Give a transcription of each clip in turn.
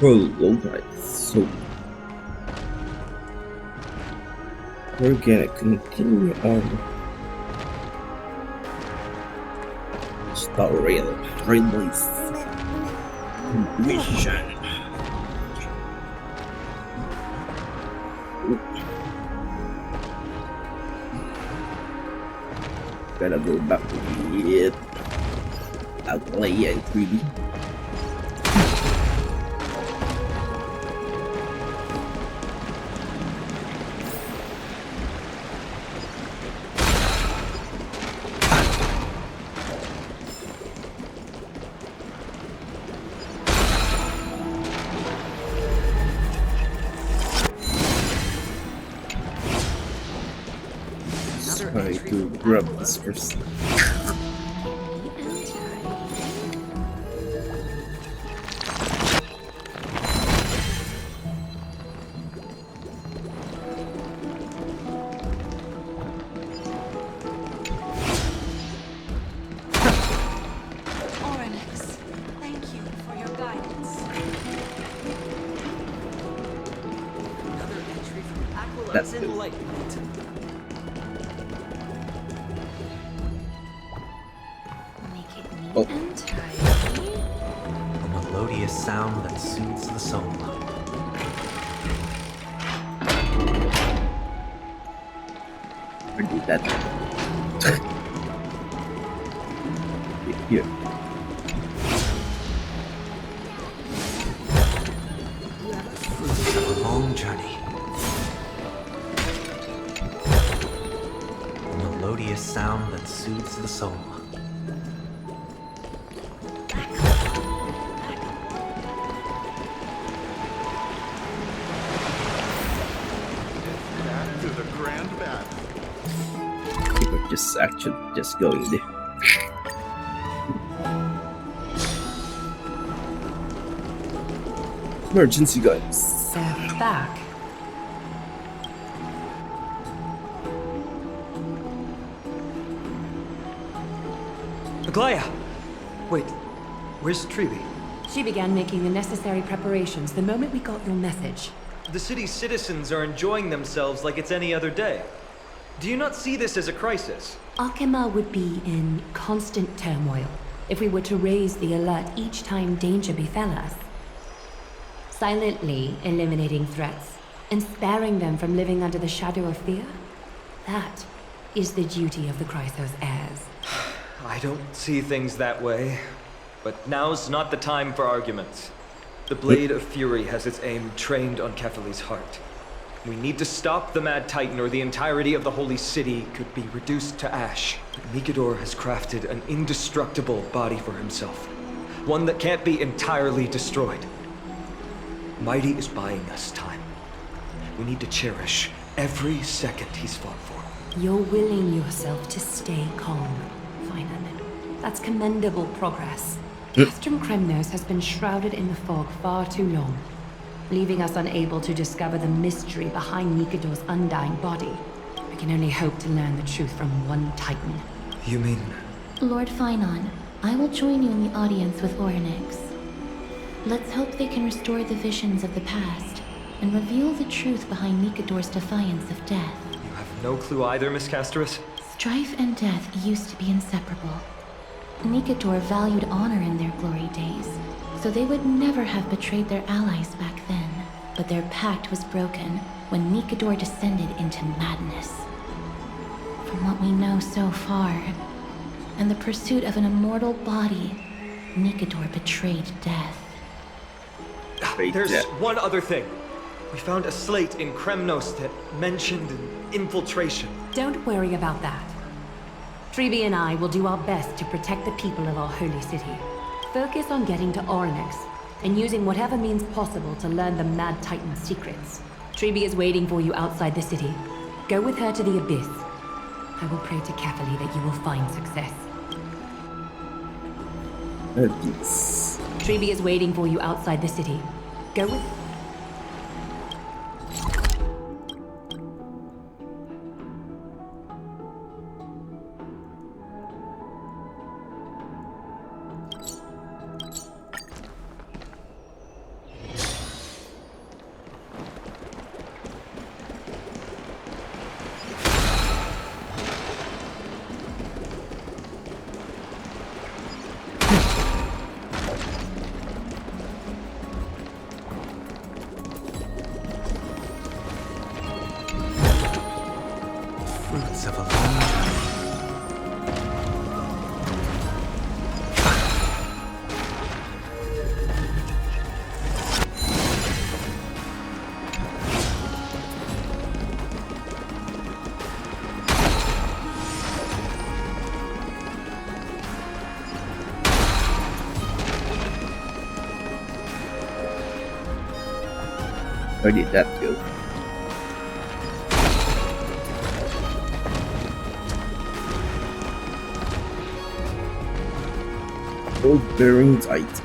Oh, alright, so we're gonna continue on story of Ridley's mission. Gonna go back with Atlaya and 3D. Try to grab this first. That's good. Oh. A melodious sound that soothes the soul. I did that. Here. Fruits of a long journey. A melodious sound that soothes the soul. Just actually just going there. Emergency guns. They're back. Aglaya! Wait, where's Treeby? She began making the necessary preparations the moment we got your message. The city's citizens are enjoying themselves like it's any other day. Do you not see this as a crisis? Arkema would be in constant turmoil if we were to raise the alert each time danger befell us. Silently eliminating threats and sparing them from living under the shadow of fear, that is the duty of the Chrysos heirs. I don't see things that way. But now's not the time for arguments. The Blade of Fury has its aim trained on Kefali's heart. We need to stop the Mad Titan or the entirety of the Holy City could be reduced to ash. But Mikador has crafted an indestructible body for himself. One that can't be entirely destroyed. Mighty is buying us time. We need to cherish every second he's fought for. You're willing yourself to stay calm, Finan. That's commendable progress. Castrum Kremnos has been shrouded in the fog far too long, leaving us unable to discover the mystery behind Mikador's undying body. We can only hope to learn the truth from one Titan. You mean... Lord Finon, I will join you in the audience with Orynyx. Let's hope they can restore the visions of the past and reveal the truth behind Mikador's defiance of death. You have no clue either, Miss Casterus? Strife and death used to be inseparable. Mikador valued honor in their glory days, so they would never have betrayed their allies back then. But their pact was broken when Mikador descended into madness. From what we know so far, and the pursuit of an immortal body, Mikador betrayed death. There's one other thing. We found a slate in Kremnos that mentioned an infiltration. Don't worry about that. Treeby and I will do our best to protect the people of our holy city. Focus on getting to Orynyx and using whatever means possible to learn the Mad Titan's secrets. Treeby is waiting for you outside the city. Go with her to the Abyss. I will pray to Kefali that you will find success. Abyss. Treeby is waiting for you outside the city. Go with... Fruits of a long journey. Where did that go? Old bearing tight.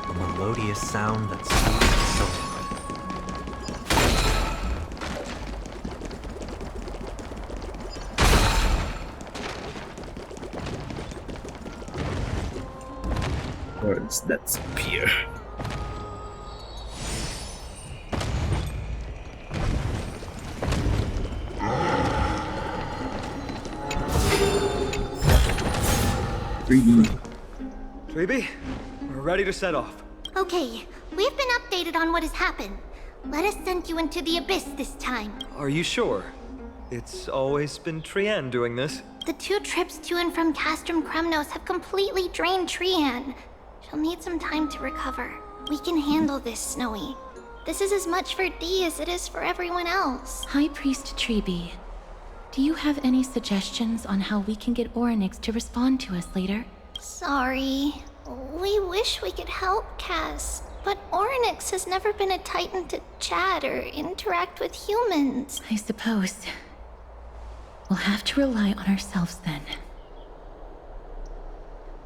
A melodious sound that soothes the soul. Words that appear. Treby, we're ready to set off. Okay, we've been updated on what has happened. Let us send you into the abyss this time. Are you sure? It's always been Trian doing this. The 2 trips to and from Castrum Kremnos have completely drained Trian. She'll need some time to recover. We can handle this, Snowy. This is as much for Dee as it is for everyone else. High Priest Treby, do you have any suggestions on how we can get Orynyx to respond to us later? Sorry. We wish we could help, Cass. But Orynyx has never been a Titan to chat or interact with humans. I suppose. We'll have to rely on ourselves then.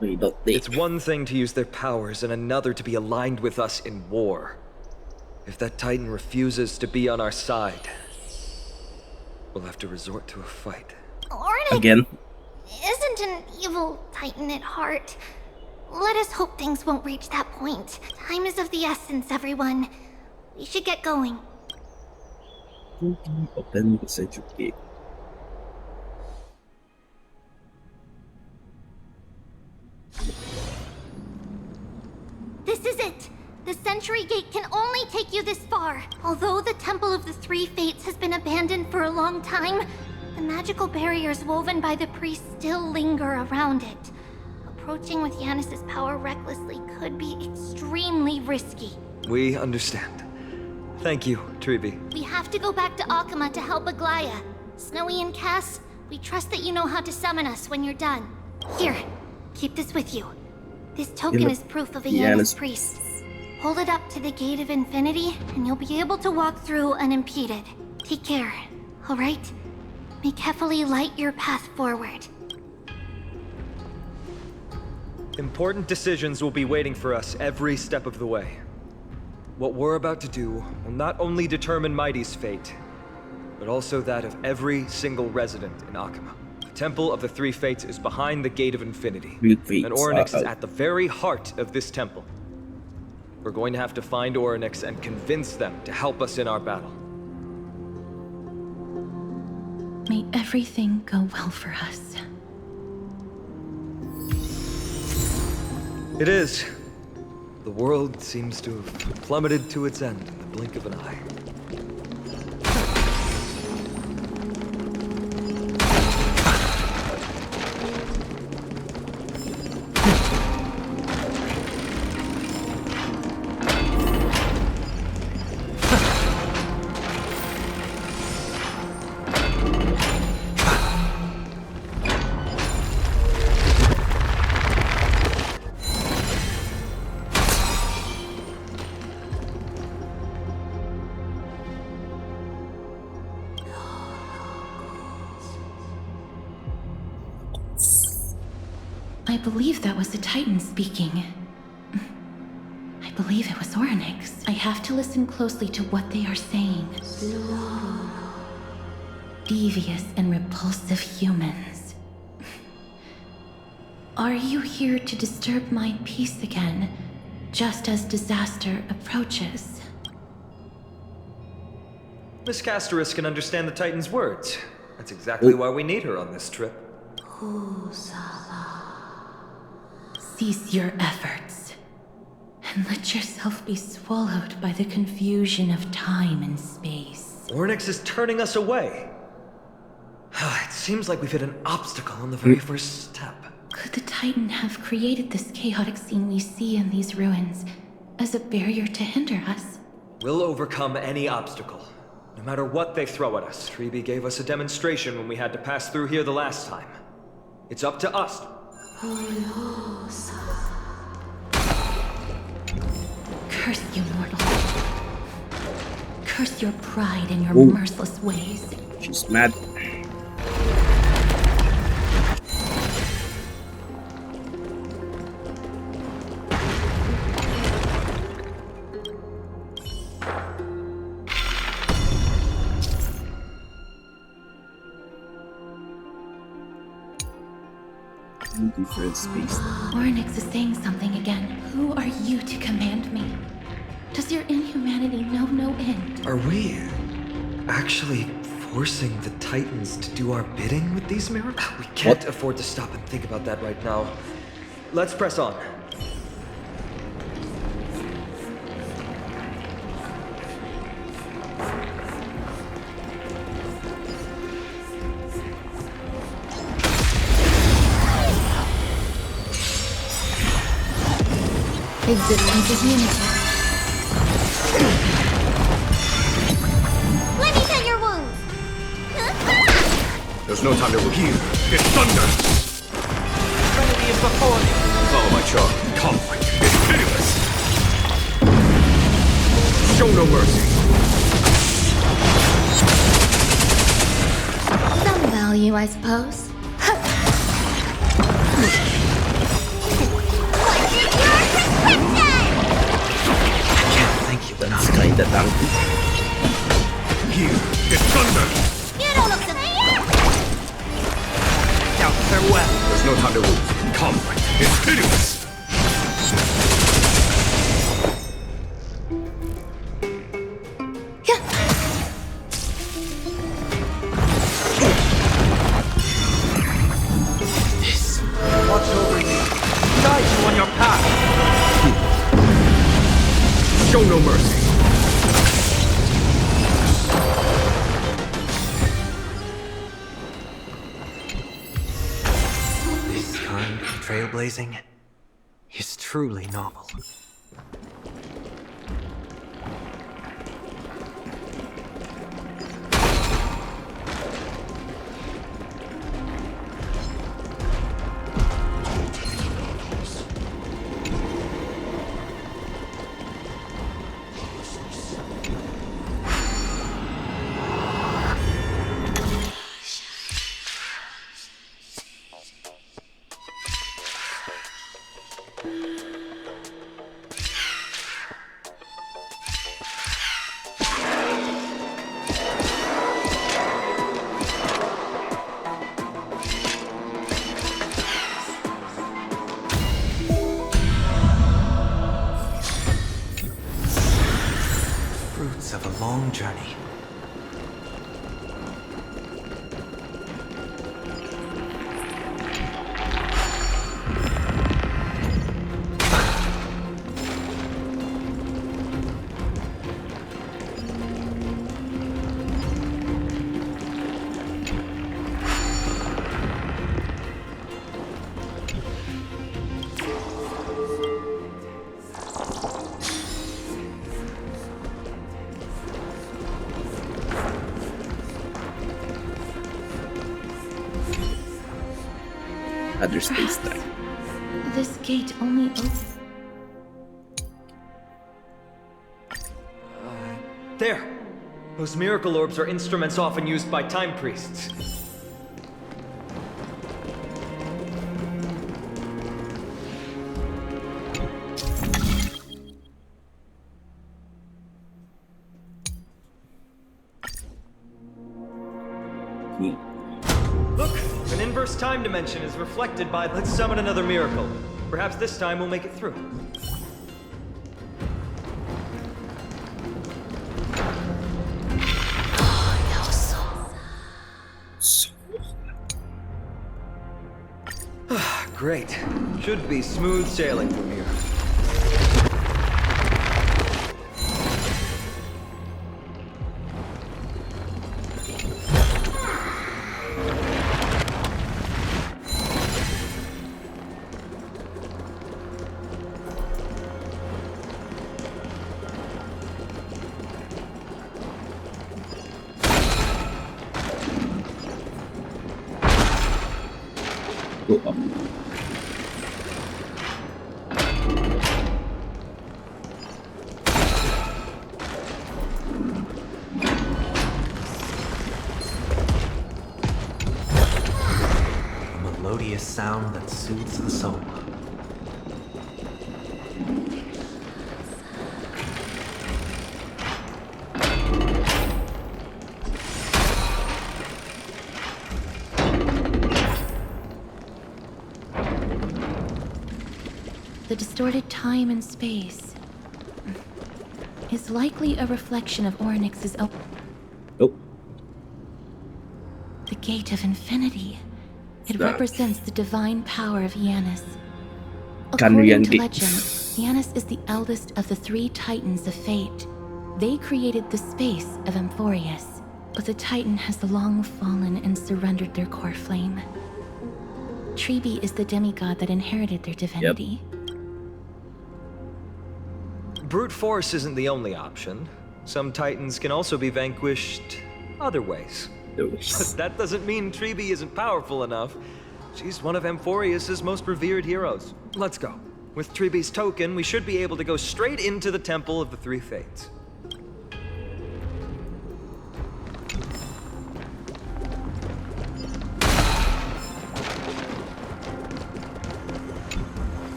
We don't need. It's one thing to use their powers and another to be aligned with us in war. If that Titan refuses to be on our side, we'll have to resort to a fight. Orynyx Again. isn't an evil Titan at heart. Let us hope things won't reach that point. Time is of the essence, everyone. We should get going. Open the central gate. This is it! The Century Gate can only take you this far. Although the Temple of the Three Fates has been abandoned for a long time, the magical barriers woven by the priests still linger around it. Approaching with Yanis's power recklessly could be extremely risky. We understand. Thank you, Treby. We have to go back to Akama to help Aglaya. Snowy and Cass, we trust that you know how to summon us when you're done. Here, keep this with you. This token is proof of a Yanis priest. Hold it up to the Gate of Infinity, and you'll be able to walk through unimpeded. Take care, alright? May Kefali light your path forward. Important decisions will be waiting for us every step of the way. What we're about to do will not only determine Mighty's fate, but also that of every single resident in Akama. The Temple of the Three Fates is behind the Gate of Infinity, and Orynyx is at the very heart of this temple. We're going to have to find Orynyx and convince them to help us in our battle. May everything go well for us. It is. The world seems to have plummeted to its end in the blink of an eye. I believe that was the Titan speaking. I believe it was Orynyx. I have to listen closely to what they are saying. Devious and repulsive humans. Are you here to disturb my peace again, just as disaster approaches? Miss Casterus can understand the Titan's words. That's exactly why we need her on this trip. Cease your efforts, and let yourself be swallowed by the confusion of time and space. Ornyx is turning us away. It seems like we've hit an obstacle on the very first step. Could the Titan have created this chaotic scene we see in these ruins as a barrier to hinder us? We'll overcome any obstacle, no matter what they throw at us. Treeby gave us a demonstration when we had to pass through here the last time. It's up to us. Curse you, mortal. Curse your pride and your Ooh. merciless ways. She's mad. Different space. Ornyx is saying something again. Who are you to command me? Does your inhumanity know no end? Are we actually forcing the Titans to do our bidding with these miracles? We can't afford to stop and think about that right now. Let's press on. Existence is unity. Let me tend your wounds! There's no time to heal. It's thunder! Trinity is before me. Follow my charm. Conflict is pitiless! Show no mercy! Some value, I suppose. What's your prescription? Thank you, That's kinda donkey. Here, it's thunder! You don't look so Doubt farewell. There's no time to lose. Conflict is pitiless! Watch over you. Guide you on your path. Show no mercy! This kind of trailblazing is truly novel. Fruits of a long journey. Other space time. This gate only opens. There! Those miracle orbs are instruments often used by time priests. Look! An inverse time dimension is reflected by... Let's summon another miracle. Perhaps this time we'll make it through. Great. Should be smooth sailing from here. Go up. A melodious sound that soothes the soul. The distorted time and space is likely a reflection of Orynyx's Oh, the Gate of Infinity. It That- represents the divine power of Janus. Canrian According to Gate. legend, Janus is the eldest of the three Titans of Fate. They created the space of Amphorius, but the Titan has long fallen and surrendered their core flame. Treeby is the demigod that inherited their divinity. Brute force isn't the only option. Some titans can also be vanquished other ways. But those. that doesn't mean Treeby isn't powerful enough. She's one of Amphorius' most revered heroes. Let's go. With Treeby's token, we should be able to go straight into the Temple of the Three Fates.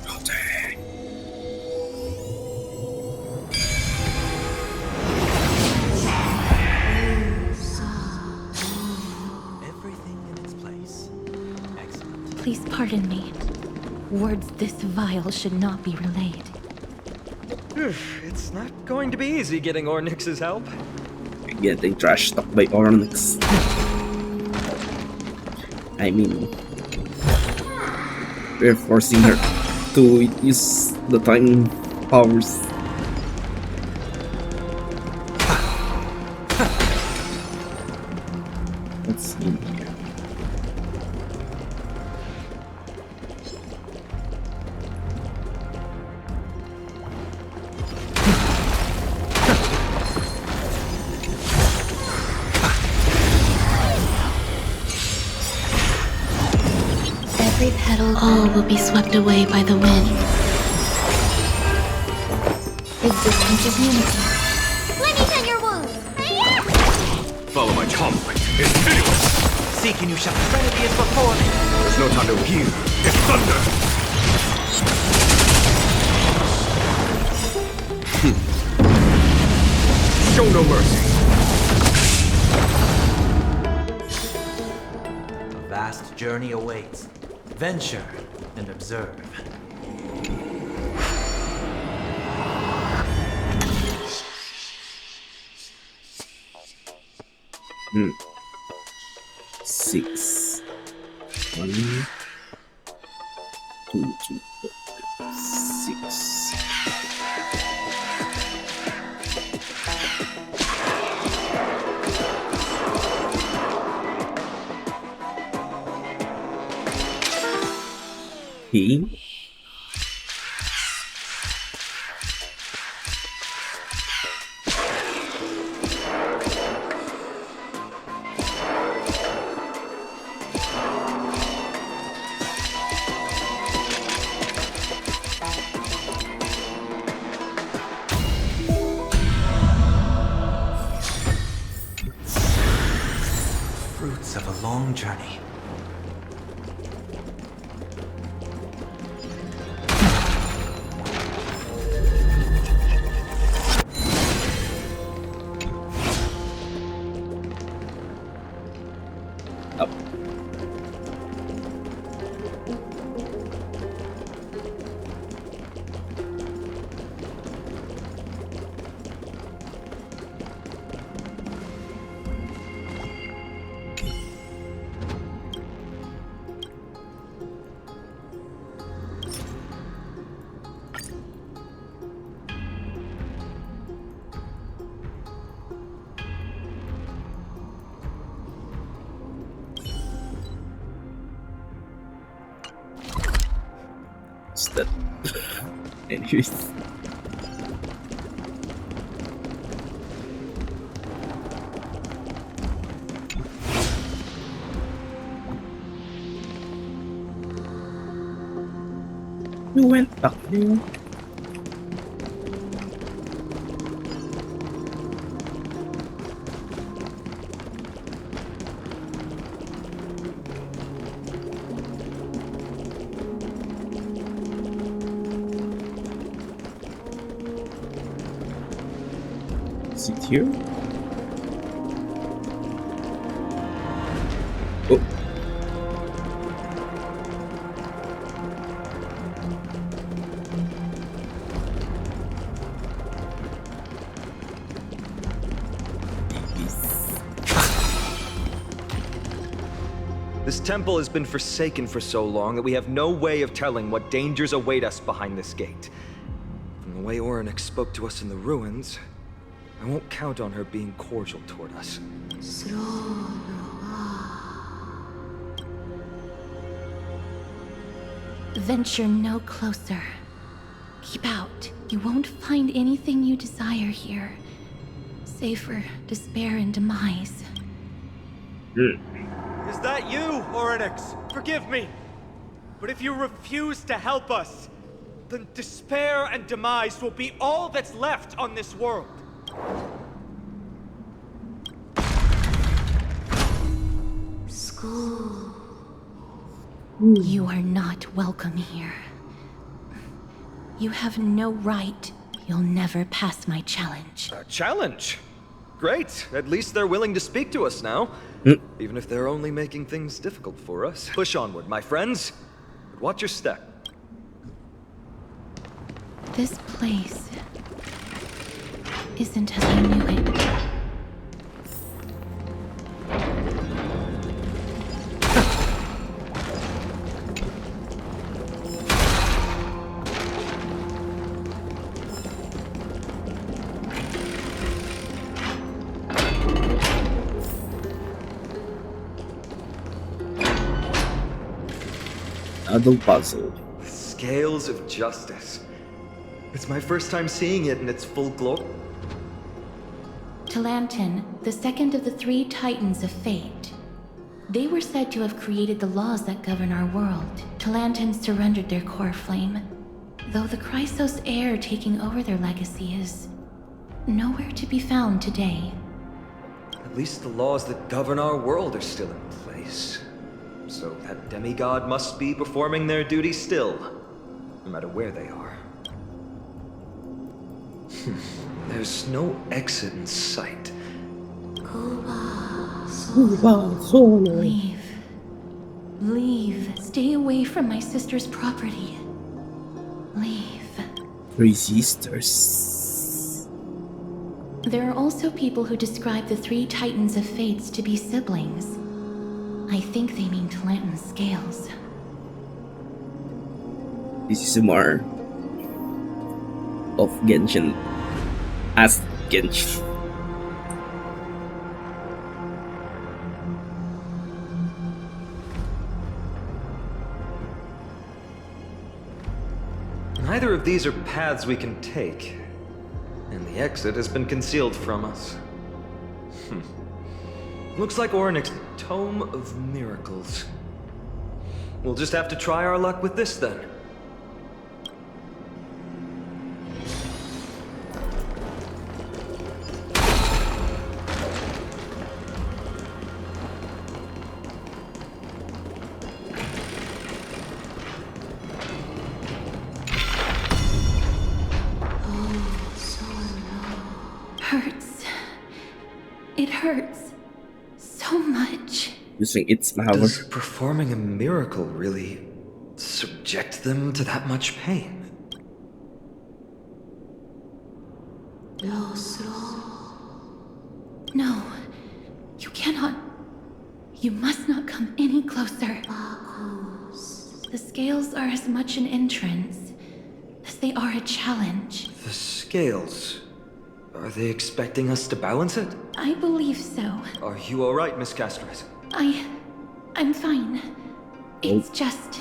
Oh, dang. Everything in its place. Excellent. Please pardon me. Words this vile should not be relayed. It's not going to be easy getting Orynyx's help. Getting trash talked by Orynyx. I mean, we're forcing her to use the time powers. Let's see here. Every petal all will be swept away by the wind. Existence is unity. Let me tend your wounds. Follow my comrade. It's hideous! Seek and you shall serenity is before me. There's no time to hear. It's thunder! Show no mercy. A vast journey awaits. Venture and observe. Six. 1, 2, 3, 4, 6. He. Fruits of a long journey. Up. that. Anyways. You went back there. Is it here? Oh. This temple has been forsaken for so long that we have no way of telling what dangers await us behind this gate. From the way Orynyx spoke to us in the ruins, I won't count on her being cordial toward us. Venture no closer. Keep out. You won't find anything you desire here, save for despair and demise. Is that you, Orynyx? Forgive me. But if you refuse to help us, then despair and demise will be all that's left on this world. School. You are not welcome here. You have no right. You'll never pass my challenge. A challenge? Great. At least they're willing to speak to us now. Even if they're only making things difficult for us. Push onward, my friends. But watch your step. This place isn't as I knew it. Another puzzle. The scales of justice. It's my first time seeing it in its full glory. Talantin, the second of the three Titans of Fate. They were said to have created the laws that govern our world. Talantin surrendered their core flame, though the Chrysos heir taking over their legacy is nowhere to be found today. At least the laws that govern our world are still in place. So that demigod must be performing their duty still, no matter where they are. There's no exit in sight. Leave. Leave. Stay away from my sister's property. Leave. Three sisters. There are also people who describe the three Titans of Fates to be siblings. I think they mean Talantin's scales. This is more of Genshin as Genshin. Neither of these are paths we can take, and the exit has been concealed from us. Looks like Orynyx's Tome of Miracles. We'll just have to try our luck with this then. Hurts. It hurts so much. Using its power. Does performing a miracle really subject them to that much pain? No, you cannot. You must not come any closer. The scales are as much an entrance as they are a challenge. The scales. Are they expecting us to balance it? I believe so. Are you alright, Miss Castres? I'm fine. It's just...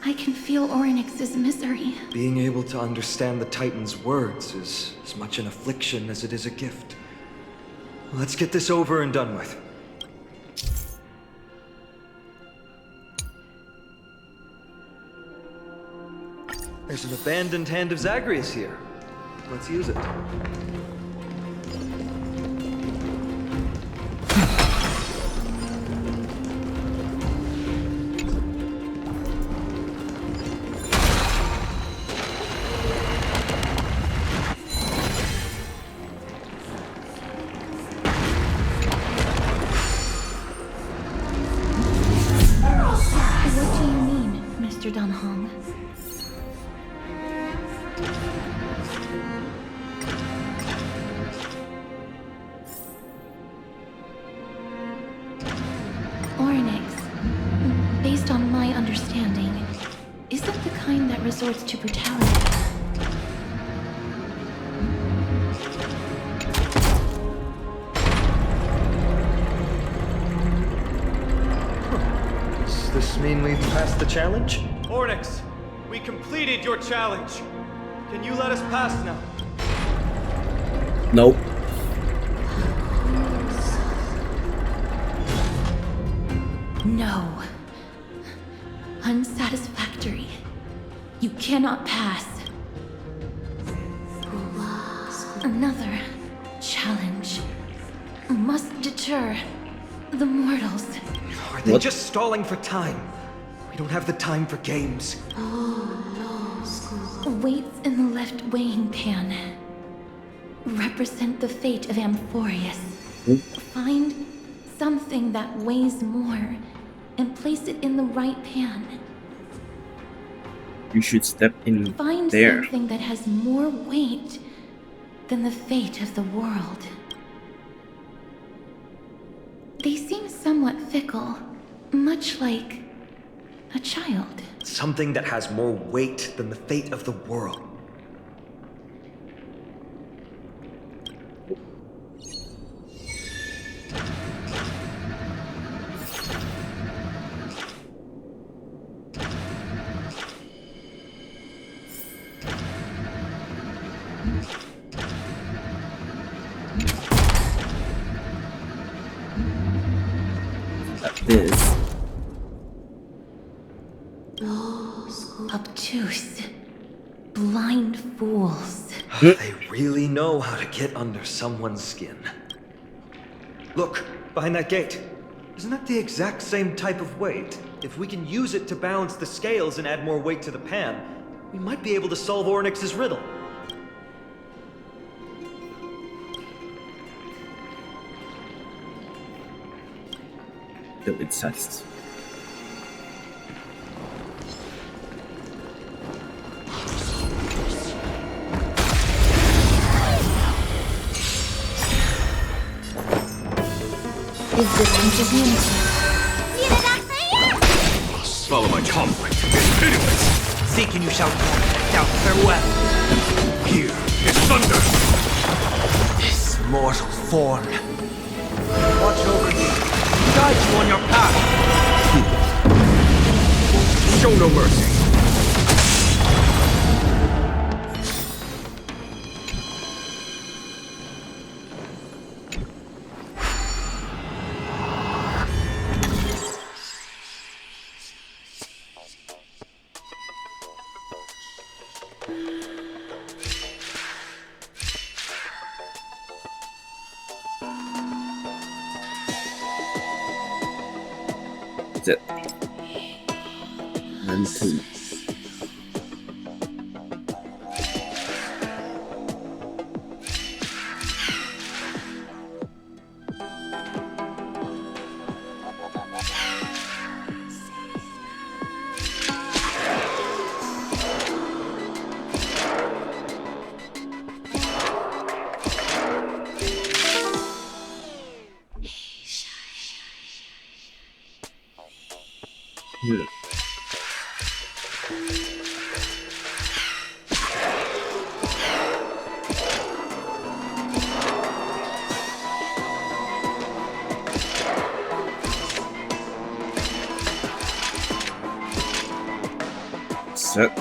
I can feel Orynyx's misery. Being able to understand the Titan's words is as much an affliction as it is a gift. Let's get this over and done with. There's an abandoned hand of Zagreus here. Let's use it. What do you mean, Mr. Dunhong? Orynyx, based on my understanding, isn't the kind that resorts to brutality. Does this mean we've passed the challenge? Orynyx, we completed your challenge. Can you let us pass now? Nope. No. Unsatisfactory. You cannot pass. Another challenge must deter the mortals. Are they What? just stalling for time? We don't have the time for games. Weights in the left weighing pan represent the fate of Amphorius. Find something that weighs more and place it in the right pan. You should step in Find there. something that has more weight than the fate of the world. They seem somewhat fickle, much like a child. Something that has more weight than the fate of the world. This. Obtuse. Blind fools. They really know how to get under someone's skin. Look, behind that gate. Isn't that the exact same type of weight? If we can use it to balance the scales and add more weight to the pan, we might be able to solve Orynyx's riddle. Build its test. Is this interview? Follow my conflict. It's pitiless. Seek and you shall find. Doubt farewell. Here is thunder. This mortal form. Watch over you. Guide you on your path. Show no mercy. That's it. And two. Hmm. set.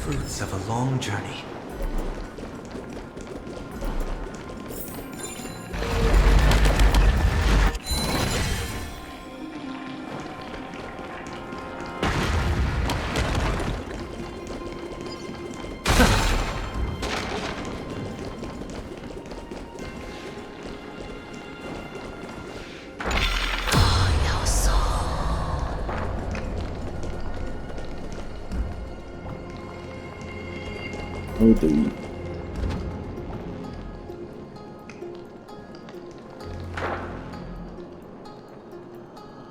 Fruits of a long journey. Oh, dude.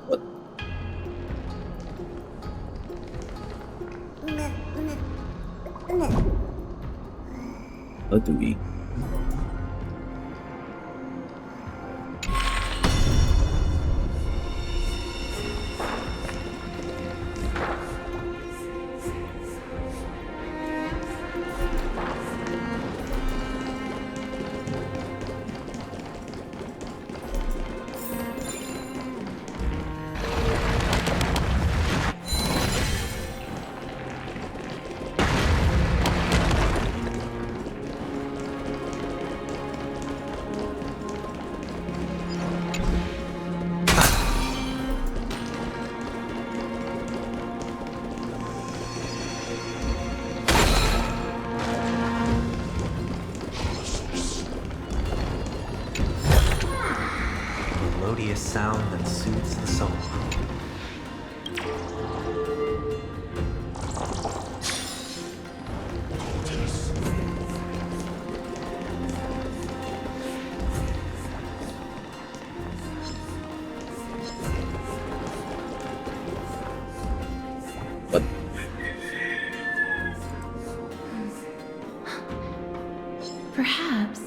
What? What do we? Melodious sound that soothes the soul. What? Perhaps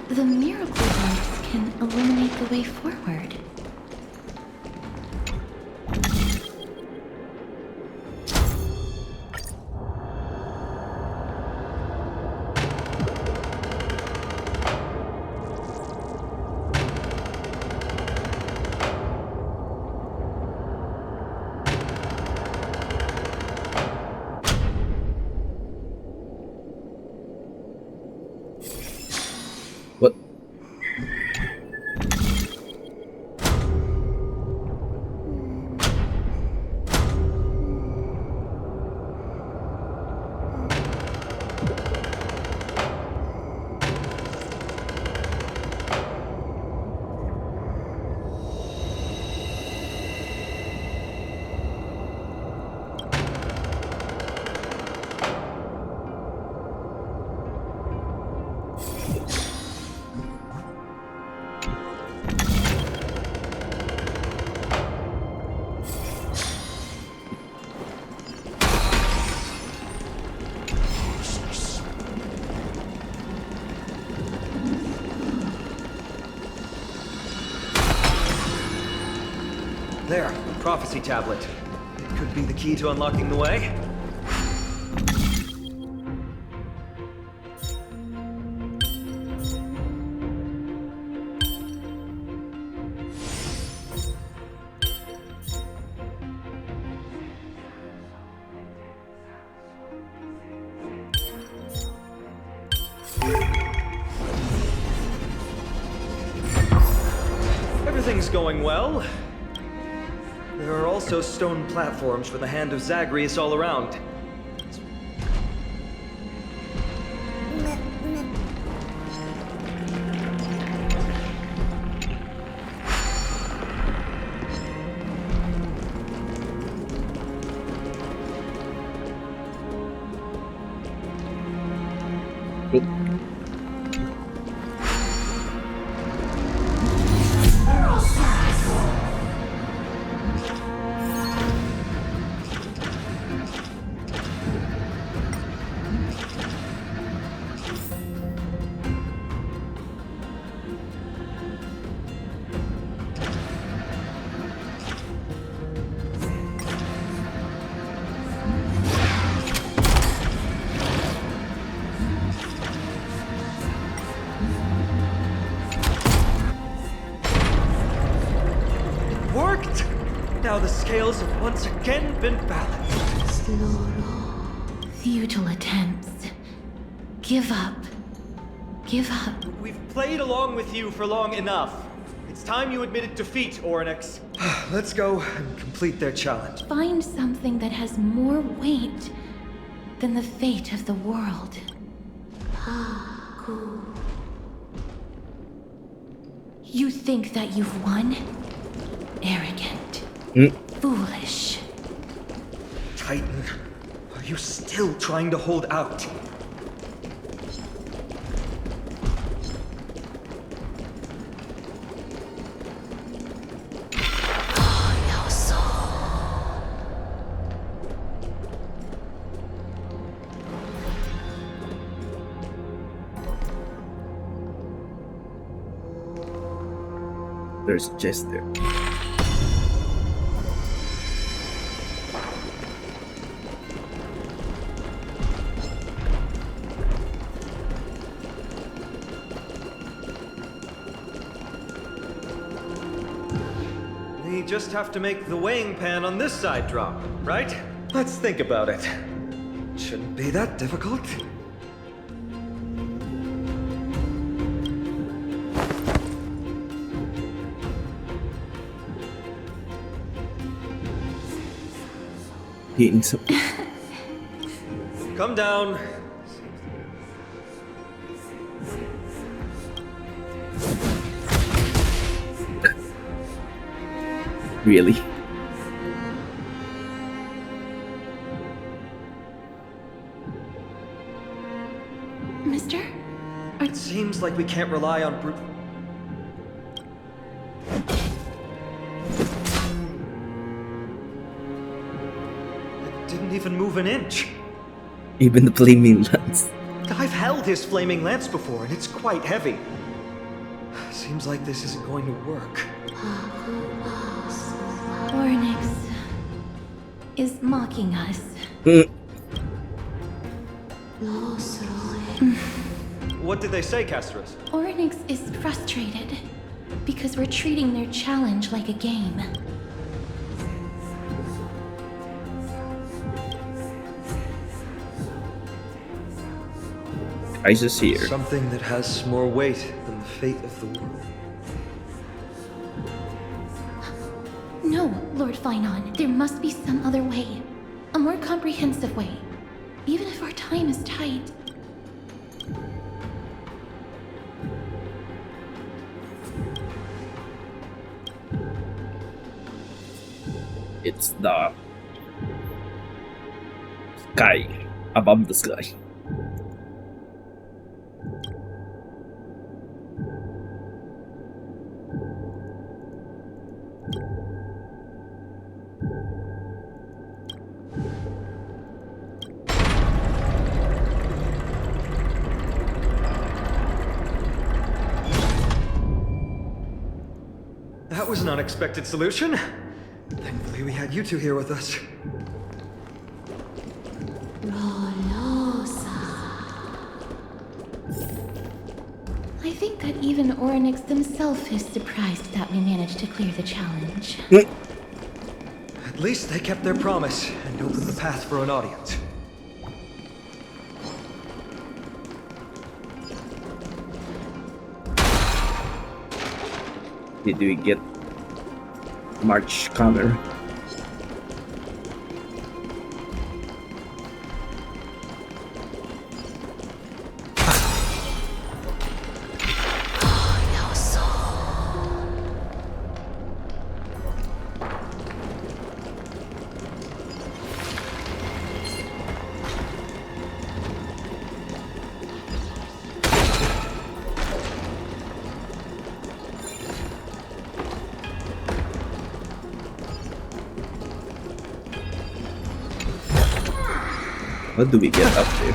the miracle orbs can illuminate the way forward. What? There, prophecy tablet. Could be the key to unlocking the way. Everything's going well. There are also stone platforms for the Hand of Zagreus all around. worked! Now the scales have once again been balanced. Futile attempts. Give up. Give up. We've played along with you for long enough. It's time you admitted defeat, Oryx. Let's go and complete their challenge. Find something that has more weight than the fate of the world. You think that you've won? Arrogant. Foolish. Titan, are you still trying to hold out? There's a chest there. We just have to make the weighing pan on this side drop, right? Let's think about it. Shouldn't be that difficult. Eating something. Come down. Really? Mister? It seems like we can't rely on brute. It didn't even move an inch. Even the flaming lance. I've held his flaming lance before, and it's quite heavy. Seems like this isn't going to work. Ornyx is mocking us. What did they say, Castros? Ornyx is frustrated because we're treating their challenge like a game. Isis here. Something that has more weight than the fate of the world. No, Lord Finon, there must be some other way. A more comprehensive way. Even if our time is tight. It's the sky above the sky. That was an unexpected solution. Thankfully, we had you two here with us. I think that even Ornyx himself is surprised that we managed to clear the challenge. At least they kept their promise and opened the path for an audience. Did we get March Connor? What do we get up to?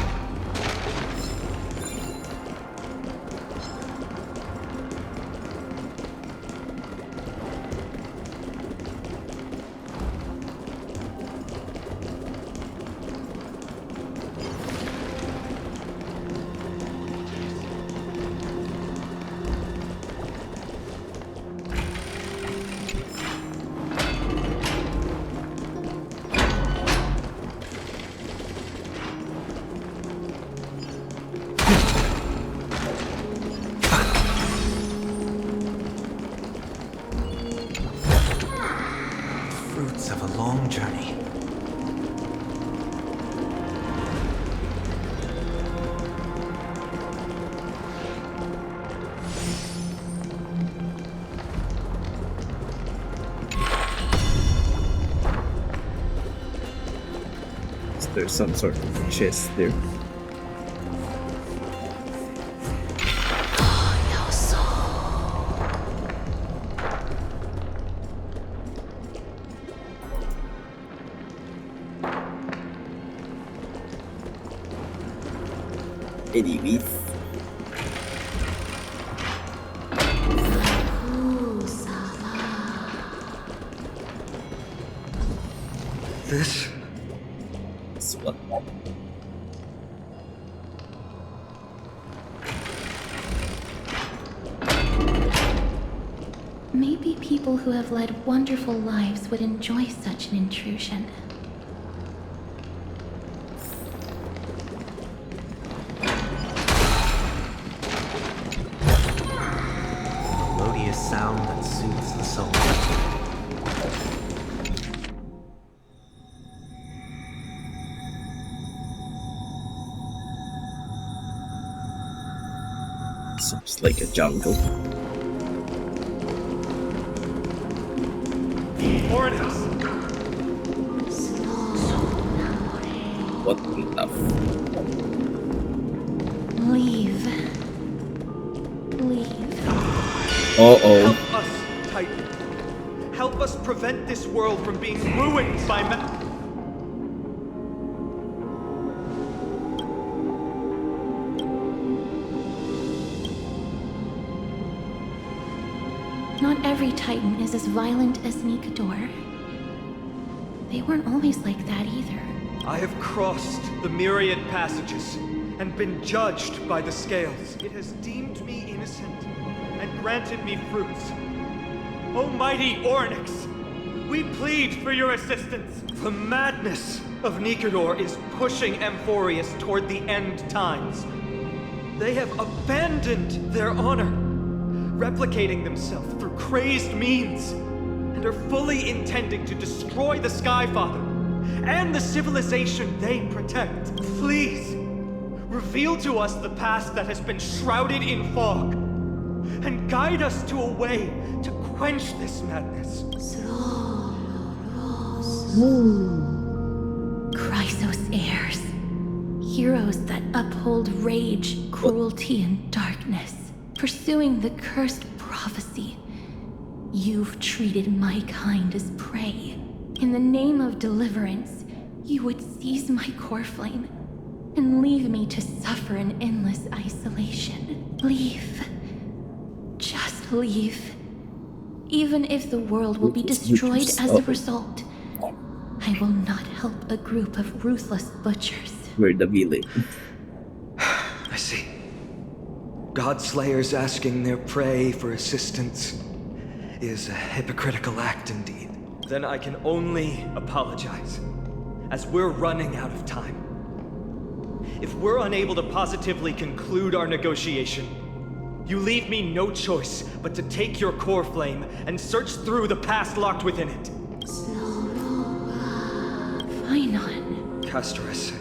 fruits of a long journey. There's some sort of chest there. Anyways. This? What? Maybe people who have led wonderful lives would enjoy such an intrusion. Melodious sound that soothes the soul. Seems like a jungle. Oryx! What the Leave. Leave. Uh-oh. Help us, Titan. Help us prevent this world from being ruined by Not every Titan is as violent as Nikador. They weren't always like that either. I have crossed the myriad passages and been judged by the scales. It has deemed me innocent and granted me fruits. Almighty Ornyx, we plead for your assistance. The madness of Nikador is pushing Amphorius toward the end times. They have abandoned their honor, replicating themselves through crazed means, and are fully intending to destroy the Skyfather and the civilization they protect. Please, reveal to us the past that has been shrouded in fog, and guide us to a way to quench this madness. Chrysos heirs. Heroes that uphold rage, cruelty, and darkness. Pursuing the cursed prophecy. You've treated my kind as prey. In the name of deliverance, you would seize my core flame and leave me to suffer in endless isolation. Leave. Just leave. Even if the world will be destroyed as a result, I will not help a group of ruthless butchers. We're the villain. I see. God-slayers asking their prey for assistance is a hypocritical act indeed. Then I can only apologize, as we're running out of time. If we're unable to positively conclude our negotiation, you leave me no choice but to take your core flame and search through the past locked within it. Phainon. Castorus,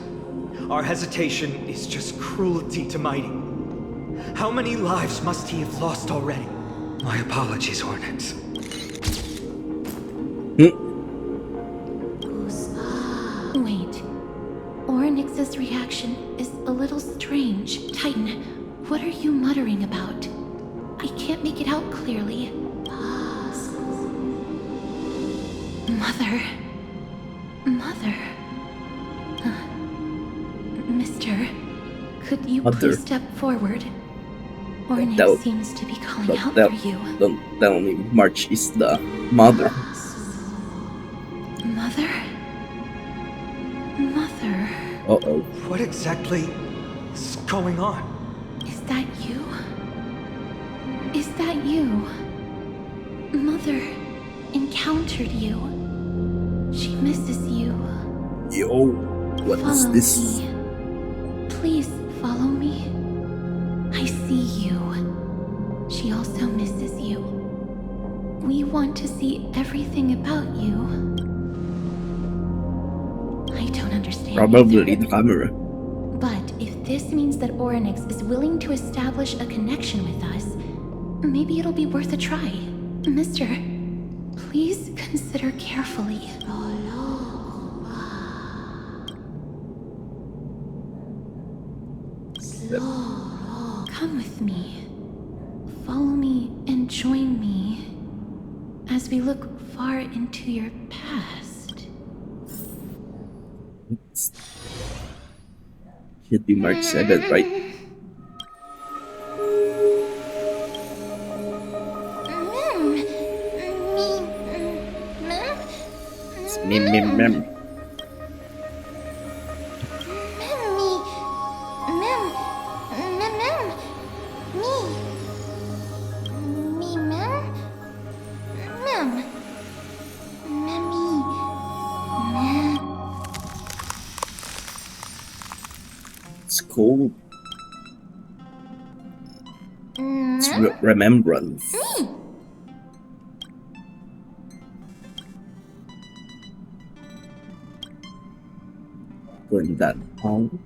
our hesitation is just cruelty to Mighty. How many lives must he have lost already? My apologies, Ornyx. Wait. Ornyx's reaction is a little strange. Titan, what are you muttering about? I can't make it out clearly. Mother. Mother. Mister, could you please step forward? Ornyx seems to be calling out for you. Don't tell me March is the mother. Mother? Mother. Uh-oh. What exactly is going on? Is that you? Is that you? Mother encountered you. She misses you. Yo, what is this? Me. Please follow me. I see you. She also misses you. We want to see everything about you. I don't understand. Probably either. the camera. But if this means that Orynyx is willing to establish a connection with us, maybe it'll be worth a try. Mister, please consider carefully. Come with me. Follow me and join me as we look far into your past. Should be March 7th, right? It's mem. It's cool. It's remembrance. Going that home.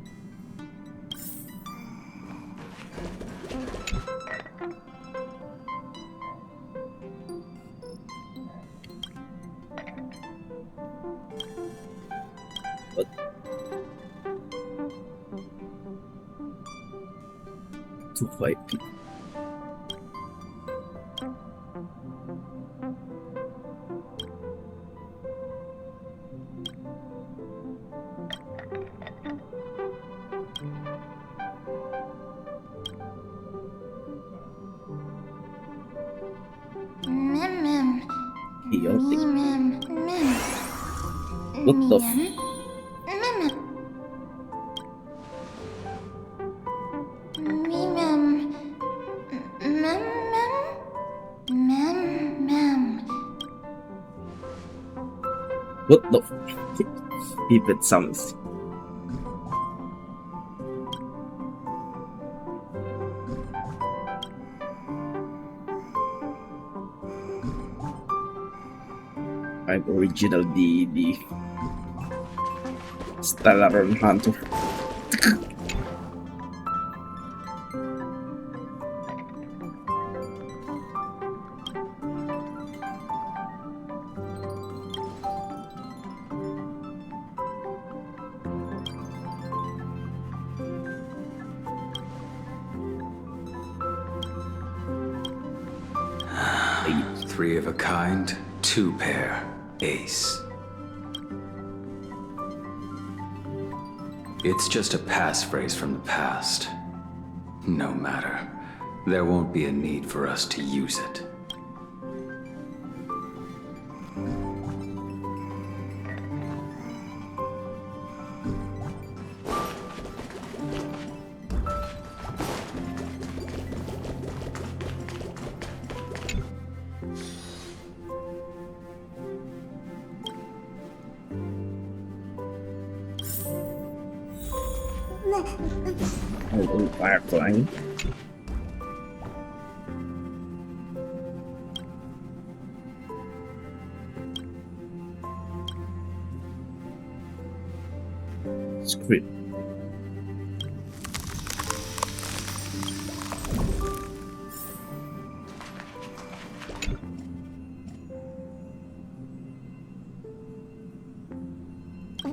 What? To fight people. Chaotic. What the What the if it sounds. I'm original the Stellar Hunter. Three of a kind, two pair, ace. It's just a passphrase from the past. No matter. There won't be a need for us to use it. Oh, Firefly. Script.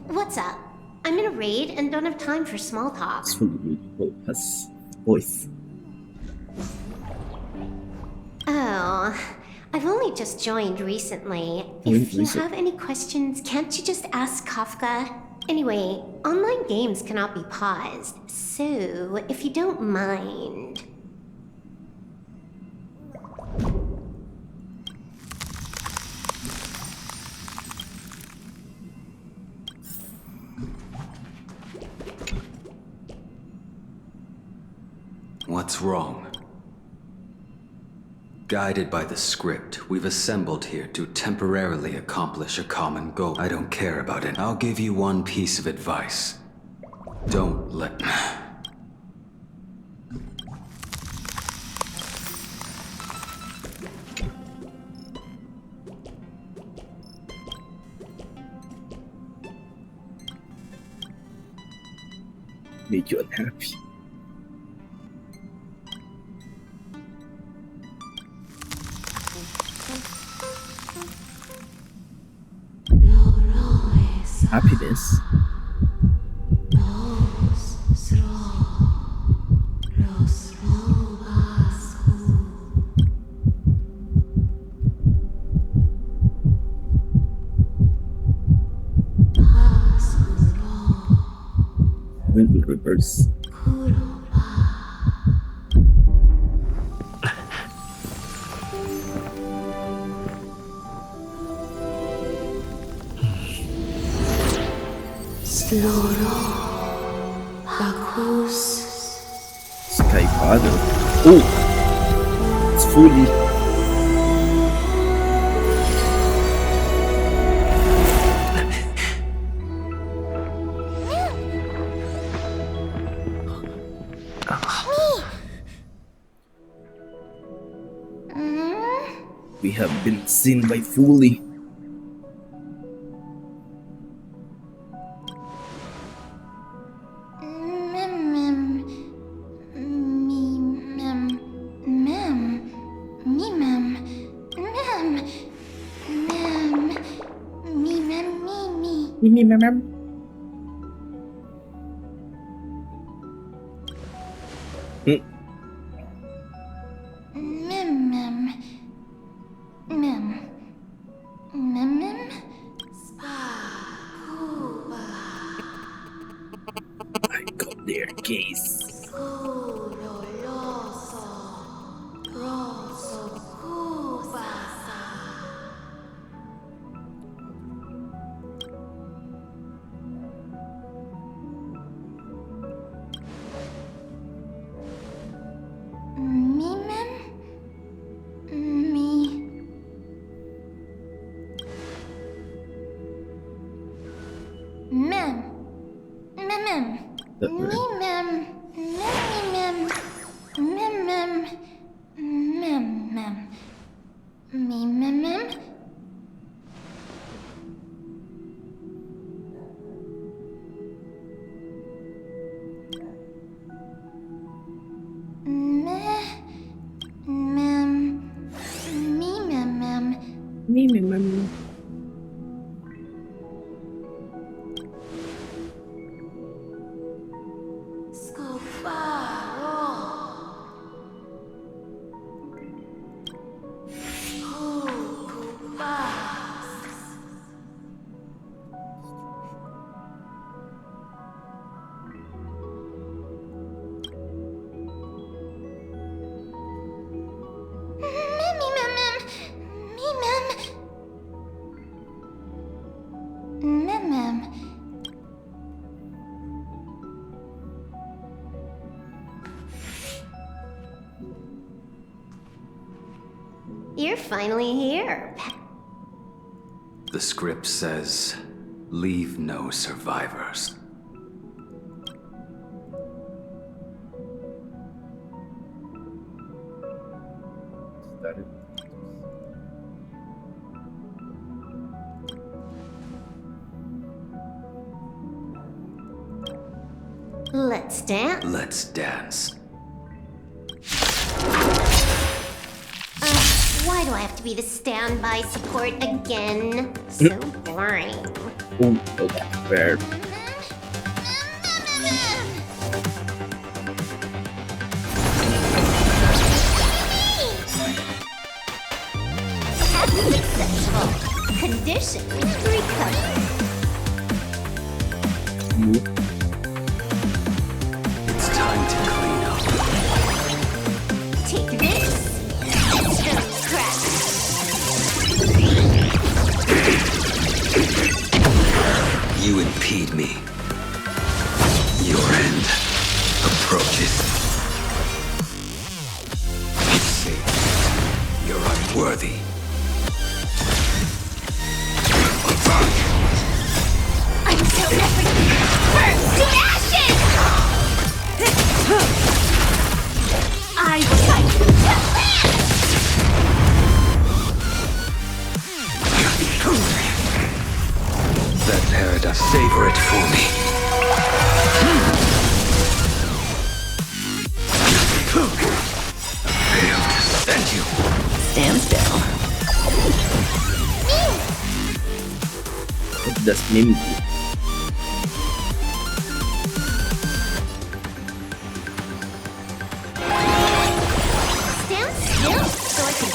What's up? I'm in a raid and don't have time for small talk. It's really beautiful as voice. Oh, I've only just joined recently. If you have any questions, can't you just ask Kafka? Anyway, online games cannot be paused, so if you don't mind. What's wrong? Guided by the script, we've assembled here to temporarily accomplish a common goal. I don't care about it. I'll give you one piece of advice. Don't let... make you unhappy. Happiness. Went in reverse. Sky Father. Oh! It's fully. We have been seen by Fully. Me, ma'am. I got their case. You're finally here. The script says, leave no survivors. Let's dance. Let's dance. Why do I have to be the standby support again? So boring. Oh, okay, fair. Successful. Condition recovered. It's time to clean up. Take this. Stone crack. You impede me. Your end approaches. See, you're unworthy. Until everything burns to ashes! I fight to live! That paradise, savor it for me. Stand still. What does meme do? Stand still so I can.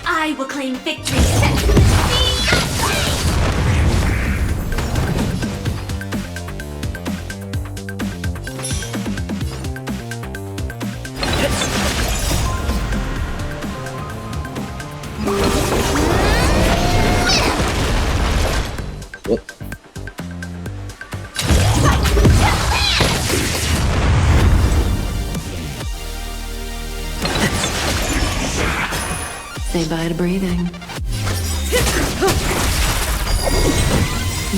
I will claim victory. What? Say bye to breathing.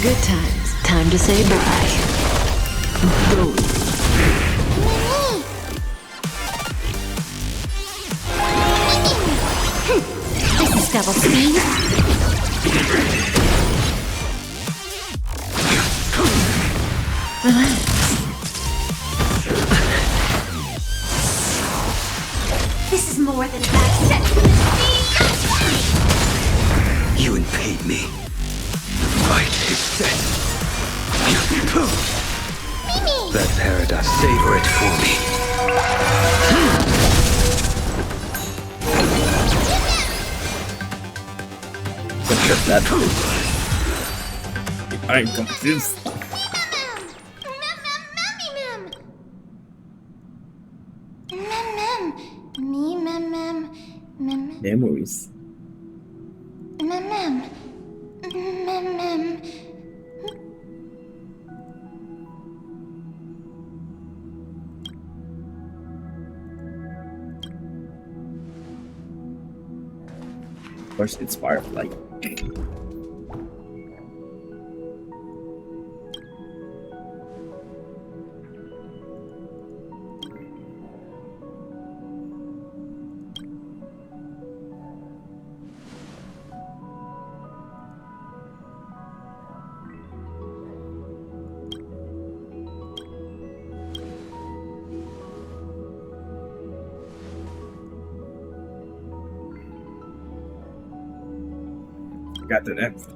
Good times. Time to say bye. Go. This is double speed. This is more than a bad set. You impede me. The fight is set. That paradise, savor it for me. Look at that. I'm confused. Memories. Of course, it's Firefly. Got the next.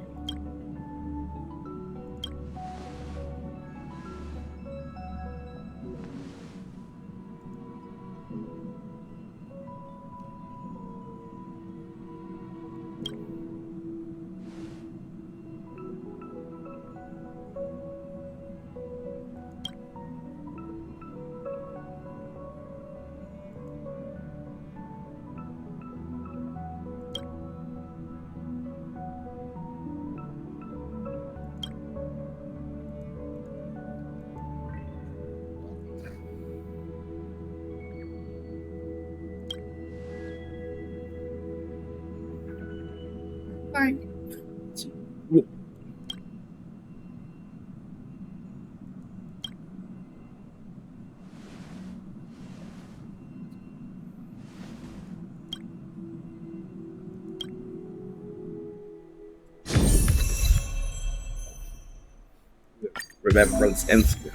Remembrance ends with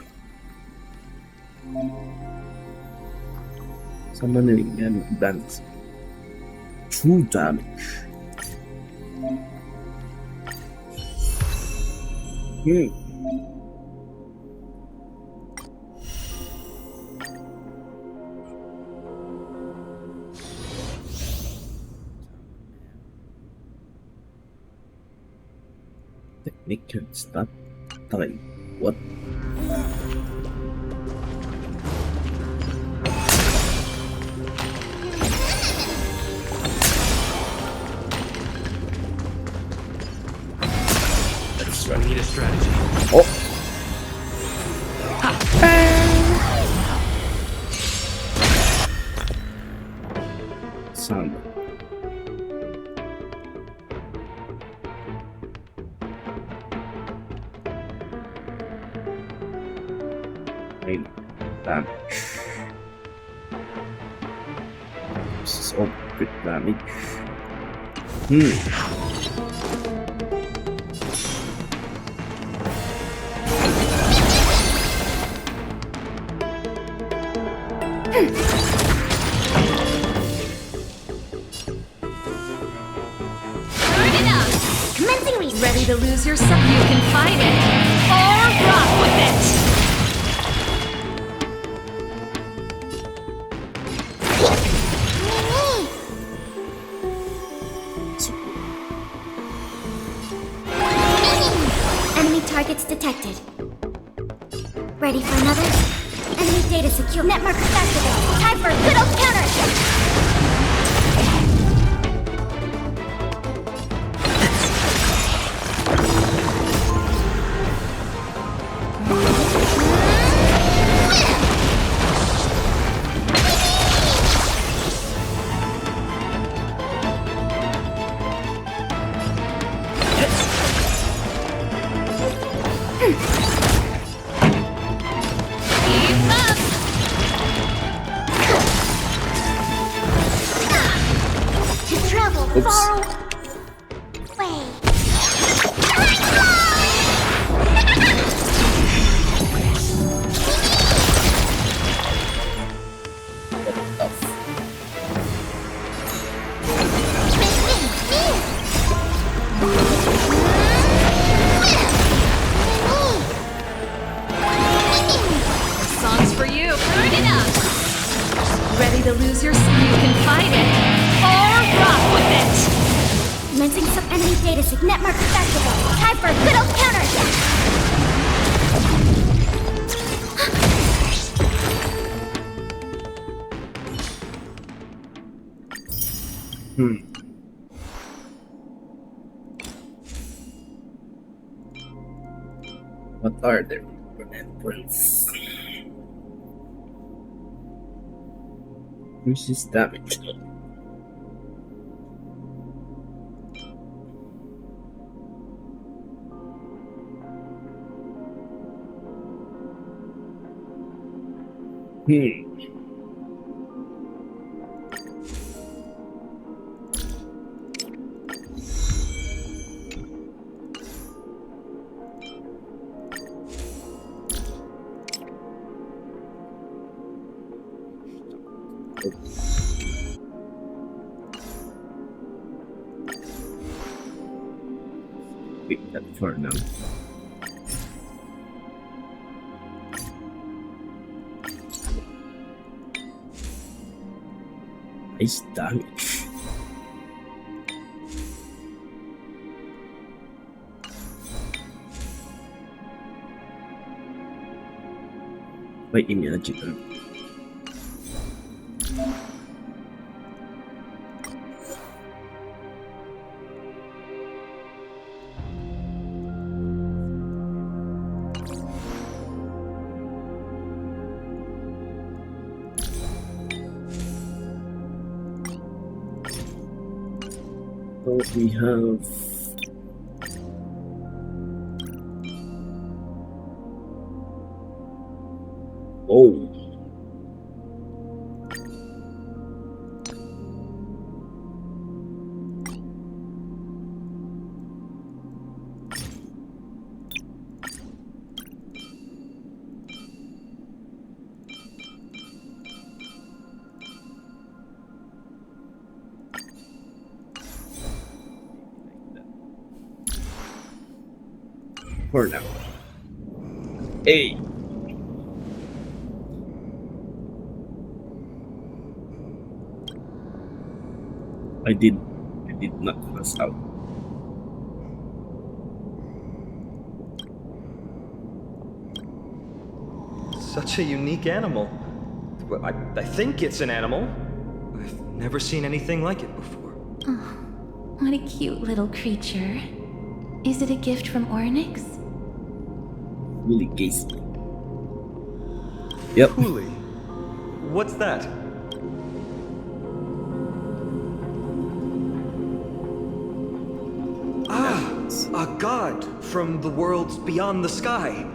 summoning and dance. True damage. Technique can stop time. What? I need a strategy. Oh! Sound. Damage. This is all good damage. Commencing research. Ready to lose yourself? You can fight it, or rock with it! Enemy targets detected. Ready for another? Enemy data secure. Net markers activated. Time for a good old counter! Keep up! To travel Oops. far away. Song's for you. Turn it up! Ready to lose yourself? You can fight it, or rock with it! Commencing some enemy data net markers activated. Time for a good old counter attack. What are there for entrance? Increases damage. Pick that for now. Nice damage. May imagine. So we have for now. Hey. I did not pass out. Such a unique animal. Well, I think it's an animal. I've never seen anything like it before. What a cute little creature. Is it a gift from Ornyx? Fully gazed. Yep. Huli. What's that? A god from the worlds beyond the sky.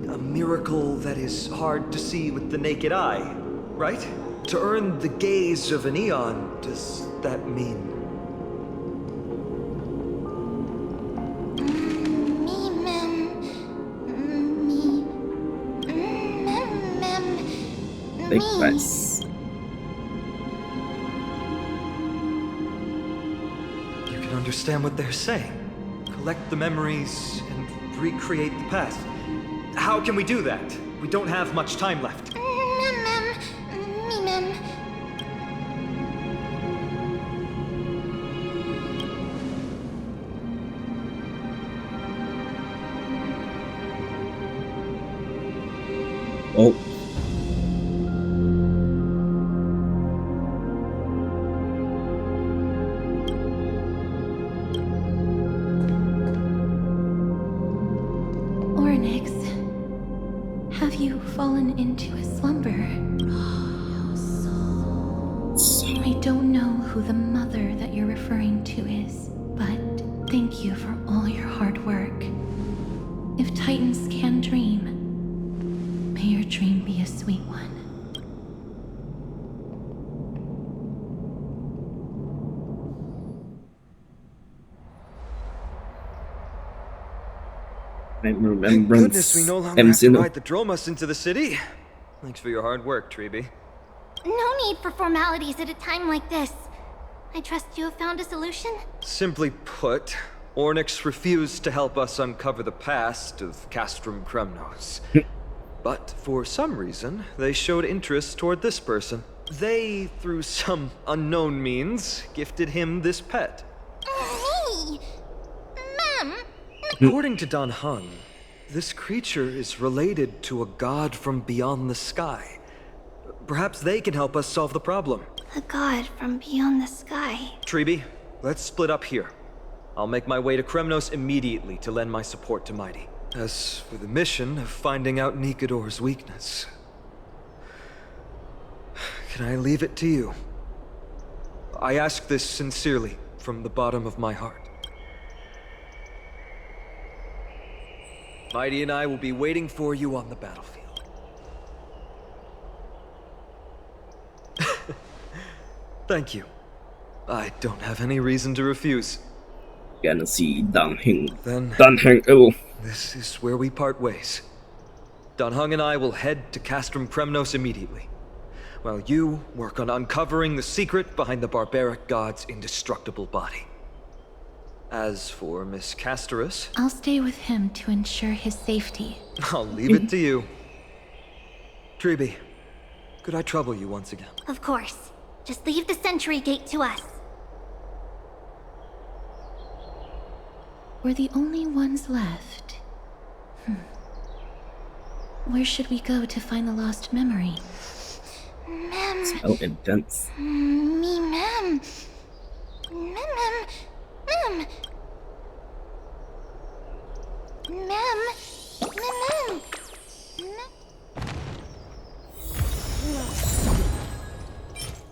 A miracle that is hard to see with the naked eye, right? To earn the gaze of an eon, does that mean? Take price. understand what they're saying. Collect the memories and recreate the past. How can we do that? We don't have much time left. Oh. Oryx, have you fallen into a slumber? I don't know who the mother that you're referring to is, but thank you for all your hard work. If Titans can dream, may your dream be a sweet one. I'm Thank remembrance. goodness we no longer have to ride the Dromus into the city. Thanks for your hard work, Treeby. No need for formalities at a time like this. I trust you have found a solution? Simply put, Ornyx refused to help us uncover the past of Castrum Kremnos. But for some reason, they showed interest toward this person. They, through some unknown means, gifted him this pet. Hey! Ma'am! According to Dan Heng, this creature is related to a god from beyond the sky. Perhaps they can help us solve the problem. A god from beyond the sky. Treeby, let's split up here. I'll make my way to Kremnos immediately to lend my support to Mighty. As for the mission of finding out Nikador's weakness, can I leave it to you? I ask this sincerely, from the bottom of my heart. Mighty and I will be waiting for you on the battlefield. Thank you. I don't have any reason to refuse. Gonna see Dan Heng. Then Dan Heng. Oh. this is where we part ways. Dan Heng and I will head to Castrum Kremnos immediately, while you work on uncovering the secret behind the barbaric god's indestructible body. As for Miss Castorus, I'll stay with him to ensure his safety. I'll leave it to you. Treeby, could I trouble you once again? Of course. Just leave the sentry gate to us. We're the only ones left. Where should we go to find the lost memory? Ma'am. So intense. Me, ma'am. Ma'am. Ma'am. Ma'am. Ma'am.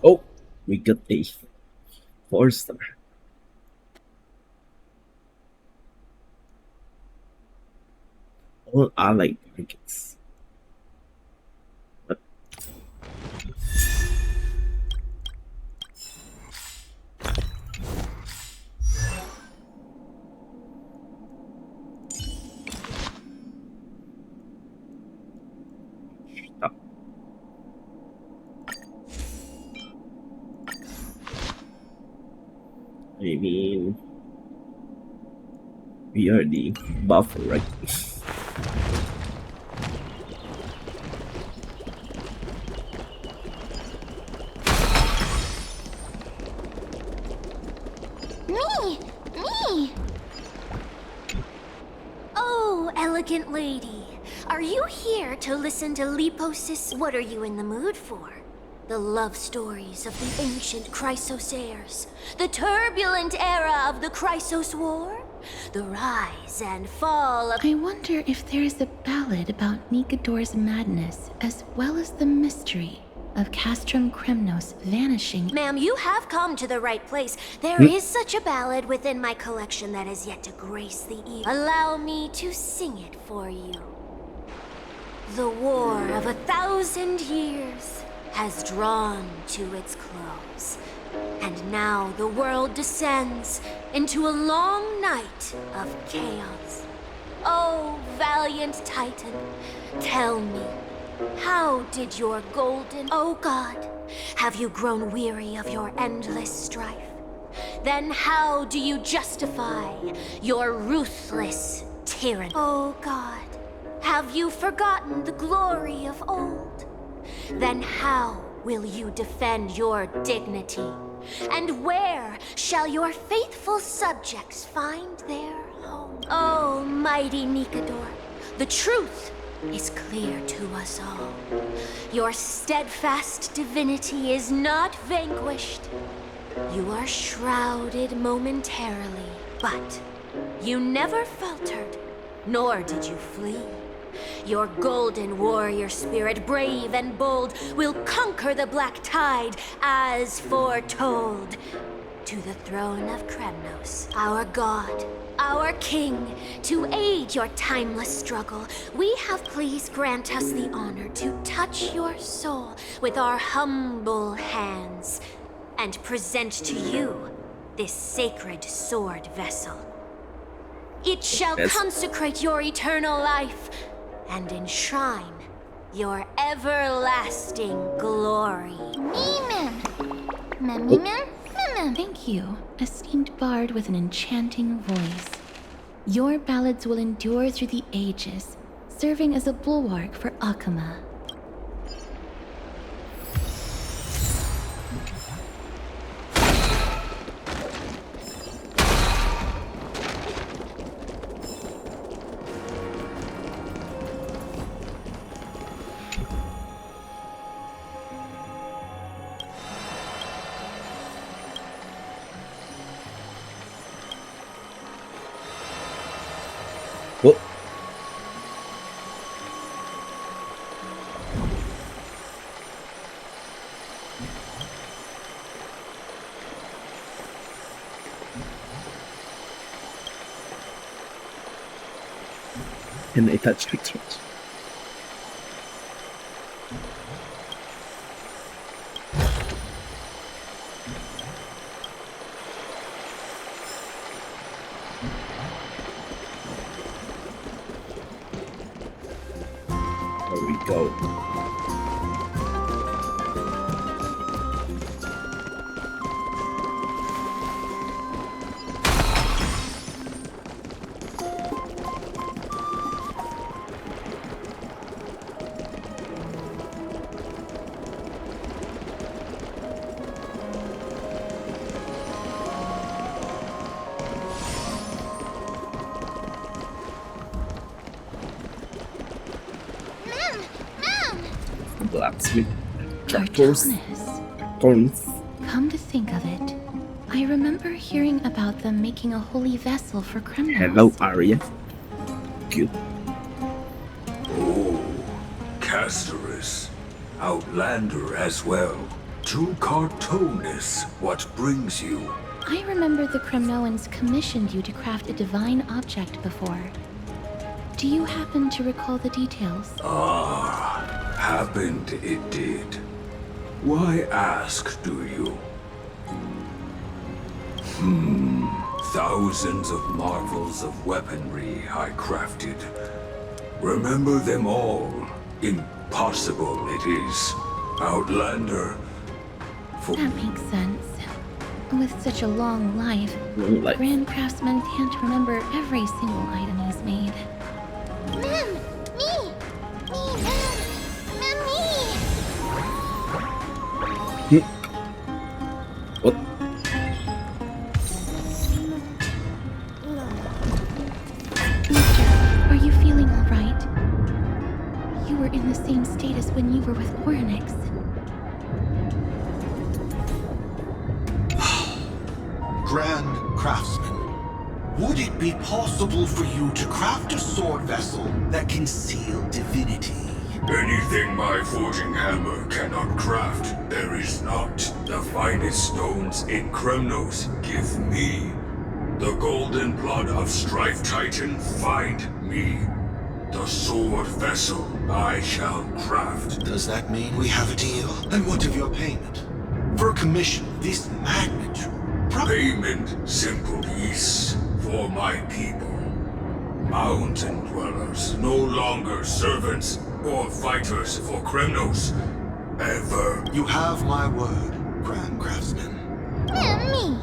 Oh, we got a 4-star. All allied blankets. But stop. I mean, we are the buffer, right? Me! Oh, elegant lady. Are you here to listen to Liposis? What are you in the mood for? The love stories of the ancient Chrysos heirs? The turbulent era of the Chrysos War? The rise and fall of... I wonder if there is a ballad about Nikador's madness, as well as the mystery of Castrum Kremnos vanishing. Ma'am, you have come to the right place. There is such a ballad within my collection that has yet to grace the ear. Allow me to sing it for you. The war of 1,000 years has drawn to its close, and now the world descends into a long night of chaos. Oh, valiant Titan, tell me, how did your golden... Oh God, have you grown weary of your endless strife? then how do you justify your ruthless tyranny? Oh God, have you forgotten the glory of old? Then how will you defend your dignity? And where shall your faithful subjects find their home? Oh, mighty Nikador, the truth is clear to us all. Your steadfast divinity is not vanquished. You are shrouded momentarily, but you never faltered, nor did you flee. Your golden warrior spirit, brave and bold, will conquer the black tide as foretold. To the throne of Kremnos, our god, our king, to aid your timeless struggle, we have please grant us the honor to touch your soul with our humble hands and present to you this sacred sword vessel. It shall consecrate your eternal life and enshrine your everlasting glory. Thank you, esteemed bard with an enchanting voice. Your ballads will endure through the ages, serving as a bulwark for Akama. What? And they touch pictures. There we go. Blacksmith. Tractors. Thorns. Come to think of it, I remember hearing about them making a holy vessel for criminals. Hello, Arya. Cute. Oh, Casterus. Outlander as well. To Cartonis, what brings you? I remember the Kremnoans commissioned you to craft a divine object before. Do you happen to recall the details? Happened it did. Why ask, do you? Thousands of marvels of weaponry I crafted. Remember them all. Impossible it is. Outlander. That makes sense. With such a long life, Grand Craftsman can't remember every single item he's made. What? Are you feeling all right? You were in the same state as when you were with Orynyx. Grand Craftsman, would it be possible for you to craft a sword vessel that can seal divinity? Anything my forging hammer cannot craft, there is not. The finest stones in Kremnos give me. The golden blood of Strife Titan find me. The sword vessel I shall craft. Does that mean we have a deal? And what of your payment? For a commission of this magnitude? Payment, simple peace, for my people. Mountain dwellers, no longer servants or fighters for Kremnos. Ever. You have my word, Grand Craftsman. Me.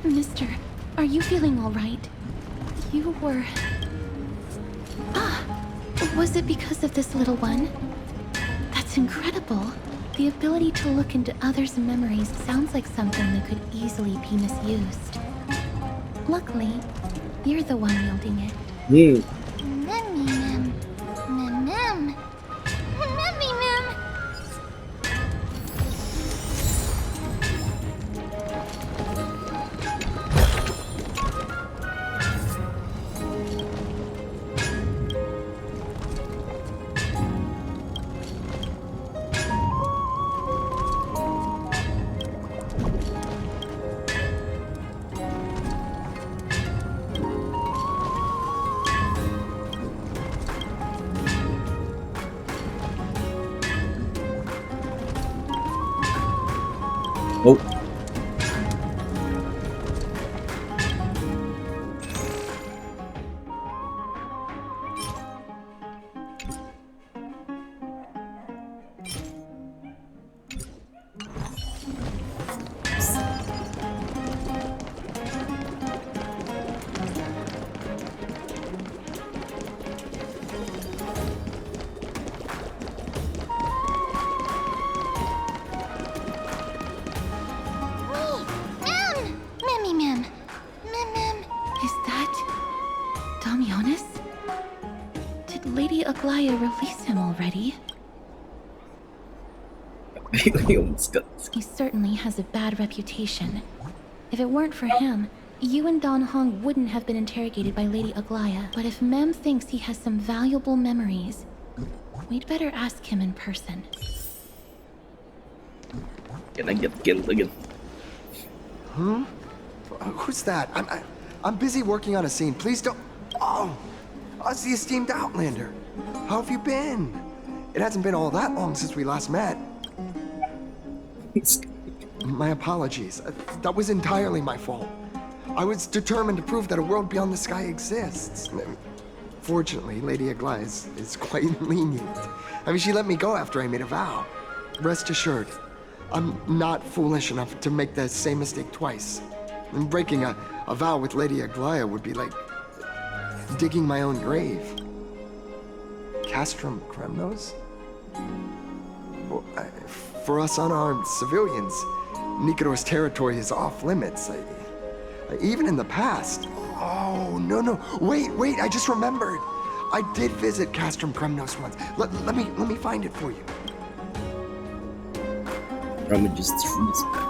Mister, are you feeling all right? You were... was it because of this little one? That's incredible. The ability to look into others' memories sounds like something that could easily be misused. Luckily, you're the one wielding it. Oh. Release him already. He certainly has a bad reputation. If it weren't for him, you and Don Hong wouldn't have been interrogated by Lady Aglaya. But if Mem thinks he has some valuable memories, we'd better ask him in person. Can I get killed again? Who's that? I'm busy working on a scene. Please don't... Oh! Us, the esteemed Outlander. How have you been? It hasn't been all that long since we last met. My apologies. That was entirely my fault. I was determined to prove that a world beyond the sky exists. Fortunately, Lady Aglaya is quite lenient. I mean, she let me go after I made a vow. Rest assured, I'm not foolish enough to make the same mistake twice. And breaking a vow with Lady Aglaya would be like digging my own grave. Castrum Kremnos? Well, for us unarmed civilians, Nikador's territory is off limits. Even in the past. Oh, no. Wait, I just remembered. I did visit Castrum Kremnos once. Let me find it for you. Let me just freeze back.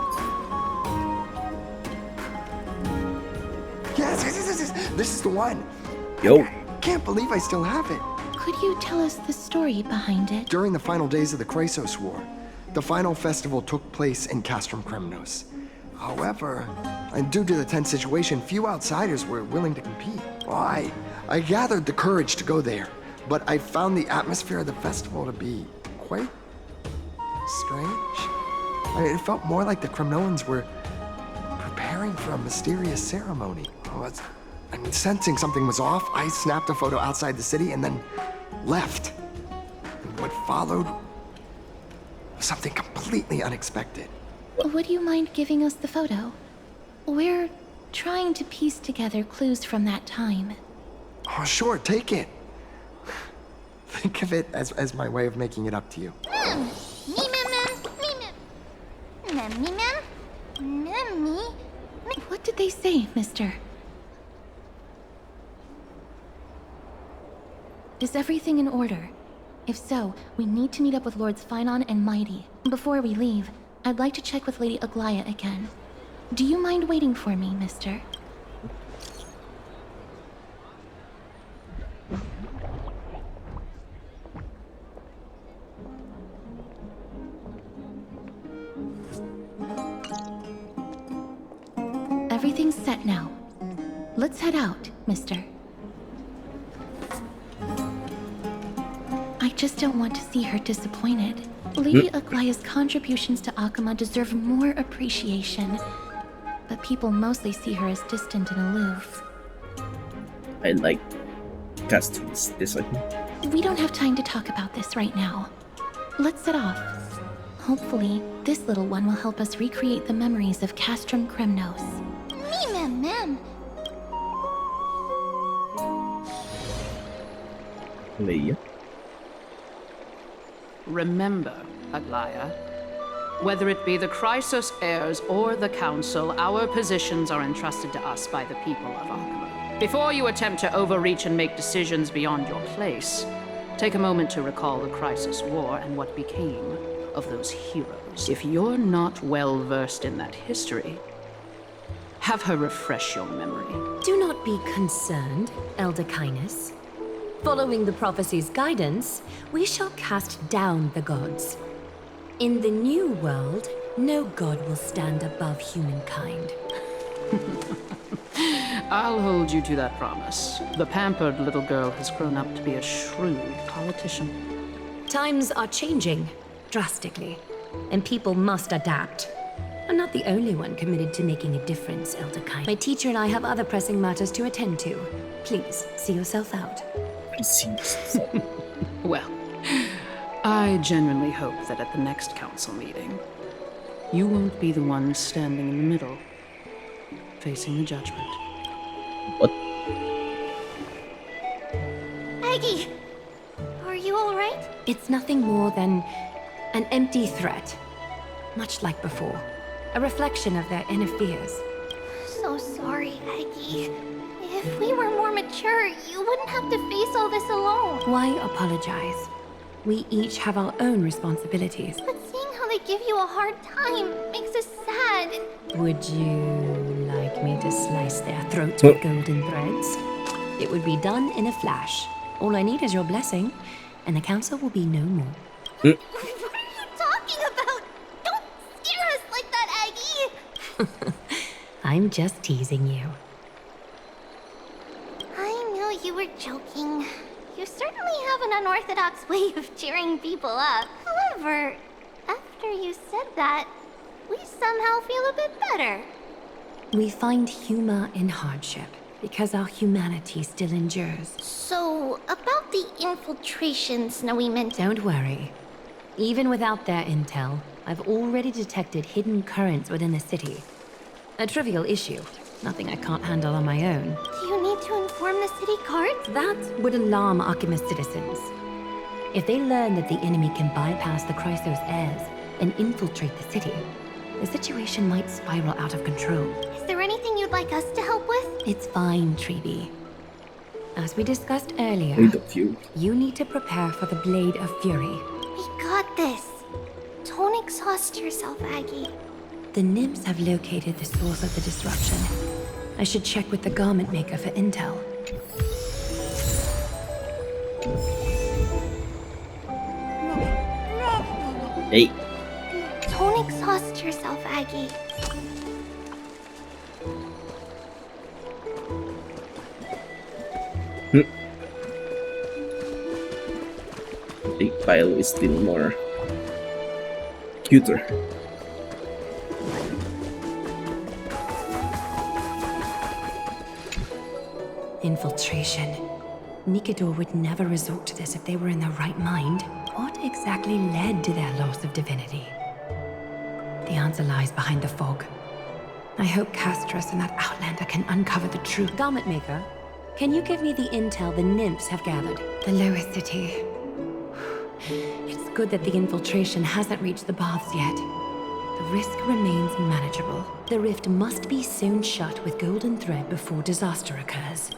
Yes. This is the one. Yo. I can't believe I still have it. Could you tell us the story behind it? During the final days of the Chrysos War, the final festival took place in Castrum Kremnos. However, and due to the tense situation, few outsiders were willing to compete. Well, I gathered the courage to go there, but I found the atmosphere of the festival to be quite strange. It felt more like the Kremnoans were preparing for a mysterious ceremony. Sensing something was off, I snapped a photo outside the city and then left. And what followed was something completely unexpected. Would you mind giving us the photo? We're trying to piece together clues from that time. Oh, sure, take it. Think of it as my way of making it up to you. What did they say, mister? Is everything in order? If so, we need to meet up with Lords Finon and Mighty. Before we leave, I'd like to check with Lady Aglaya again. Do you mind waiting for me, mister? Everything's set now. Let's head out, mister. I just don't want to see her disappointed. Lady Aglaya's contributions to Akama deserve more appreciation, but people mostly see her as distant and aloof. I like Castrum's design. We don't have time to talk about this right now. Let's set off. Hopefully, this little one will help us recreate the memories of Castrum Kremnos. Ma'am. Leia. Remember, Aglaya, whether it be the Chrysos heirs or the Council, our positions are entrusted to us by the people of Arkma. Before you attempt to overreach and make decisions beyond your place, take a moment to recall the Chrysos War and what became of those heroes. If you're not well versed in that history, have her refresh your memory. Do not be concerned, Elder Kynus. Following the prophecy's guidance, we shall cast down the gods. In the new world, no god will stand above humankind. I'll hold you to that promise. The pampered little girl has grown up to be a shrewd politician. Times are changing, drastically, and people must adapt. I'm not the only one committed to making a difference, Elder Kynus. My teacher and I have other pressing matters to attend to. Please, see yourself out. Well, I genuinely hope that at the next council meeting, you won't be the one standing in the middle, facing the judgment. What? Aggie! Are you alright? It's nothing more than an empty threat. Much like before. A reflection of their inner fears. So sorry, Aggie. If we were more mature, you wouldn't have to face all this alone. Why apologize? We each have our own responsibilities. But seeing how they give you a hard time makes us sad. Would you like me to slice their throats with golden threads? It would be done in a flash. All I need is your blessing, and the council will be no more. What are you talking about? Don't scare us like that, Aggie! I'm just teasing you. I knew you were joking. You certainly have an unorthodox way of cheering people up. However, after you said that, we somehow feel a bit better. We find humor in hardship, because our humanity still endures. So, about the infiltration Snowy meant... Don't worry. Even without their intel, I've already detected hidden currents within the city. A trivial issue. Nothing I can't handle on my own. Do you need to inform the city guards? That would alarm Archimedes citizens. If they learn that the enemy can bypass the Chrysos heirs and infiltrate the city, the situation might spiral out of control. Is there anything you'd like us to help with? It's fine, Treeby. As we discussed earlier, you need to prepare for the Blade of Fury. We got this. Don't exhaust yourself, Aggie. The nymphs have located the source of the disruption. I should check with the garment maker for intel. Hey. Don't exhaust yourself, Aggie. Big pile is still more cuter. Infiltration. Nikador would never resort to this if they were in their right mind. What exactly led to their loss of divinity? The answer lies behind the fog. I hope Castros and that Outlander can uncover the truth. Garment Maker, can you give me the intel the nymphs have gathered? The lower city. It's good that the infiltration hasn't reached the baths yet. The risk remains manageable. The rift must be sewn shut with golden thread before disaster occurs.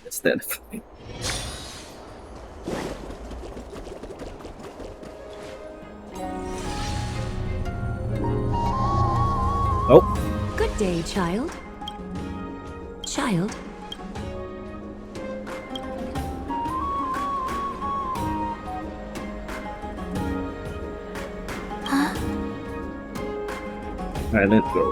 Instead. Oh. Good day, child. Child? I let go.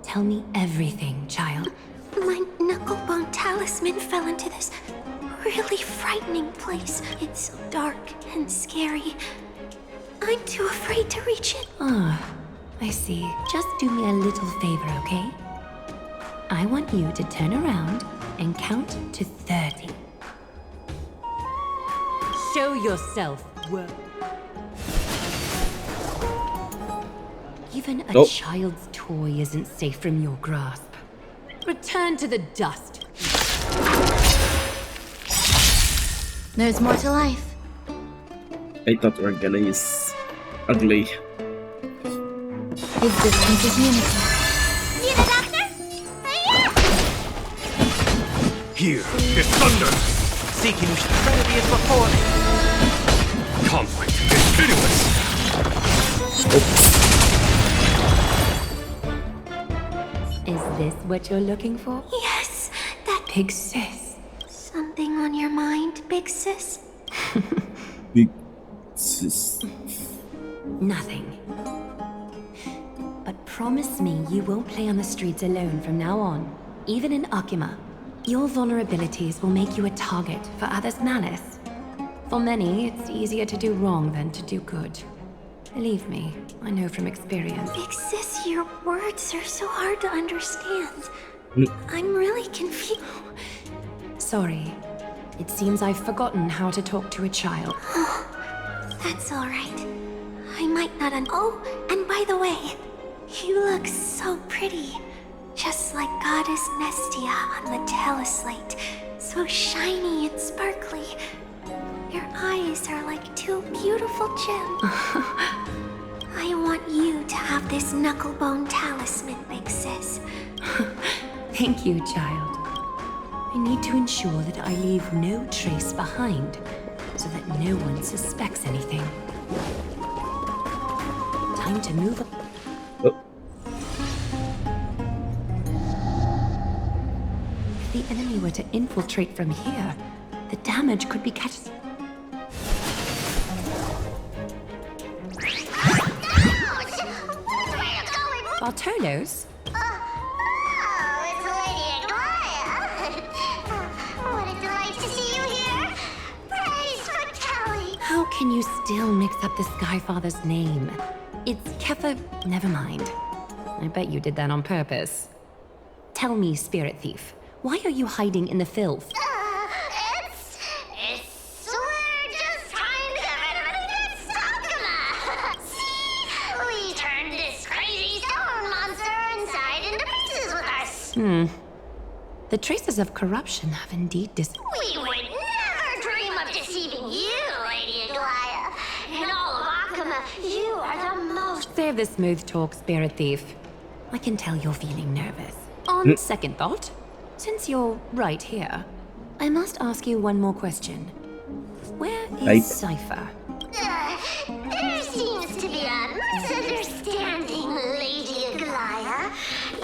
Tell me everything, child. My knucklebone talisman fell into this really frightening place. It's so dark and scary. I'm too afraid to reach it. Ah, I see. Just do me a little favor, okay? I want you to turn around and count to 30. Show yourself, work. Even a child's toy isn't safe from your grasp. Return to the dust. There's more to life. I thought Organa is ugly. Existence is unity. See the doctor? Here is thunder! Seeking serenity as before. Conflict is pitiless! Is this what you're looking for? Yes, that Big sis. something on your mind, big sis? Big sis. Nothing. But promise me you won't play on the streets alone from now on. Even in Akima, your vulnerabilities will make you a target for others' malice. For many, it's easier to do wrong than to do good. Believe me, I know from experience. Big sis, your words are so hard to understand. I'm really confused. Sorry. It seems I've forgotten how to talk to a child. That's alright. I might not Oh, and by the way, you look so pretty. Just like Goddess Nestia on the teleslate. So shiny and sparkly. Your eyes are like two beautiful gems. I want you to have this knucklebone talisman, big sis. Thank you, child. I need to ensure that I leave no trace behind, so that no one suspects anything. Time to move up. If the enemy were to infiltrate from here, the damage could be catastrophic. Bartolos? It's Lady Aglaya. What a delight to see you here. Praise for Kelly. How can you still mix up the Skyfather's name? It's Keffa. Never mind. I bet you did that on purpose. Tell me, Spirit Thief, why are you hiding in the filth? We're just trying to get rid of it against Sakuma. See? We turned this crazy stone monster inside into pieces with us. The traces of corruption have indeed We would never dream of deceiving you, Lady Aglaya. In all of Akuma, you are the most... Save the smooth talk, Spirit Thief. I can tell you're feeling nervous. On second thought, since you're right here, I must ask you one more question. Where is Cypher? There seems to be a misunderstanding, Lady Aglaya.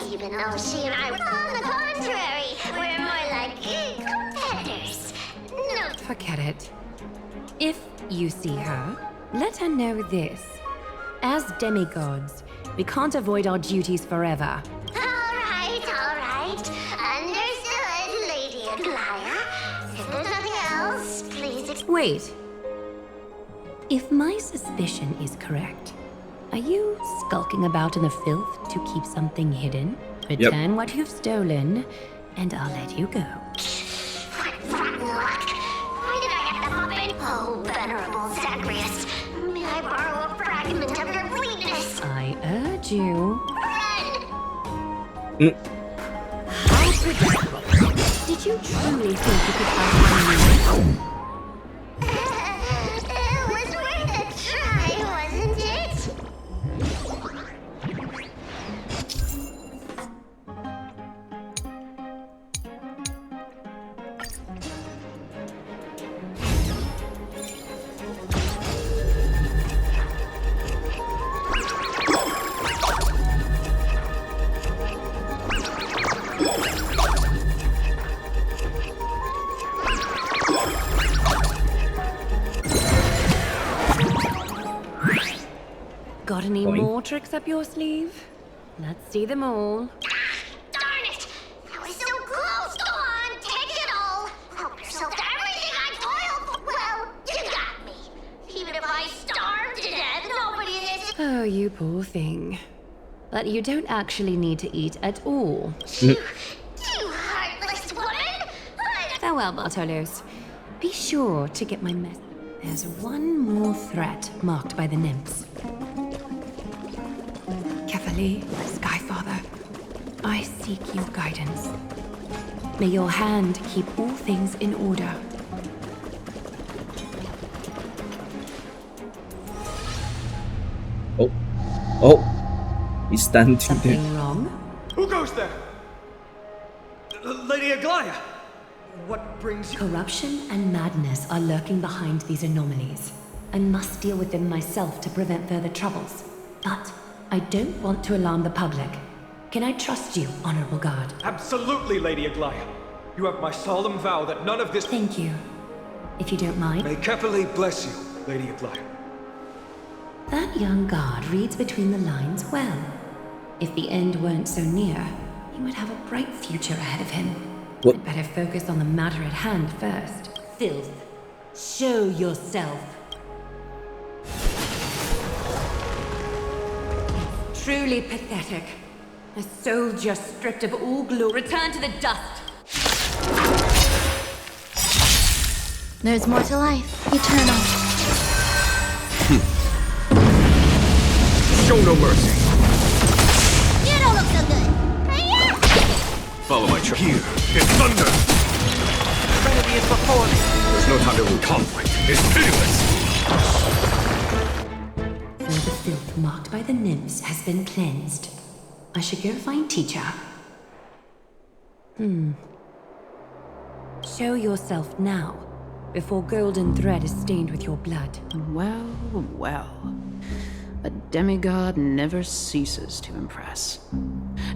Even though she and I, on the contrary, we're more like competitors. No. Forget it. If you see her, let her know this. As demigods, we can't avoid our duties forever. All right. Understood, Lady Aglaya. If there's nothing else, please Wait. If my suspicion is correct, are you skulking about in the filth to keep something hidden? Return what you've stolen, and I'll let you go. What rotten luck! Why did I have to hop in? Oh, venerable Zagreus, may I borrow a fragment of your fleetness? I urge you. Run! How predictable. Did you truly think you could outrun me? It was worth a try, wasn't it? Got any more tricks up your sleeve? Let's see them all. Darn it! I was so close! Go on, take it all! Help yourself to everything I toiled for! Well, you got me! Even if I starve to death, nobody in this... Oh, you poor thing. But you don't actually need to eat at all. You heartless woman! Farewell, Bartolos. Be sure to get my message. There's one more threat marked by the nymphs. Kefali, Skyfather, I seek your guidance. May your hand keep all things in order. Oh. He's standing there. Something wrong? Who goes there? Lady Aglaya! What brings you... Corruption and madness are lurking behind these anomalies. I must deal with them myself to prevent further troubles. But I don't want to alarm the public. Can I trust you, Honorable Guard? Absolutely, Lady Aglaya. You have my solemn vow that none of this... Thank you. If you don't mind. May Kefali bless you, Lady Aglaya. That young guard reads between the lines well. If the end weren't so near, he would have a bright future ahead of him. What? I'd better focus on the matter at hand first. Filth. Show yourself. It's truly pathetic. A soldier stripped of all glory. Return to the dust. There's more to life. Eternal. Show no mercy. You don't look so good! Follow my trail. Here, it's thunder. Trinity is before me. There's no time to lose. Conflict is pitiless. Though the filth marked by the nymphs has been cleansed, I should go find teacher. Show yourself now, before golden thread is stained with your blood. Well, well. A demigod never ceases to impress.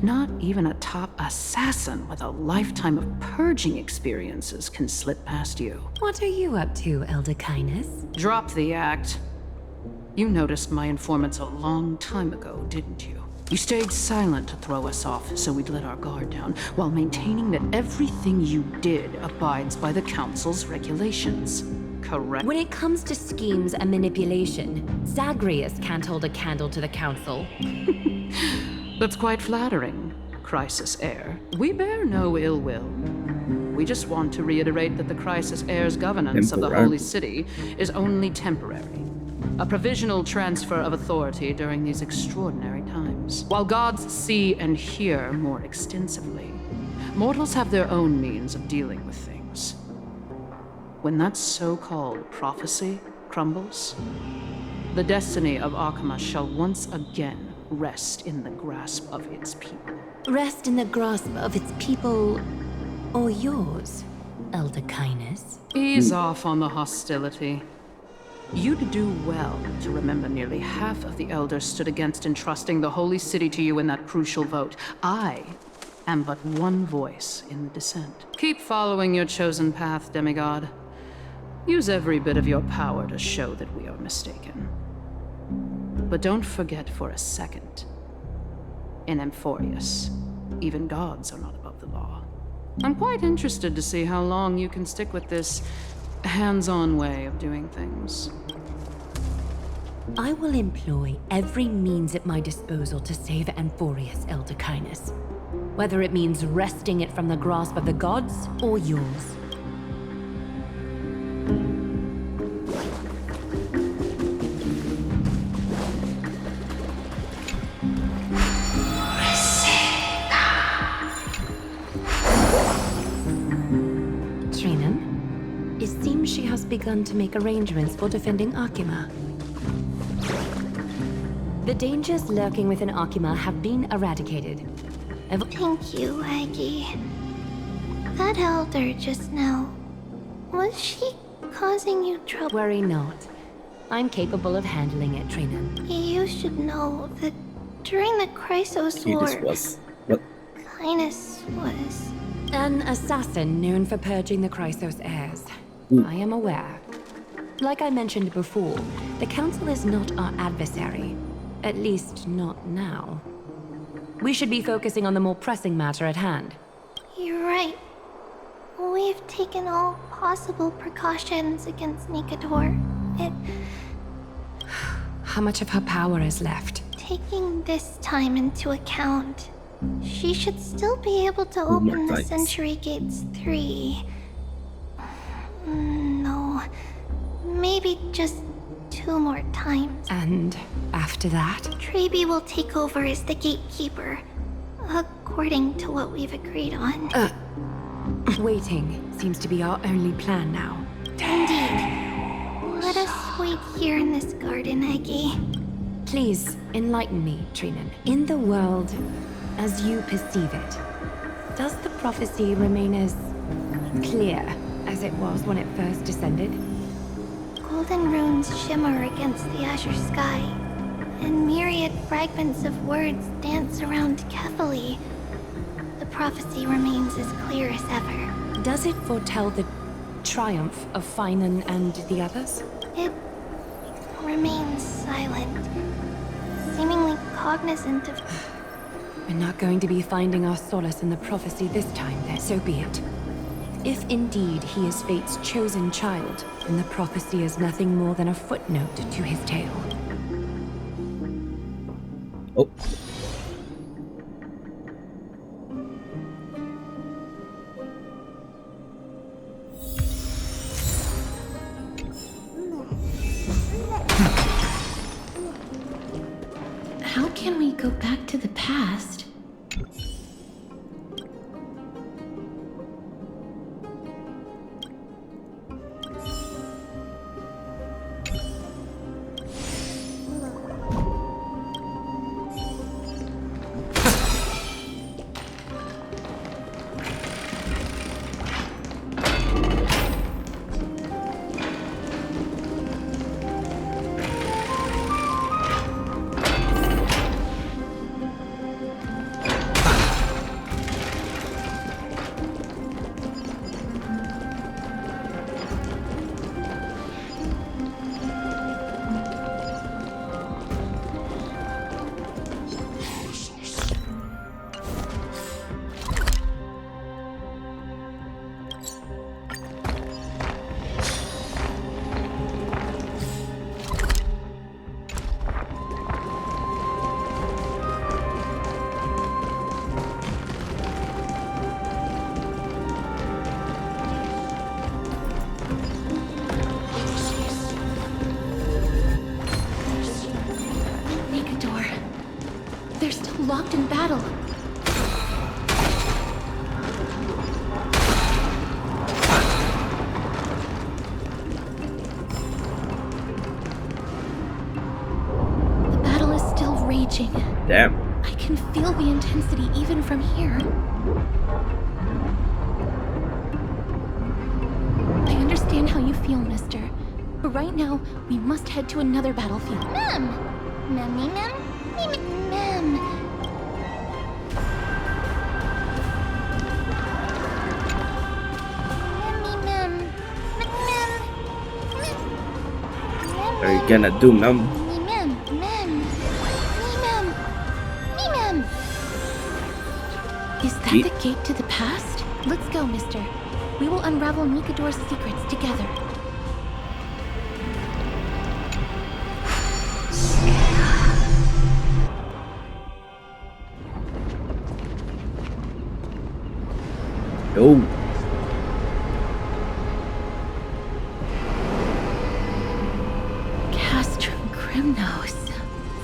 Not even a top assassin with a lifetime of purging experiences can slip past you. What are you up to, Elder Kindness? Drop the act. You noticed my informants a long time ago, didn't you? You stayed silent to throw us off, so we'd let our guard down, while maintaining that everything you did abides by the Council's regulations. Correct? When it comes to schemes and manipulation, Zagreus can't hold a candle to the Council. That's quite flattering, Crisis Heir. We bear no ill will. We just want to reiterate that the Crisis Heir's governance of the Holy City is only temporary. A provisional transfer of authority during these extraordinary times. While gods see and hear more extensively, mortals have their own means of dealing with things. When that so-called prophecy crumbles, the destiny of Arkema shall once again rest in the grasp of its people. Rest in the grasp of its people, or yours, Elder Kindness? Ease off on the hostility. You'd do well to remember nearly half of the elders stood against entrusting the Holy City to you in that crucial vote. I am but one voice in the dissent. Keep following your chosen path, demigod. Use every bit of your power to show that we are mistaken. But don't forget for a second, in Amphorius, even gods are not above the law. I'm quite interested to see how long you can stick with this hands-on way of doing things. I will employ every means at my disposal to save Amphorius, Elder Kindness. Whether it means wresting it from the grasp of the gods or yours. It seems she has begun to make arrangements for defending Arkema. The dangers lurking within Arkema have been eradicated. Thank you, Aggie. That elder just now, was she causing you trouble? Worry not. I'm capable of handling it, Trina. You should know that during the Chrysos War, Kindness was an assassin known for purging the Chrysos heirs. I am aware. Like I mentioned before, the Council is not our adversary. At least not now. We should be focusing on the more pressing matter at hand. You're right. We've taken all possible precautions against Nikador. How much of her power is left? Taking this time into account, she should still be able to open the Century Gates 3. No, maybe just 2 more times. And after that? Treeby will take over as the gatekeeper, according to what we've agreed on. Waiting seems to be our only plan now. Indeed. Let us wait here in this garden, Eggy. Please, enlighten me, Trinan. In the world, as you perceive it, does the prophecy remain as clear as it was when it first descended? Golden runes shimmer against the azure sky, and myriad fragments of words dance around Kefali. The prophecy remains as clear as ever. Does it foretell the triumph of Finan and the others? It remains silent, seemingly cognizant of... We're not going to be finding our solace in the prophecy this time, then. So be it. If indeed he is Fate's chosen child, then the prophecy is nothing more than a footnote to his tale. Oh. How can we go back to the past? Locked in battle. The battle is still raging. Damn. I can feel the intensity even from here. I understand how you feel, mister. But right now, we must head to another battlefield. Mem! Mem. Are you gonna do, Mem? Is that the gate to the past? Let's go, mister. We will unravel Nikador's secrets together. Oh.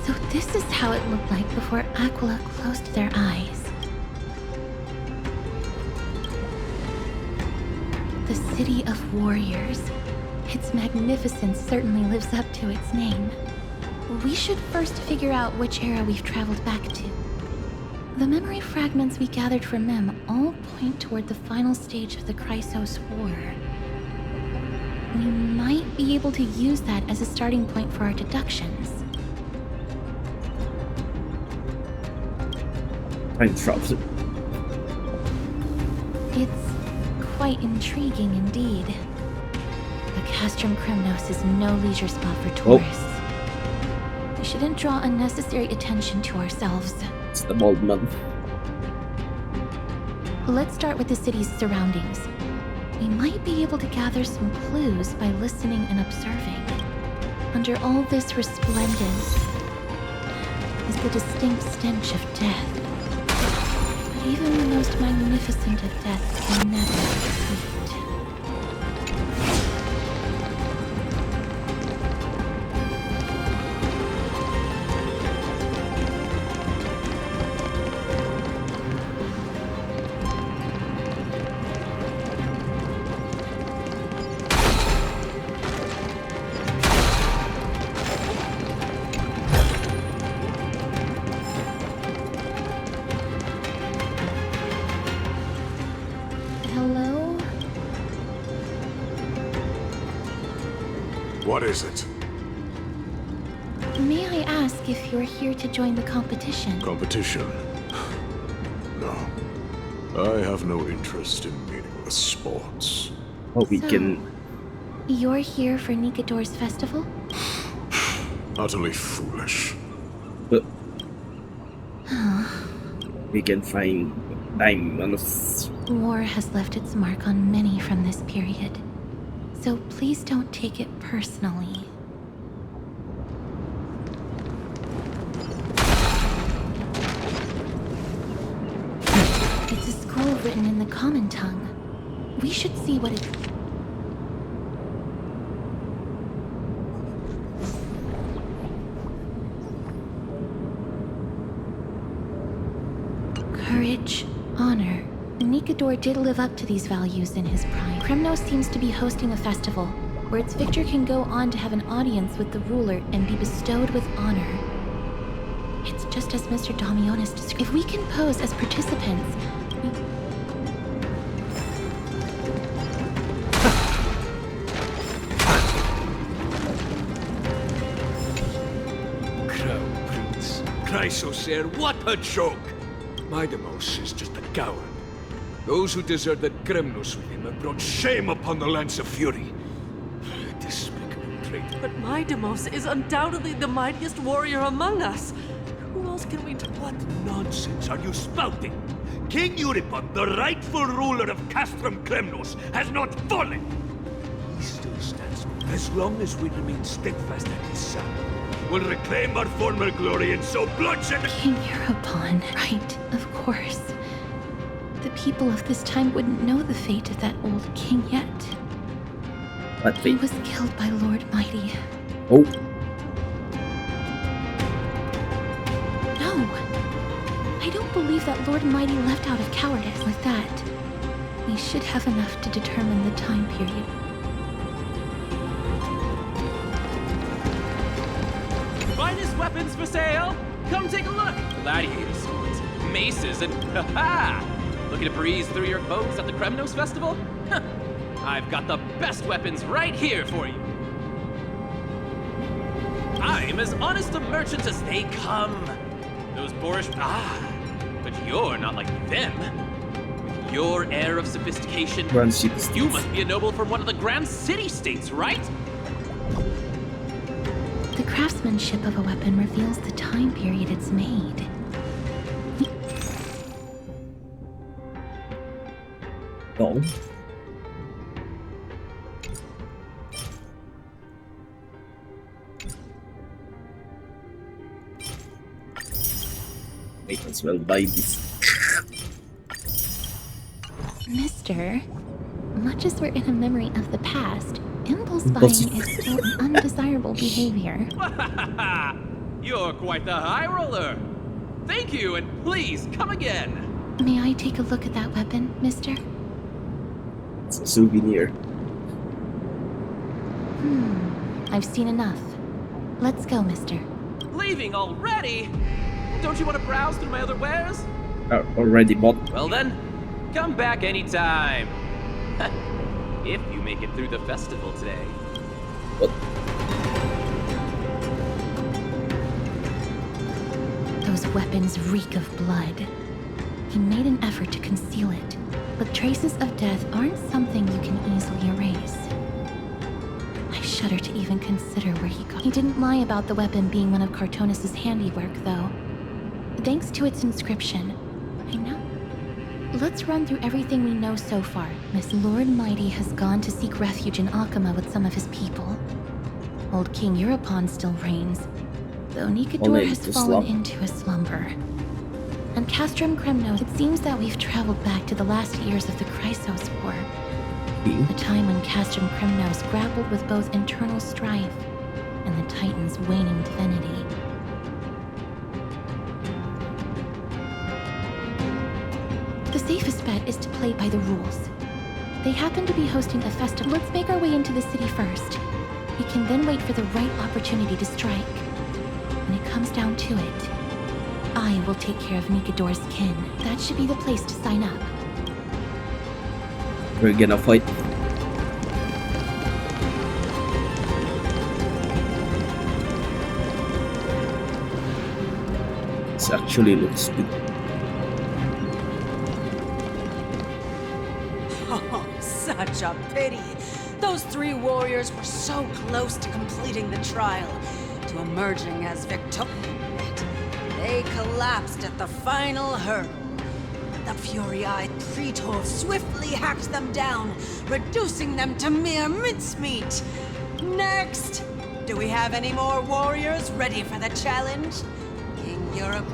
So this is how it looked like before Aquila closed their eyes. The city of warriors. Its magnificence certainly lives up to its name. We should first figure out which era we've traveled back to. The memory fragments we gathered from Mem all point toward the final stage of the Chrysos War. We might be able to use that as a starting point for our deductions. It's quite intriguing indeed. The Castrum Kremnos is no leisure spot for tourists. We shouldn't draw unnecessary attention to ourselves. It's the bald man. Let's start with the city's surroundings. We might be able to gather some clues by listening and observing. Under all this resplendence is the distinct stench of death. But even the most magnificent of deaths can never be sweet. What is it? May I ask if you're here to join the competition? Competition? No. I have no interest in meaningless sports. Oh, we can... You're here for Nikador's festival? Utterly foolish. But... we can find time on us. War has left its mark on many from this period. So please don't take it personally. It's a scroll written in the common tongue. We should see what it... Courage, honor. Nikador did live up to these values in his prime. Kremnos seems to be hosting a festival, where its victor can go on to have an audience with the ruler and be bestowed with honor. It's just as Mr. Damionis described. If we can pose as participants, Crown Prince. Chrysosaur, what a joke! Maidamos is just a coward. Those who deserted Kremnos with him have brought shame upon the Lance of Fury. Despicable traitor. But Maidamos is undoubtedly the mightiest warrior among us. Who else can we... What nonsense are you spouting? King Euripon, the rightful ruler of Castrum Kremnos, has not fallen! He still stands. As long as we remain steadfast at his side, we'll reclaim our former glory and sow bloodshed... King Euripon, right, of course. The people of this time wouldn't know the fate of that old king yet. What fate? He was killed by Lord Mighty. Oh. No! I don't believe that Lord Mighty left out of cowardice. With that, we should have enough to determine the time period. Finest weapons for sale! Come take a look! Gladiator swords, maces, and ha-ha! Looking to breeze through your foes at the Kremnos Festival? I've got the best weapons right here for you. I'm as honest a merchant as they come. Those boorish... but you're not like them. With your air of sophistication, you must be a noble from one of the Grand City-States, right? The craftsmanship of a weapon reveals the time period it's made. No. Might as well buy this. Mister, much as we're in a memory of the past, impulse buying is still an undesirable behavior. You're quite the high roller. Thank you, and please come again. May I take a look at that weapon, mister? It's a souvenir. I've seen enough. Let's go, mister. Leaving already? Don't you want to browse through my other wares? Already bought. Well then, come back anytime. If you make it through the festival today. What? Those weapons reek of blood. He made an effort to conceal it, but traces of death aren't something you can easily erase. I shudder to even consider where he got. He didn't lie about the weapon being one of Cartonis' handiwork, though. Thanks to its inscription. I know. Let's run through everything we know so far. Miss Lord Mighty has gone to seek refuge in Akama with some of his people. Old King Europon still reigns, though Nikador has fallen into a slumber. And Castrum Kremnos, it seems that we've traveled back to the last years of the Chrysos War. A time when Castrum Kremnos grappled with both internal strife and the Titan's waning divinity. The safest bet is to play by the rules. They happen to be hosting a festival. Let's make our way into the city first. We can then wait for the right opportunity to strike. When it comes down to it, I will take care of Nikador's kin. That should be the place to sign up. We're gonna fight. This actually looks good. Oh, such a pity. Those 3 warriors were so close to completing the trial, to emerging as victorious. They collapsed at the final hurdle. The fury-eyed Praetor swiftly hacked them down, reducing them to mere mincemeat. Next! Do we have any more warriors ready for the challenge? King Europe.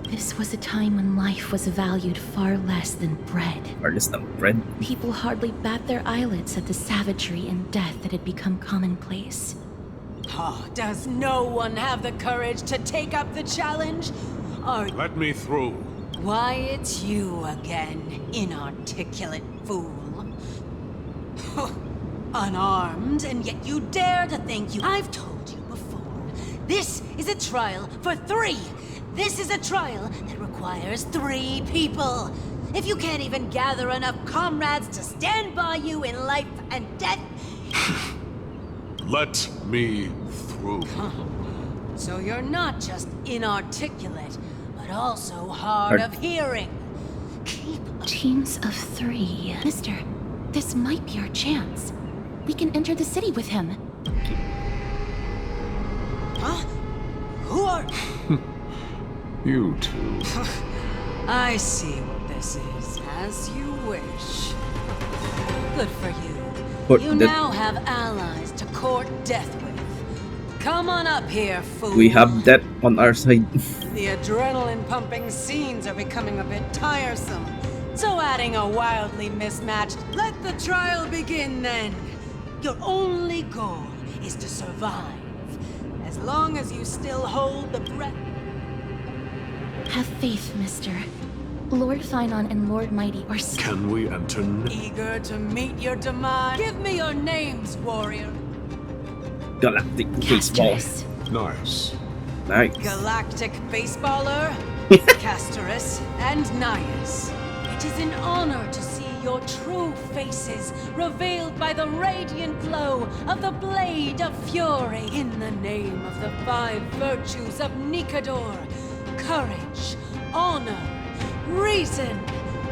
This was a time when life was valued far less than bread. Far less than bread? People hardly bat their eyelids at the savagery and death that had become commonplace. Oh, does no one have the courage to take up the challenge? Let me through. Why, it's you again, inarticulate fool. Unarmed, and yet you dare to think you... I've told you before, this is a trial for 3! This is a trial that requires 3 people! If you can't even gather enough comrades to stand by you in life and death... Let me through. So you're not just inarticulate, but also hard of hearing. Teams of 3. Mister, this might be our chance. We can enter the city with him. Huh? Who are... You two. I see what this is. As you wish. Good for you. You now have allies to court death with. Come on up here, fool. We have that on our side. The adrenaline-pumping scenes are becoming a bit tiresome. So adding a wildly mismatched, let the trial begin then. Your only goal is to survive. As long as you still hold the breath. Have faith, mister. Lord Finon and Lord Mighty are... Can we enter now? Eager to meet your demise? Give me your names, warrior. Galactic Baseball. Nice. Nice. Galactic Baseballer, Castorus, and Nias. It is an honor to see your true faces revealed by the radiant glow of the Blade of Fury in the name of the 5 virtues of Nikador. Courage, honor, reason,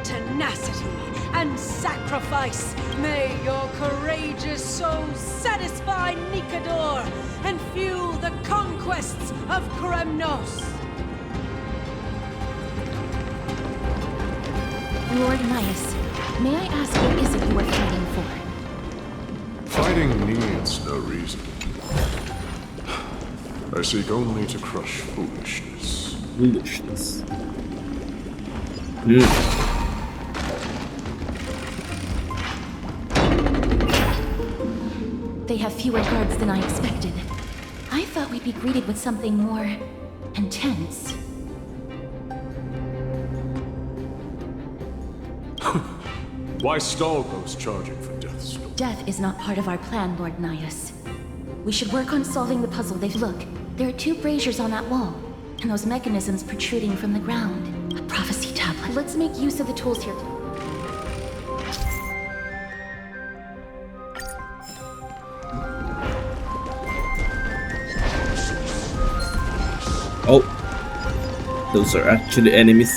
tenacity, and sacrifice. May your courageous souls satisfy Nikador and fuel the conquests of Kremnos. Lord Nias, may I ask what is it you are fighting for? Fighting needs no reason. I seek only to crush foolishness. Foolishness. They have fewer guards than I expected. I thought we'd be greeted with something more... intense. Why stall those charging for death's door? Death is not part of our plan, Lord Nias. We should work on solving the puzzle they've... Look, there are 2 braziers on that wall, and those mechanisms protruding from the ground. A prophecy tablet. Let's make use of the tools here. Oh, those are actually enemies.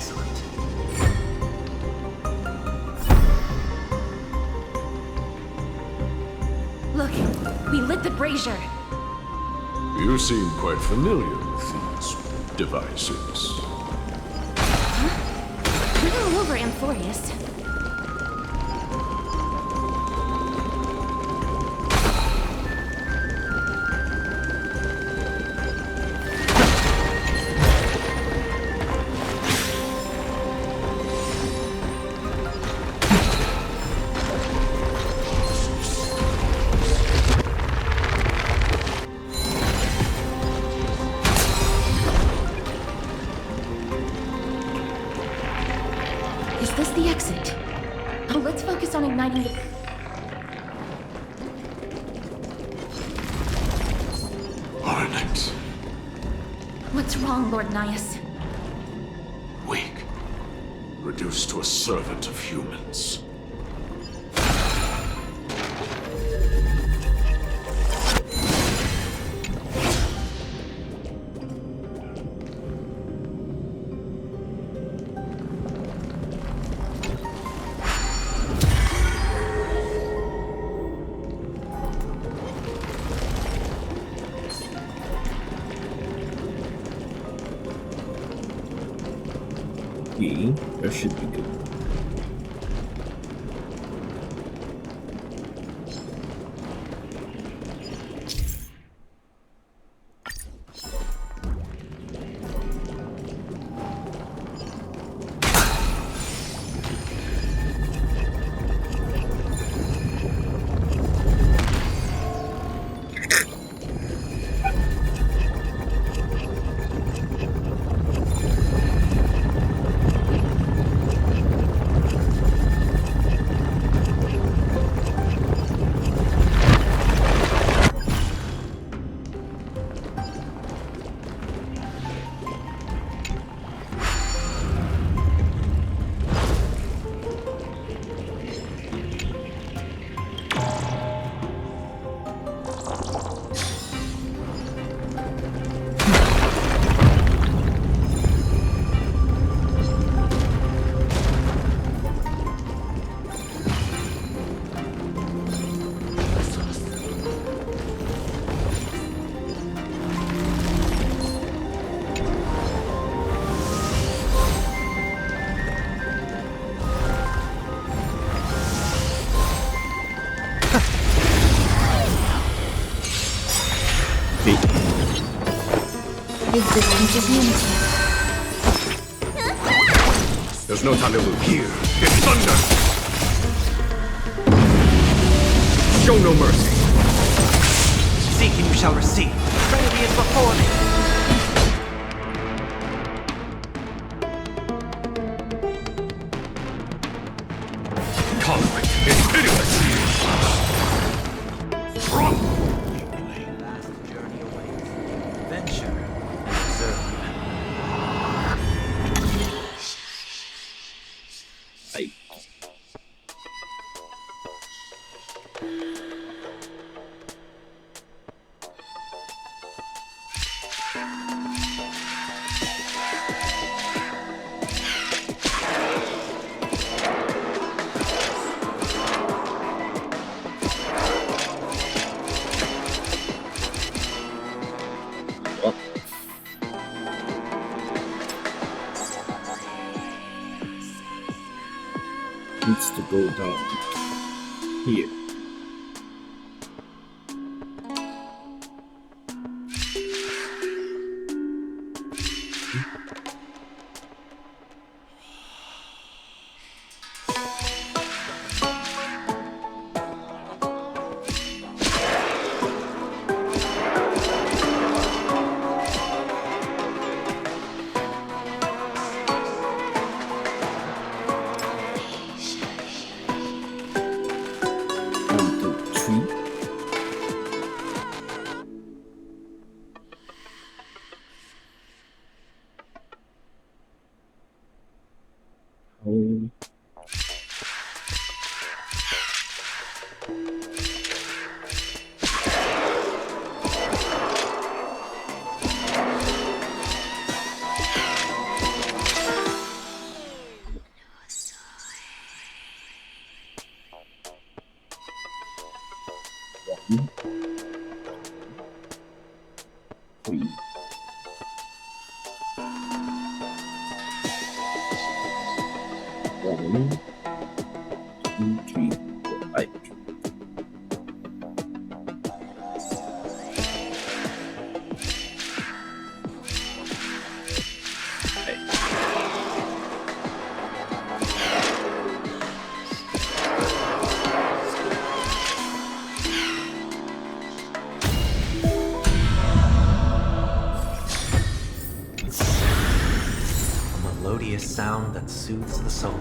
Excellent. Look, we lit the brazier. You seem quite familiar with these devices. We're all over Amphorius. Is this the exit? Oh, let's focus on igniting the... Onyx. What's wrong, Lord Nias? Weak. Reduced to a servant of humans. That should be good. Existence is unity. There's no time to lose. Here, it's thunder! Show no mercy! Seek and you shall receive. Trinity is before me. Conflict is pitiless! Wrong! Vast journey awaits. Venture and observe. Hey. Needs to go down here. 1, 2, 3, 4, 5. Sound that soothes the soul.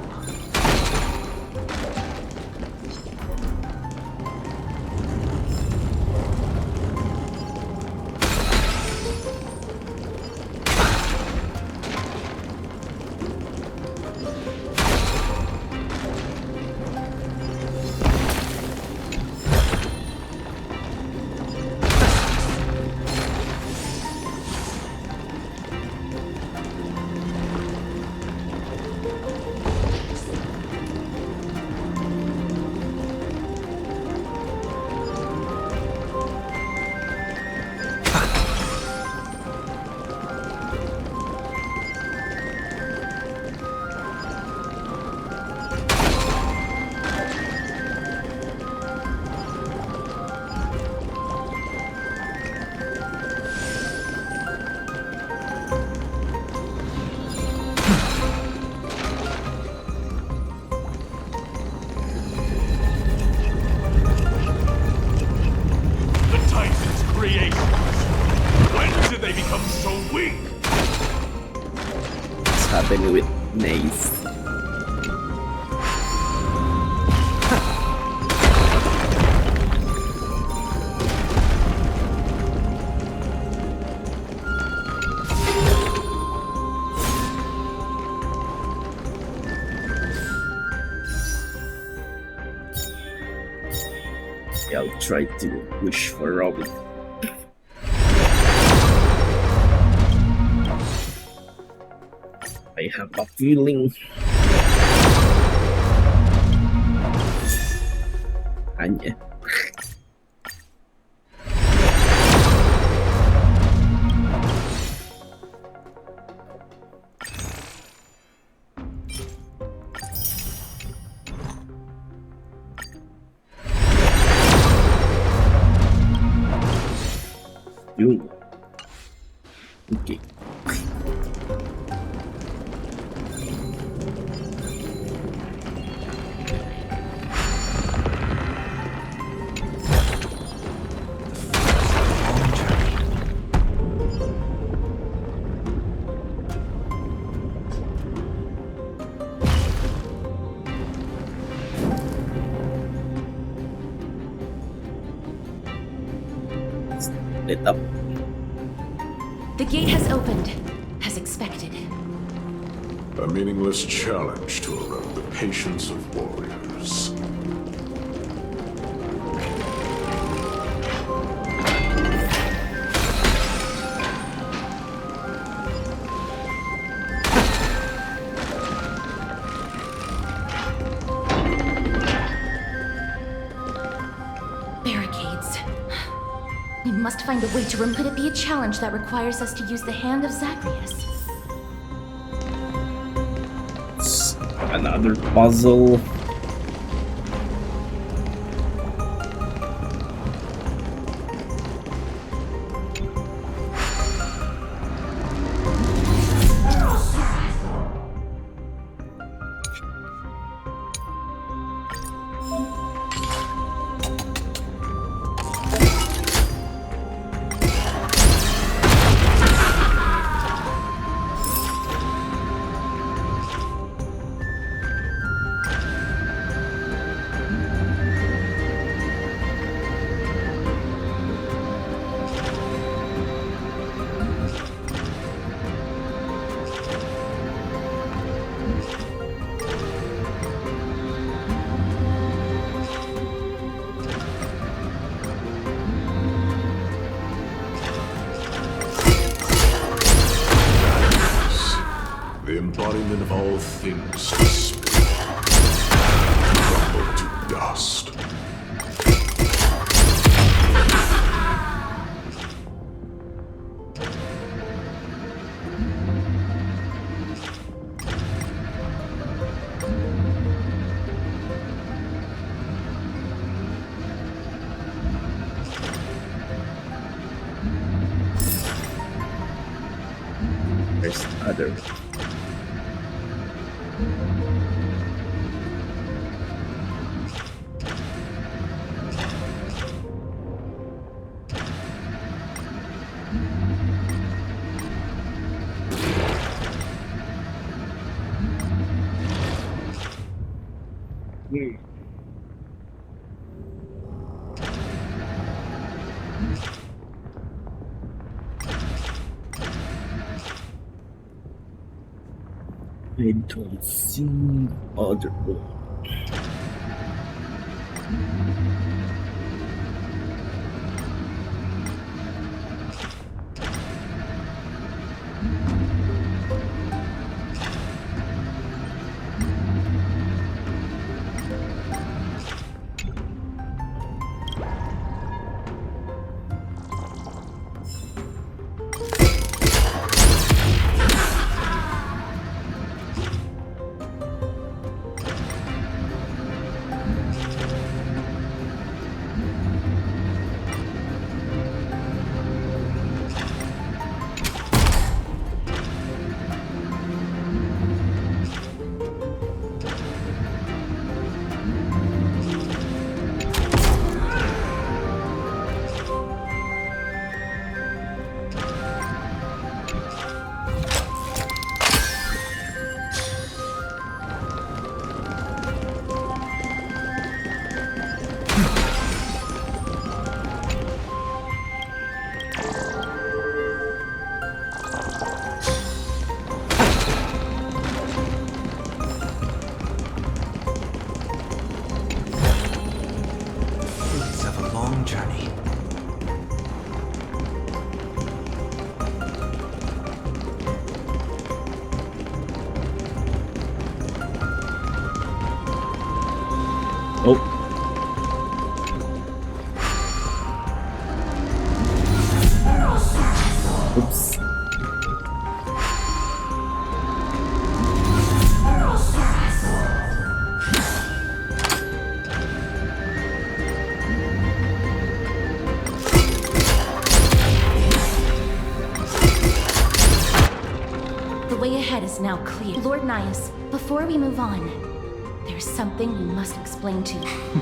Happening with Naze. Yeah, I'll try to wish for Robin. I have a feeling. Anya. You. Okay. Lit up. The gate has opened, as expected. A meaningless challenge to erode the patience of warriors. Barricades. We must find a way to remove. Could it be a challenge that requires us to use the hand of Zagreus? Another puzzle. The embodiment of all things to speak. Crumble to dust. together. I don't see other one. Is now clear. Lord Nias, before we move on, there's something we must explain to you.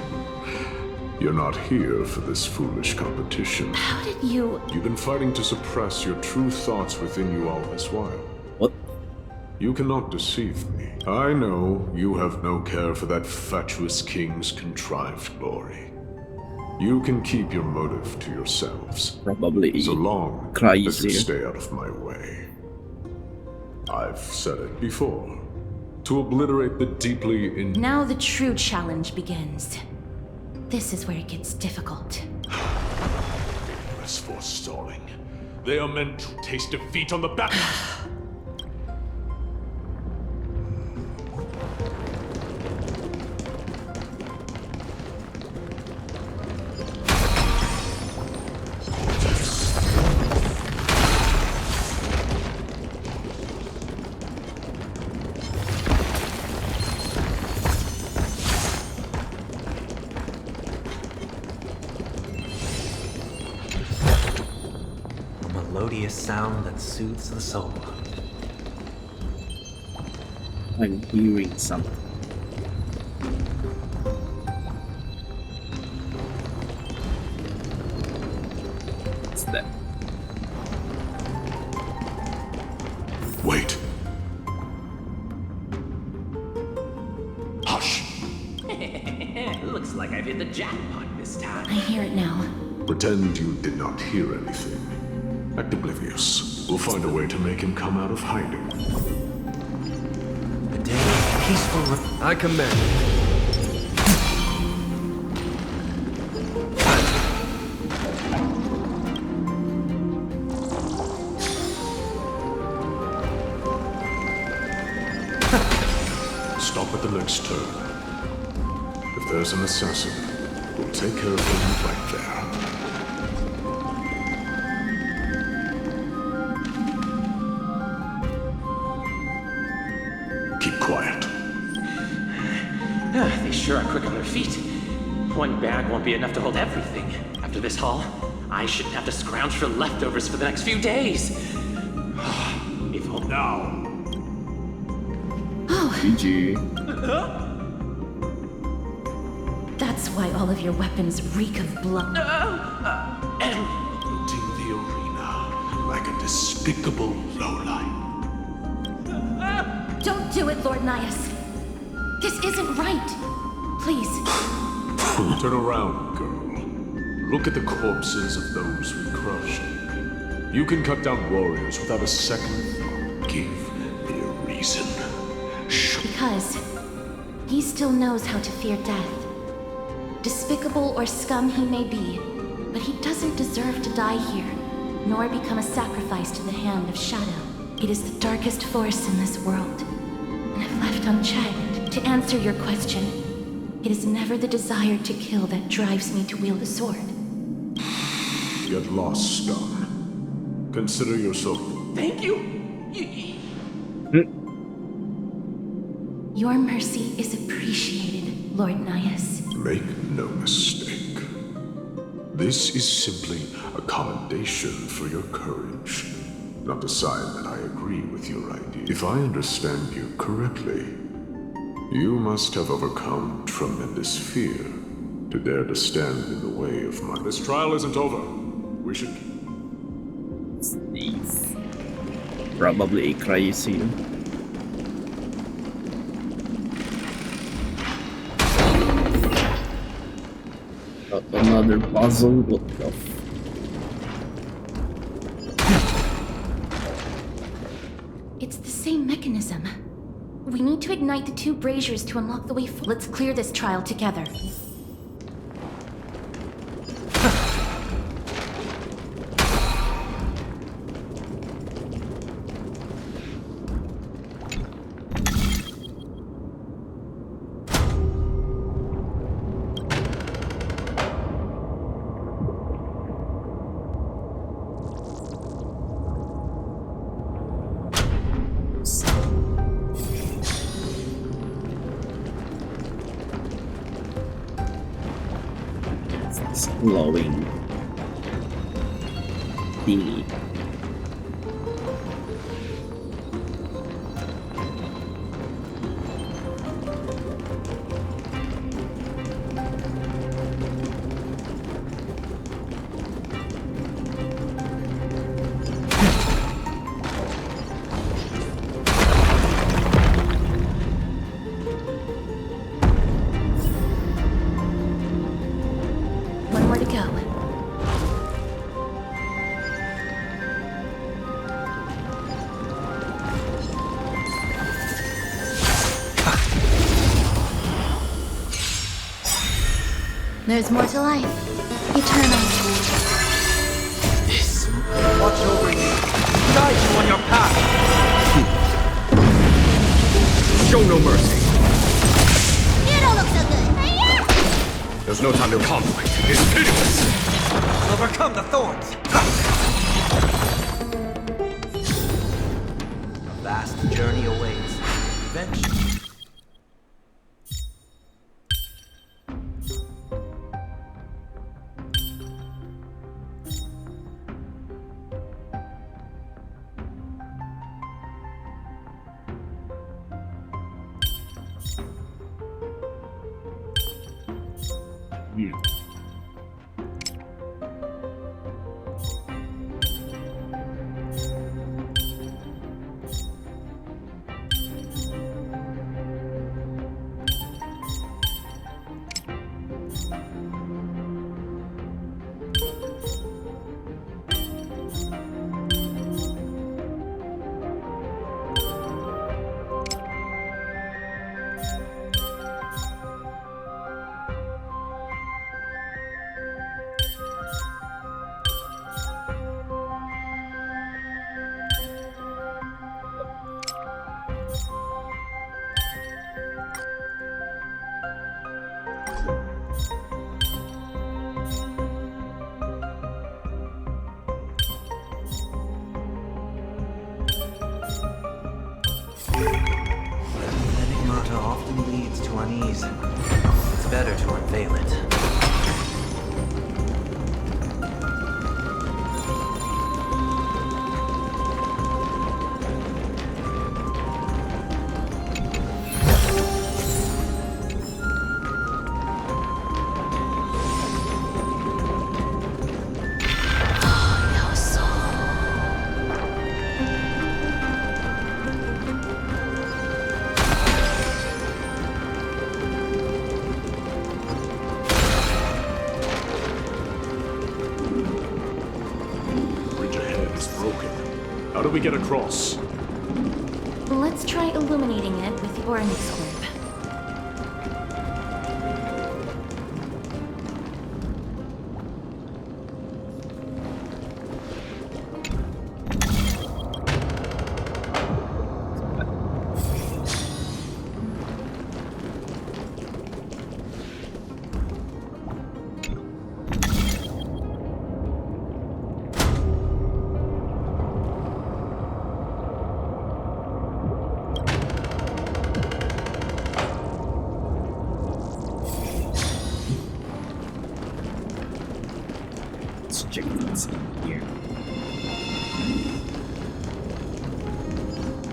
You're not here for this foolish competition. How did you... You've been fighting to suppress your true thoughts within you all this while. What? You cannot deceive me. I know you have no care for that fatuous king's contrived glory. You can keep your motive to yourselves. Probably. So long as you stay out of my way. I've said it before. To obliterate the deeply in... Now the true challenge begins. This is where it gets difficult. As for stalling, they are meant to taste defeat on the battle. Sound that soothes the soul. I'm hearing something. What's that? Wait. Hush. Looks like I've hit the jackpot this time. I hear it now. Pretend you did not hear anything. Act oblivious. We'll find a way to make him come out of hiding. The day of peaceful... I command. Stop at the next turn. If there's an assassin, we'll take care of him right there. They sure are quick on their feet. One bag won't be enough to hold everything. After this haul, I shouldn't have to scrounge for leftovers for the next few days. Now, GG. That's why all of your weapons reek of blood. Looting the arena like a despicable lowlife. Don't do it, Lord Nias. This isn't right. Please. Turn around, girl. Look at the corpses of those we crushed. You can cut down warriors without a second thought. Give me a reason. Because he still knows how to fear death. Despicable or scum he may be, but he doesn't deserve to die here, nor become a sacrifice to the hand of Shadow. It is the darkest force in this world, and if left unchecked, to answer your question, it is never the desire to kill that drives me to wield a sword. Get lost, Star. Consider yourself. Thank you. Your mercy is appreciated, Lord Nias. Make no mistake. This is simply a commendation for your courage, not a sign that I agree with your idea. If I understand you correctly, you must have overcome tremendous fear to dare to stand in the way of my... This trial isn't over. We should... It's probably a crazy. Another puzzle. What the It's the same mechanism. We need to ignite the two braziers to unlock the way forward. Let's clear this trial together. glowing thingy. One more to go. There's more to life. Eternal. This. Watch over you. Guide you on your path. Show no mercy. You don't look so good. There's no time to conflict. It's pitiless. Overcome the thorns. A vast journey awaits. Eventually. Enigmata often leads to unease. It's better to unveil it. do we get across? Let's try illuminating it with the Onyx orb.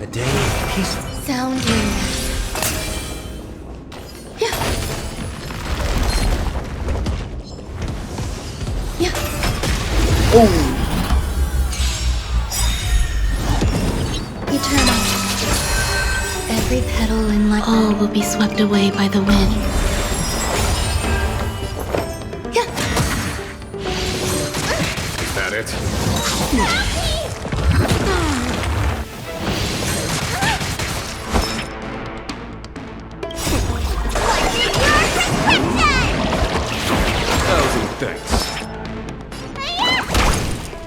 A day of peaceful Sounding. Yeah. Yeah. Eternal. Every petal in life, all will be swept away by the wind. Yeah. Is that it? Thousand thanks.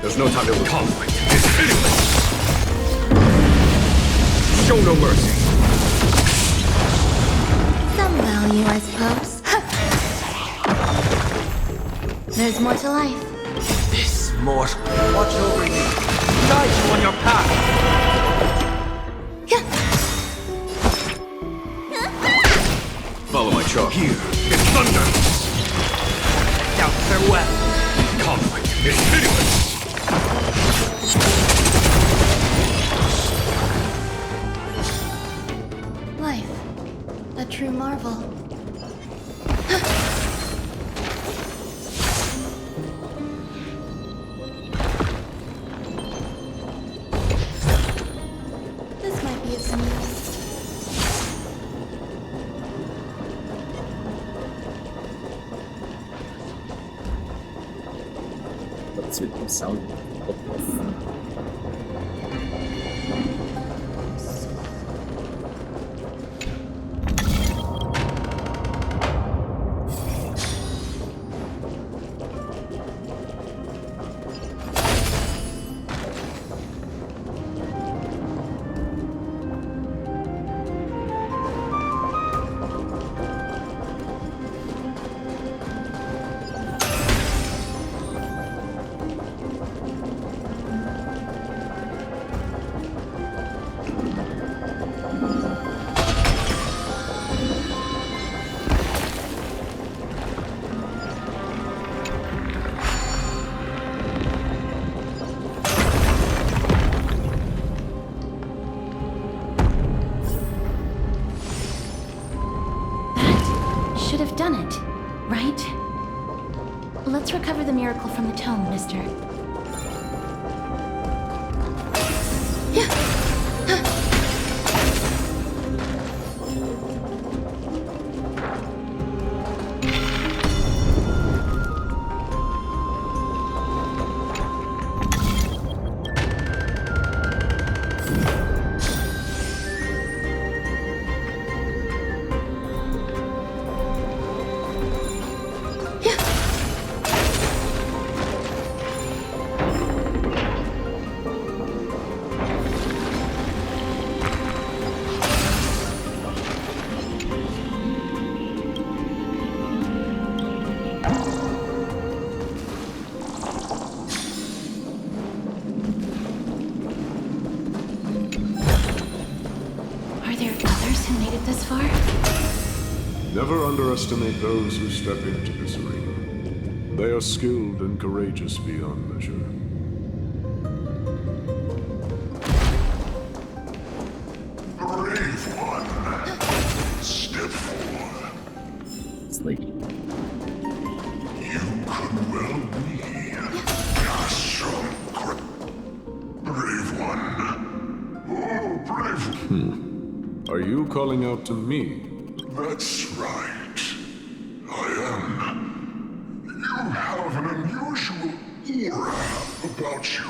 There's no time to lose. Conflict is pitiless. Show no mercy. Some value, I suppose. There's more to life. This mortal. Watch over you. Guide you on your path. Follow my charge. Here is thunder. Now farewell. Conflict is pitiless. Life. A true marvel. This might be of some use. Let's make them sound. Should have done it, right? Let's recover the miracle from the tome, mister. This far? Never underestimate those who step into this arena. They are skilled and courageous beyond measure. Brave one. Step forward. Sleep. You could well be Castrum. Brave one. Oh, brave one. Are you calling out to me? That's right. I am. You have an unusual aura about you.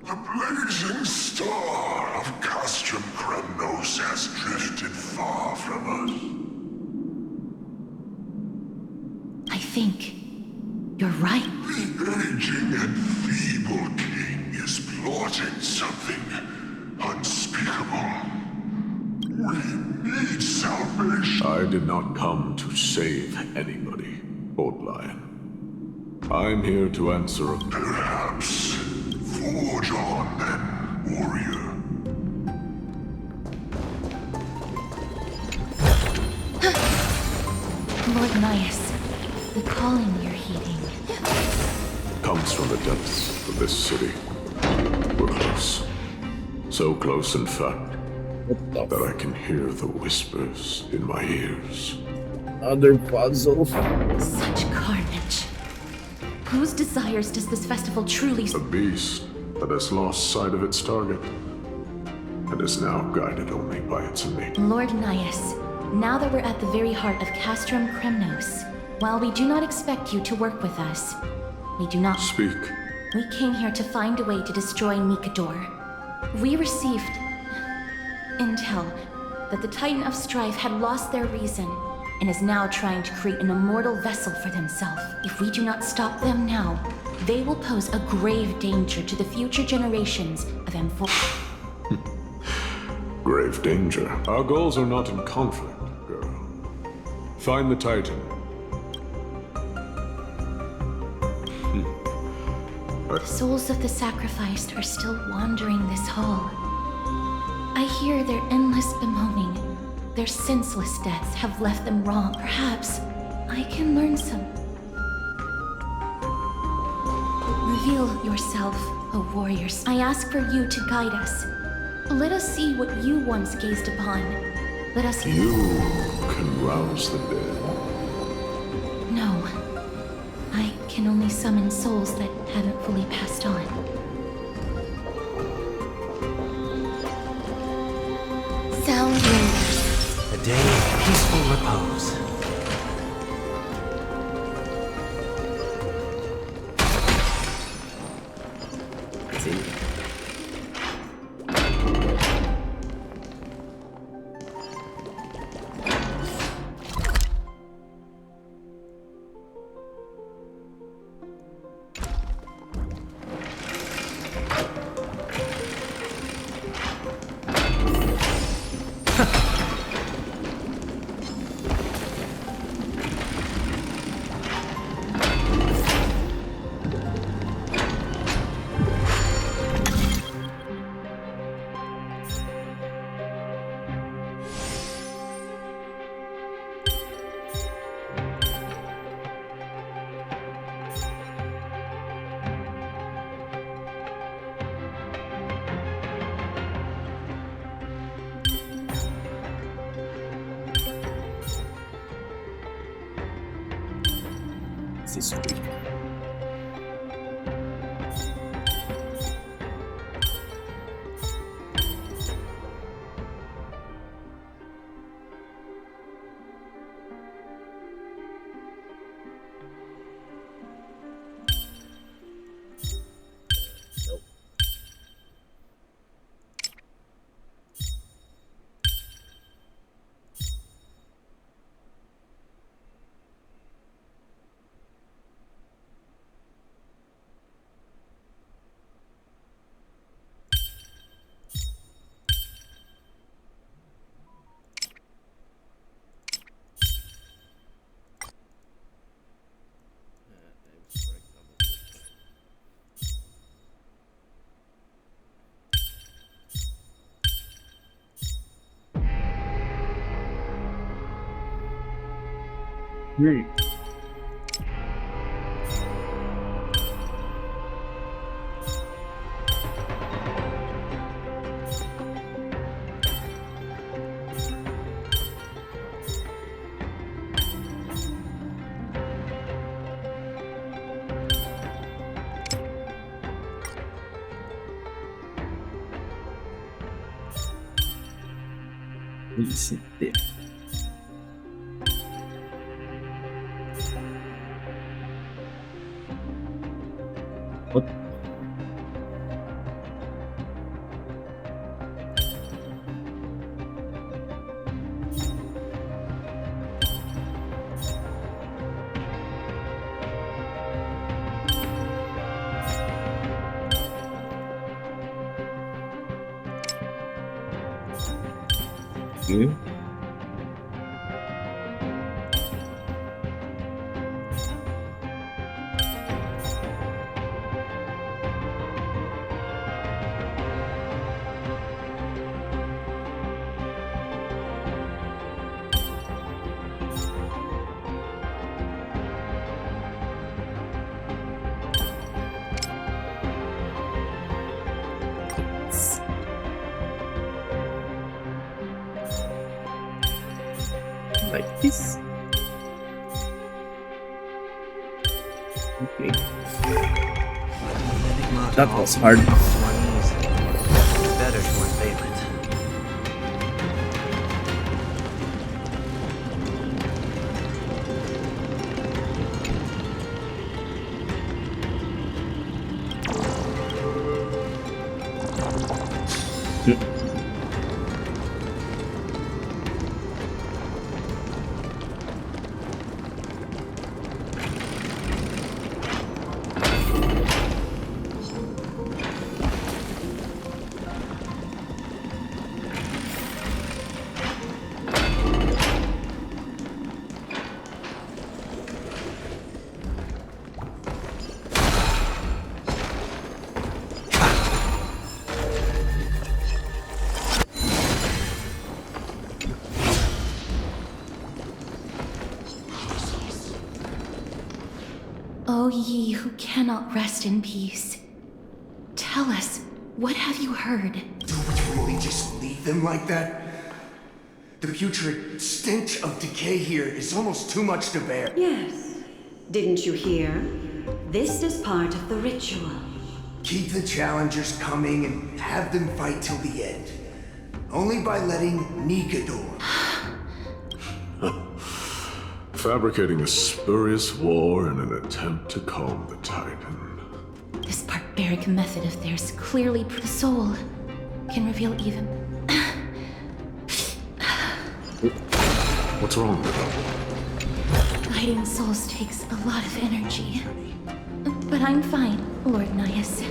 The blazing star of Castrum Kremnos has drifted far from us. I think you're right. The aging and feeble king is plotting something unspeakable. We need salvation. I did not come to save anybody, Old Lion. I'm here to answer a... Perhaps. Forge on then, warrior. Lord Nias, the calling you're heeding comes from the depths of this city. We're close. So close, in fact, that I can hear the whispers in my ears. Other puzzle. Such carnage. Whose desires does this festival truly... A beast that has lost sight of its target, and is now guided only by its mate. Lord Nias, now that we're at the very heart of Castrum Kremnos, while we do not expect you to work with us, we do not... Speak. We came here to find a way to destroy Nikador. We received intel that the Titan of Strife had lost their reason and is now trying to create an immortal vessel for themselves. If we do not stop them now, they will pose a grave danger to the future generations of M4. Grave danger. Our goals are not in conflict, girl. Find the Titan. The souls of the sacrificed are still wandering this hall. I hear their endless bemoaning. Their senseless deaths have left them wrong. Perhaps I can learn some. Reveal yourself, O warriors. I ask for you to guide us. Let us see what you once gazed upon. Let us... You can rouse the dead. No. I can only summon souls that haven't fully passed on. Sound lingers. A day of peaceful repose. This week. Sit there. What? you. Like this. Okay. That was hard. Better to unveil it. O ye who cannot rest in peace, tell us, what have you heard? Do we really just leave them like that? The putrid stench of decay here is almost too much to bear. Yes. Didn't you hear? This is part of the ritual. Keep the challengers coming and have them fight till the end. Only by letting Nikador. Fabricating a spurious war in an attempt to calm the Titan. This barbaric method of theirs clearly the soul can reveal even... What's wrong with them? Guiding souls takes a lot of energy. But I'm fine, Lord Nias.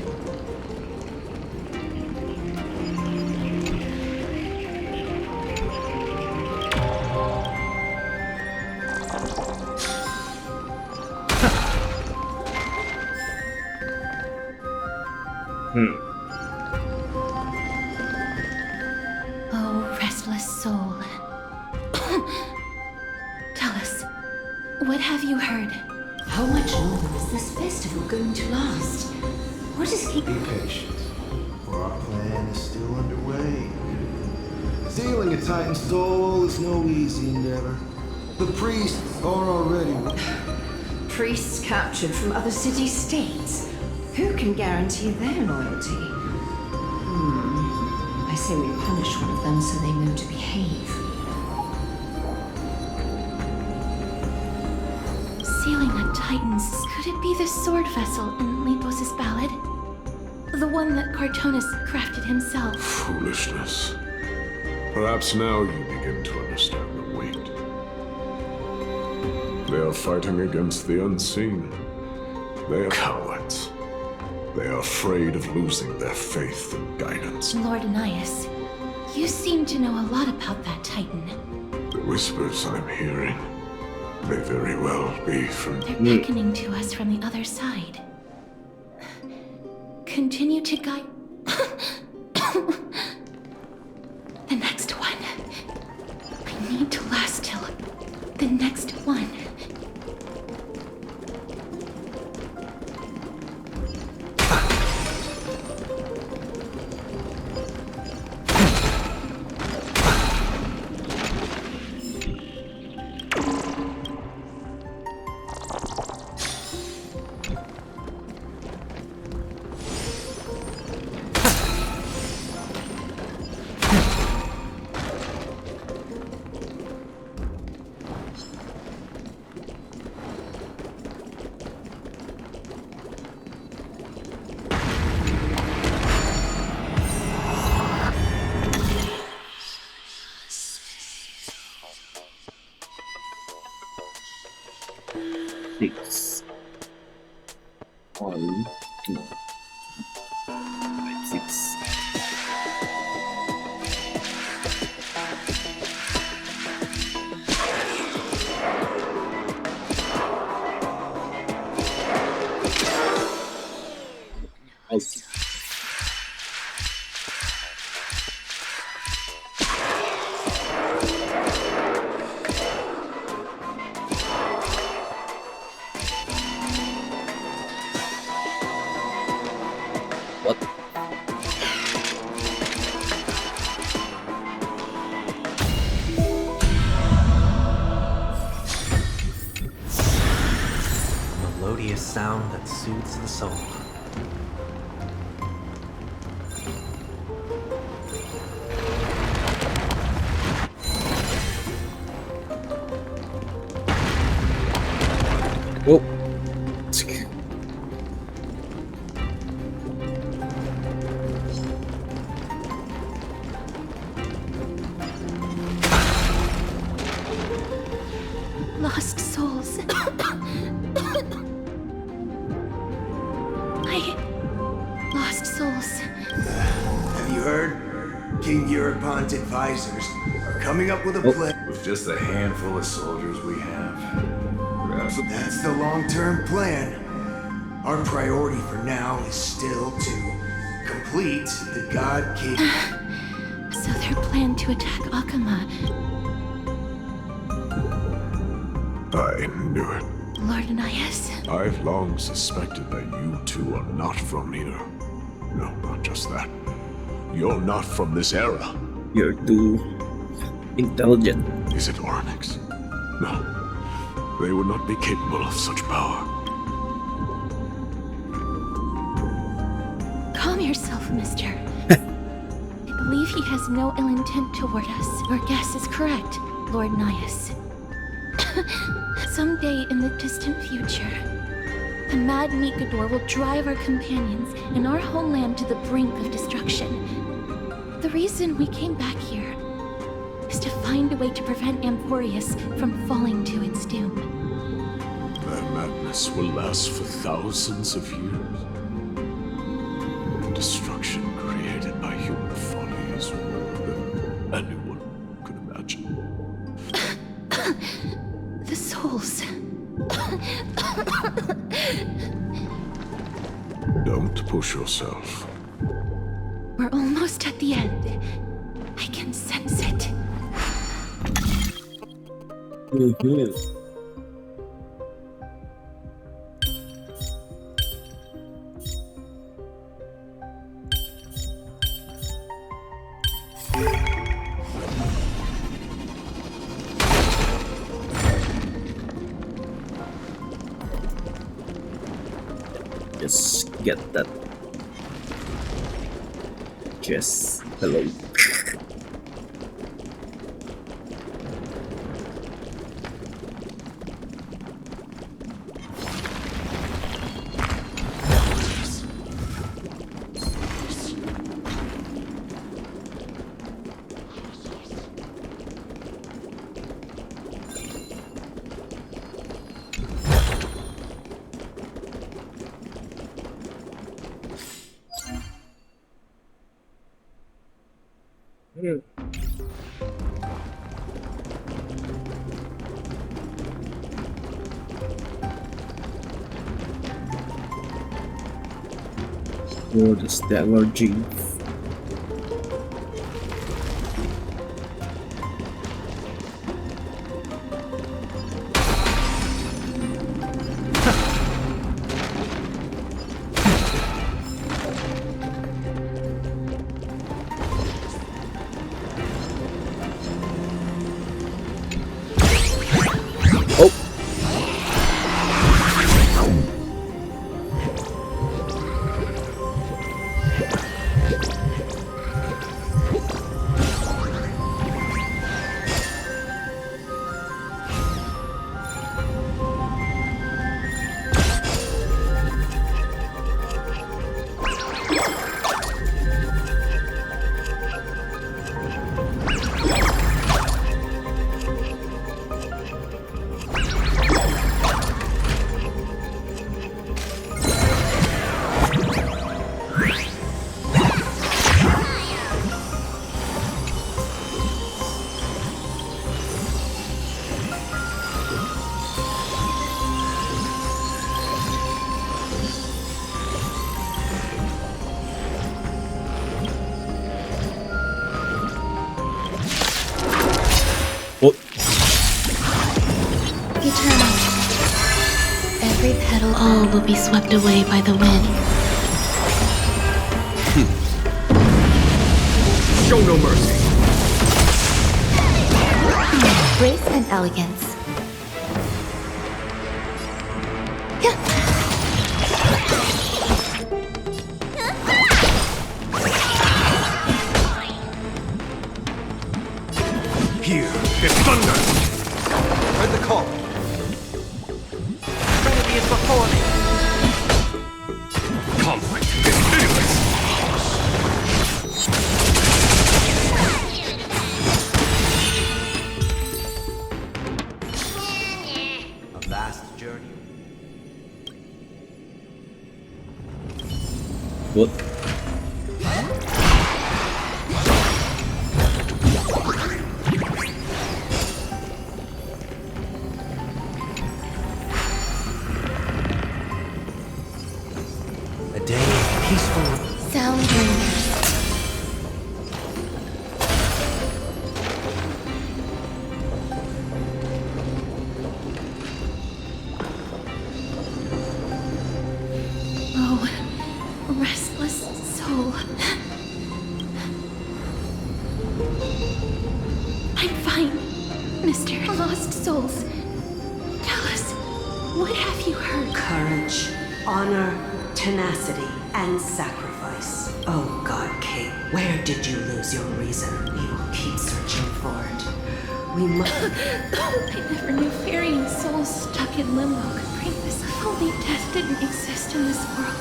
Oh, restless soul. Tell us, what have you heard? How much longer is this festival going to last? What is Be patient, for our plan is still underway. Stealing a Titan's soul is no easy endeavor. The priests are already... Priests captured from other city-states? Who can guarantee their loyalty? I say we punish one of them so they know to behave. Sealing the Titans. Could it be the sword vessel in Lepos' ballad? The one that Cartonis crafted himself. Foolishness. Perhaps now you begin to understand the weight. They are fighting against the unseen. They are cowards. They are afraid of losing their faith and guidance. Lord Nias, you seem to know a lot about that Titan. The whispers I'm hearing may very well be from... They're beckoning to us from the other side. Continue to guide... The next one. I need to last till the next one. Six. 1, 2, 5, 6. melodious sound that soothes the soul. Oh. Lost souls. Lost souls. Have you heard? King Europon's advisors are coming up with a plan. With just a handful of soldiers we have. That's the long-term plan. Our priority for now is still to complete the God King. So their plan to attack Akama. I knew it. Lord Anias. I've long suspected that you two are not from here. No, not just that. You're not from this era. You're too intelligent. Is it Oryx? No. They would not be capable of such power. Calm yourself, mister. I believe he has no ill intent toward us. Your guess is correct, Lord Nias. Someday in the distant future, the mad Nikador will drive our companions and our homeland to the brink of destruction. The reason we came back here is to find a way to prevent Amphorius from falling to its doom. Their madness will last for thousands of years. The destruction created by human folly is more than anyone could imagine. The souls. Don't push yourself. We're almost at the end. I can sense it. Just get that. Just hello. For the stellar genes. Every petal, all will be swept away by the wind. Show no mercy. Grace and elegance. call. Trinity is before me. Conflict is pitiless! A vast journey. What? A day of peaceful Sound dreamers. Oh, restless soul. I'm fine, Mr. Lost Souls. Tell us, what have you heard? Courage, honor, tenacity, and sacrifice. Oh God, Kate, where did you lose your reason? We will keep searching for it. We must... I never knew ferrying souls stuck in limbo could bring this. If only death didn't exist in this world.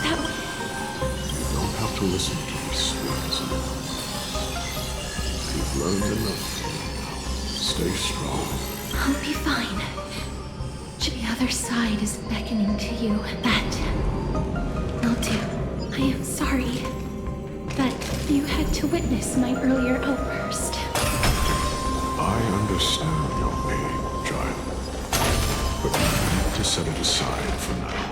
That would... You don't have to listen to these words. You've learned enough. Stay strong. I'll be fine. The other side is beckoning to you. That will do. I am sorry that you had to witness my earlier outburst. I understand your pain, child. But you need to set it aside for now.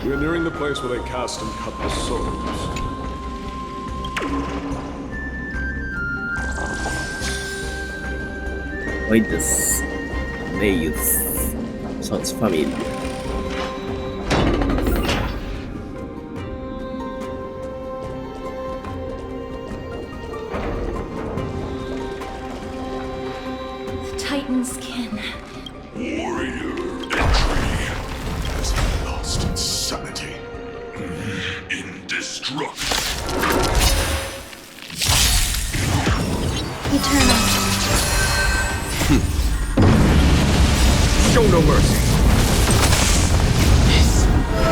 We are nearing the place where they cast and cut the souls. Why this maze sounds familiar? The Titan's kin. Warrior entry. Has he lost insanity? Indestructible. Eternal. Show no mercy!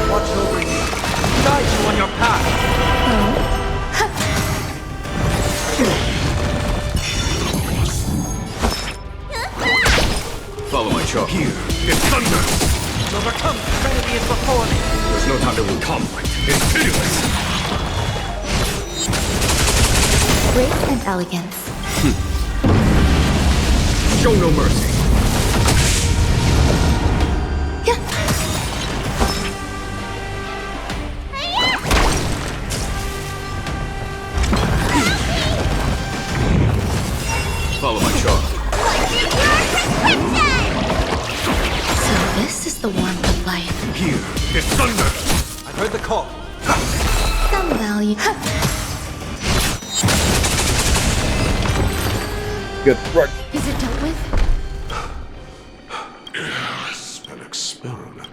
Watch over you. Guide you on your path. Follow my charge. Here, it's thunder! To overcome, Trinity is before me. There's no time to win conflict. It's pitiless! Grace and elegance. Show no mercy! Follow my charge. So this is the warmth of life. Here, it's thunder! I heard the call. Some value. Good work. Is it dealt with? Yes, an experiment.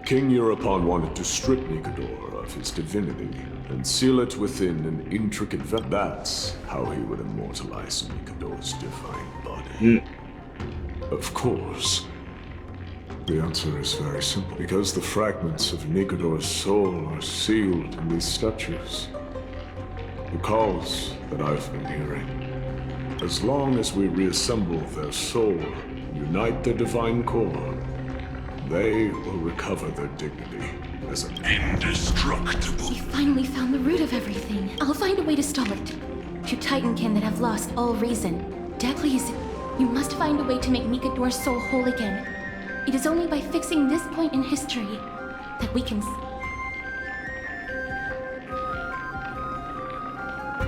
King Europon wanted to strip Nicodor of his divinity and seal it within an intricate That's how he would immortalize Nicodor's divine body. Of course, the answer is very simple. Because the fragments of Nicodor's soul are sealed in these statues. The calls that I've been hearing. As long as we reassemble their soul, unite their divine core, they will recover their dignity as an indestructible. We finally found the root of everything. I'll find a way to stall it. To Titankin that have lost all reason. Please, you must find a way to make Nicodor's soul whole again. It is only by fixing this point in history that we can...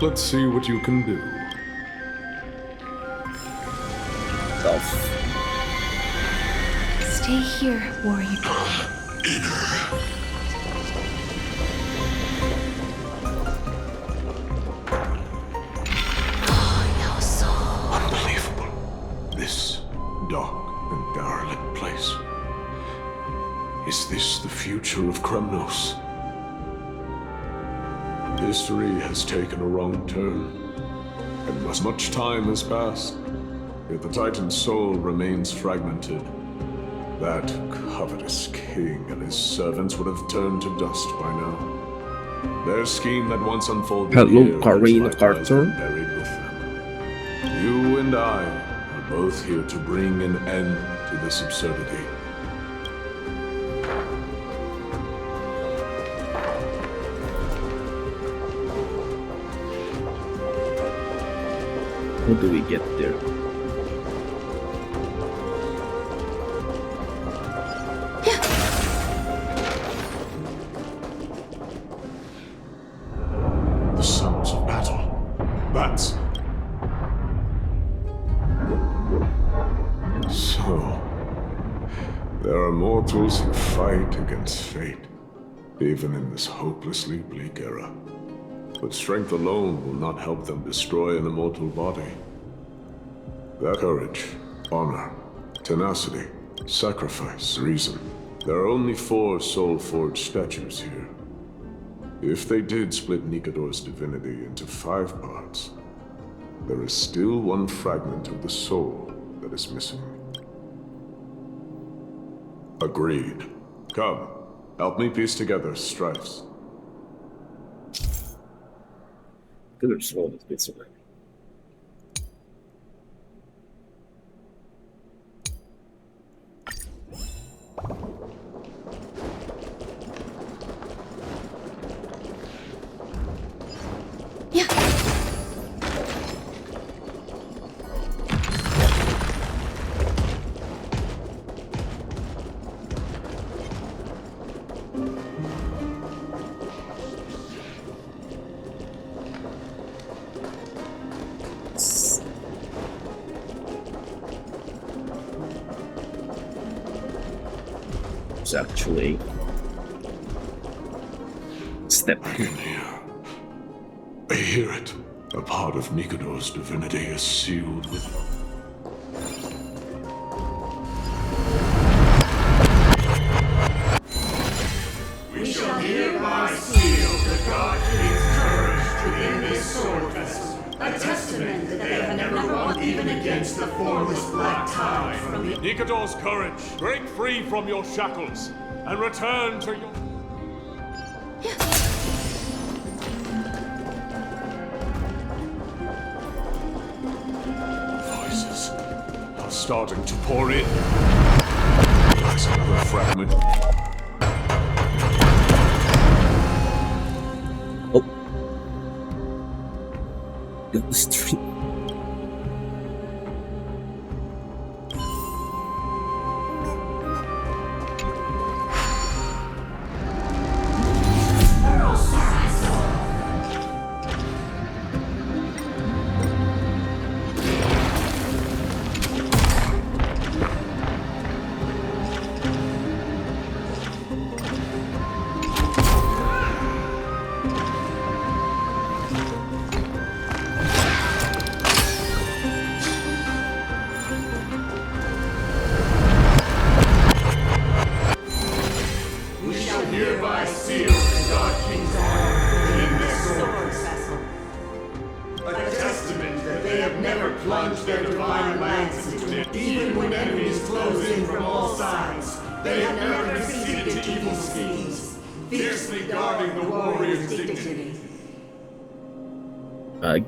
Let's see what you can do. Stay here, warrior. Unbelievable. This dark and derelict place. Is this the future of Kremnos? History has taken a wrong turn, and as much time has passed, Yet the Titan's soul remains fragmented. That covetous king and his servants would have turned to dust by now. Their scheme that once unfolded here Karina Carter. Buried with them. You and I are both here to bring an end to this absurdity. How do we get there? The sounds of battle. That's... So... there are mortals who fight against fate, even in this hopelessly bleak era. But strength alone will not help them destroy an immortal body. That courage, honor, tenacity, sacrifice, reason. There are only 4 soul-forged statues here. If they did split Nikador's divinity into 5 parts, there is still one fragment of the soul that is missing. Agreed. Come, help me piece together strifes. Good soul is missing. Actually step in here. I hear it. A part of Nikador's divinity is sealed with... We shall hereby seal the God King's courage within this sword vessel, a testament that they have never won even against the formless black tide from the... Nikador's courage, break free from your shackles, and return to your... Voices are starting to pour in. There's another fragment. The street.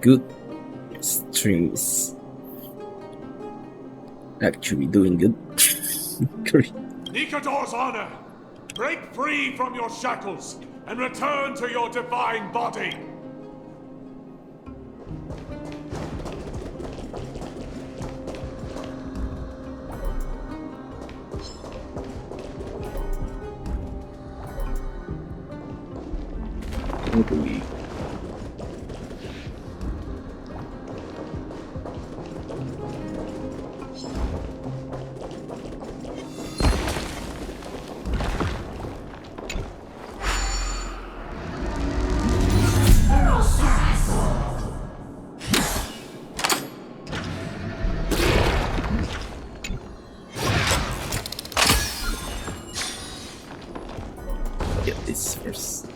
Good streams. Actually doing good. Great. Nikador's honor! Break free from your shackles and return to your divine body! What do we... Get this first.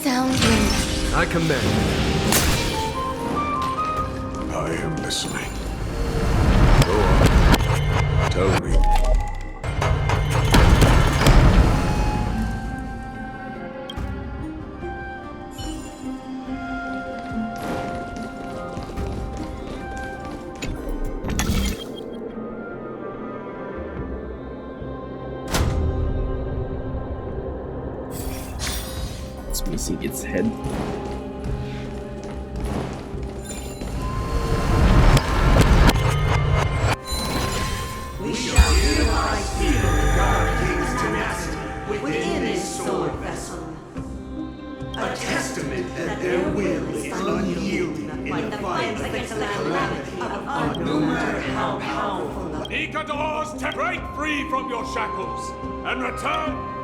sounds like... I commend. I am listening. Go on. Tell me. It's missing its head. We shall hereby seal the God King's tenacity within this sword vessel. A testament that their will is unyielding in the fight against the calamity of no matter how powerful the Nikadors, break free from your shackles and return.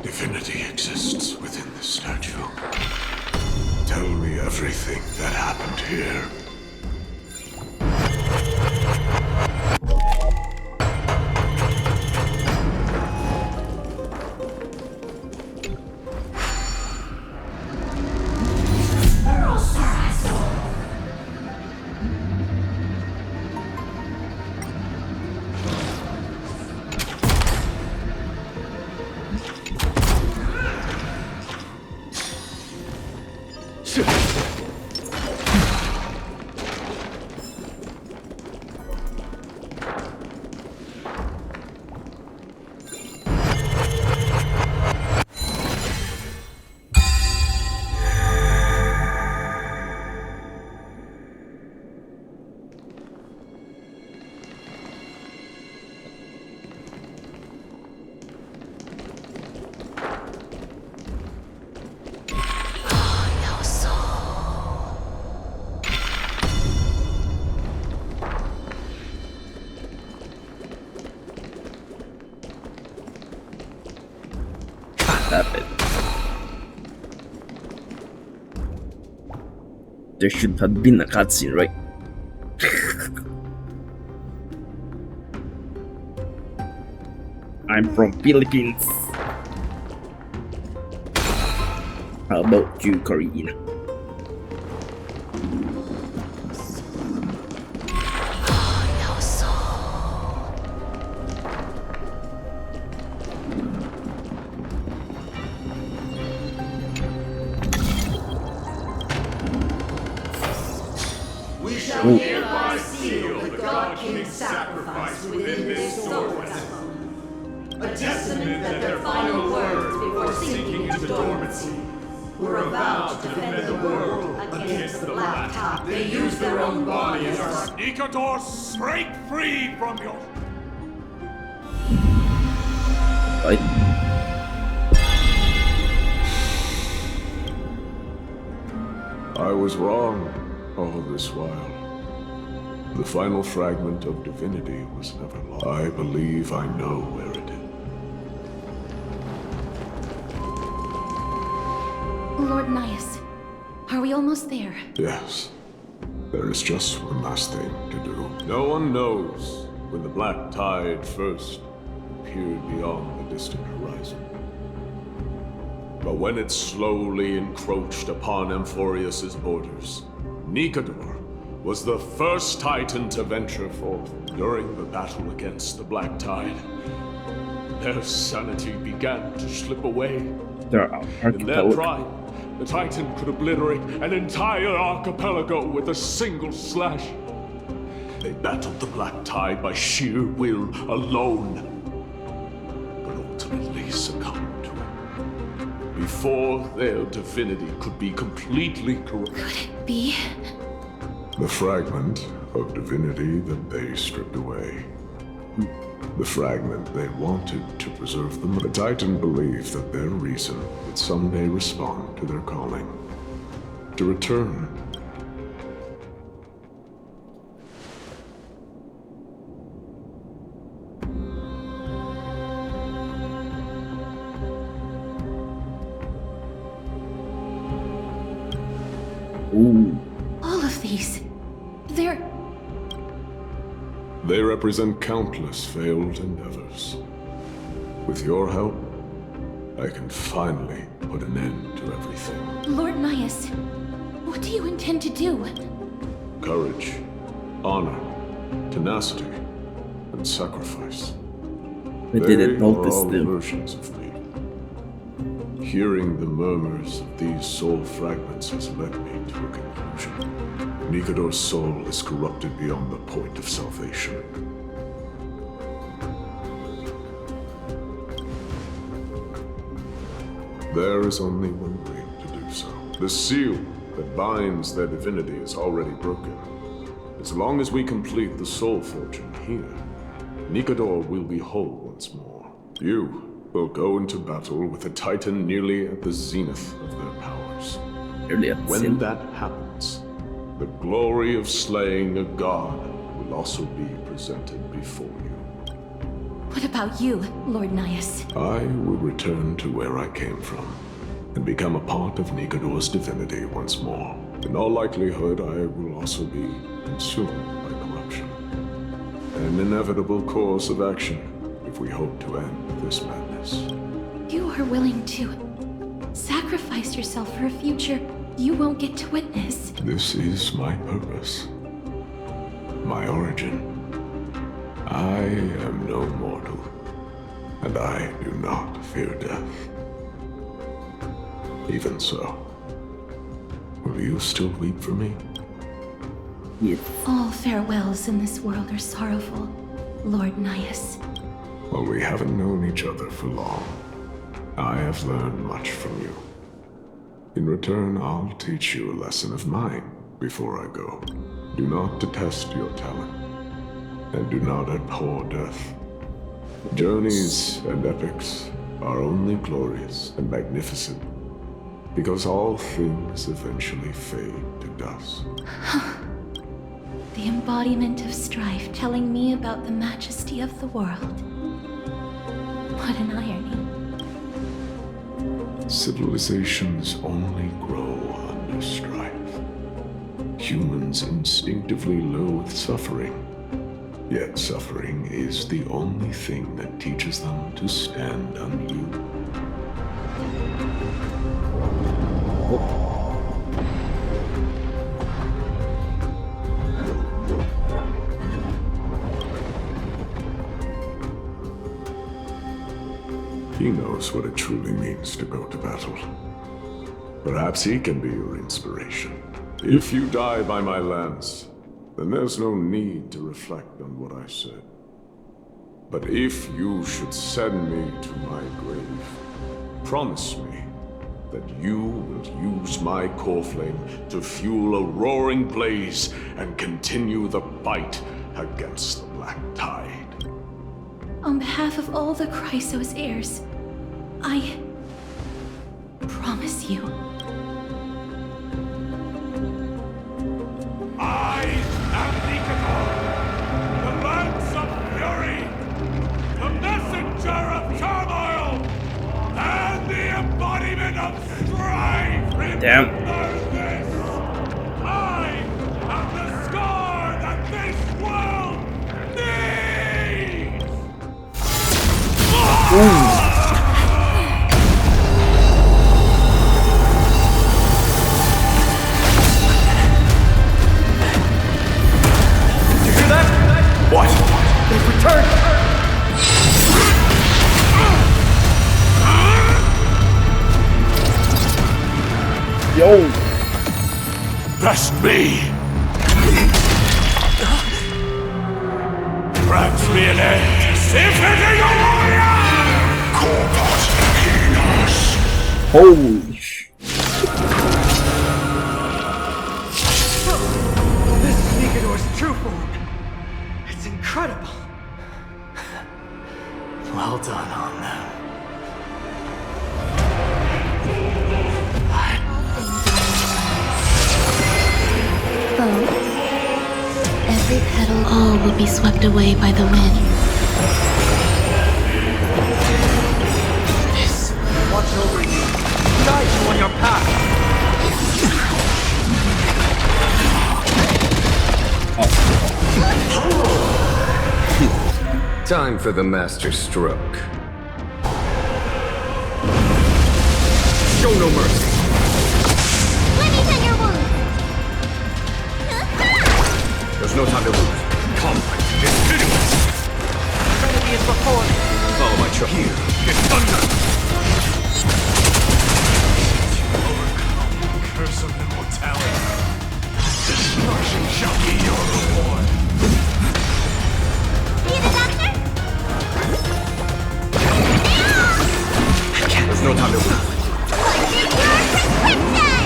Divinity exists within this statue. Tell me everything that happened here. There should have been a cutscene, right? I'm from Philippines. How about you, Karina? We shall hereby seal the God King's sacrifice within this sword vessel. A testament that their final words before sinking into dormancy were about to defend the world against the Black Tide. They used their own body as our... Nikadors, break free from your... I was wrong all this while. The final fragment of divinity was never lost. I believe I know where it is. Lord Nias, are we almost there? Yes. There is just one last thing to do. No one knows when the Black Tide first appeared beyond the distant horizon. But when it slowly encroached upon Amphorius's borders, Nikador was the first Titan to venture forth. During the battle against the Black Tide, their sanity began to slip away. In their pride, the Titan could obliterate an entire archipelago with a single slash. They battled the Black Tide by sheer will alone, but ultimately succumbed to it before their divinity could be completely corrupted. Could it be? The fragment of divinity that they stripped away The fragment they wanted to preserve them. The Titan believed that their reason would someday respond to their calling. To return. Ooh. All of these, They represent countless failed endeavors. With your help, I can finally put an end to everything. Lord Nias, what do you intend to do? Courage, honor, tenacity, and sacrifice. I didn't notice all them. versions of me. Hearing the murmurs of these soul fragments has led me to a conclusion. Nikador's soul is corrupted beyond the point of salvation. There is only one way to do so. The seal that binds their divinity is already broken. As long as we complete the soul fortune here, Nikador will be whole once more. You will go into battle with a Titan nearly at the zenith of their powers. When that happens, the glory of slaying a god will also be presented before you. What about you, Lord Nias? I will return to where I came from, and become a part of Nikador's divinity once more. In all likelihood, I will also be consumed by corruption. An inevitable course of action if we hope to end this madness. You are willing to sacrifice yourself for a future you won't get to witness. This is my purpose. My origin. I am no mortal, and I do not fear death. Even so, will you still weep for me? Yes. All farewells in this world are sorrowful, Lord Nias. Well, we haven't known each other for long. I have learned much from you. In return, I'll teach you a lesson of mine before I go. Do not detest your talent, and do not abhor death. Journeys and epics are only glorious and magnificent, because all things eventually fade to dust. The embodiment of strife telling me about the majesty of the world. What an irony. Civilizations only grow under strife. Humans instinctively loathe suffering. Yet suffering is the only thing that teaches them to stand anew. He knows what it truly means to go to battle. Perhaps he can be your inspiration. If you die by my lance, then there's no need to reflect on what I said. But if you should send me to my grave, promise me that you will use my core flame to fuel a roaring blaze and continue the fight against the Black Tide. On behalf of all the Chrysos heirs, I promise you. I am Nikador, the lance of fury, the messenger of turmoil, and the embodiment of strife. Remember this! I am the scar that this world needs! What? They've returned! Yo! Best me! Grant me an end! Infinity warrior! Corpus Equinox! Holy sh... This is Nikador's true form. It's incredible. sun on them. Every petal, all will be swept away by the wind. Watch over you. Guide you on your path. Time for the master stroke. Show no mercy. Let me tend your wounds. There's no time to lose. Conflict is pitiless. Trinity is before me. Follow my trail. Here is thunder. Overcome, curse of immortality. Destruction shall be your reward. Be the doctor? There's no time to lose. What's in your prescription?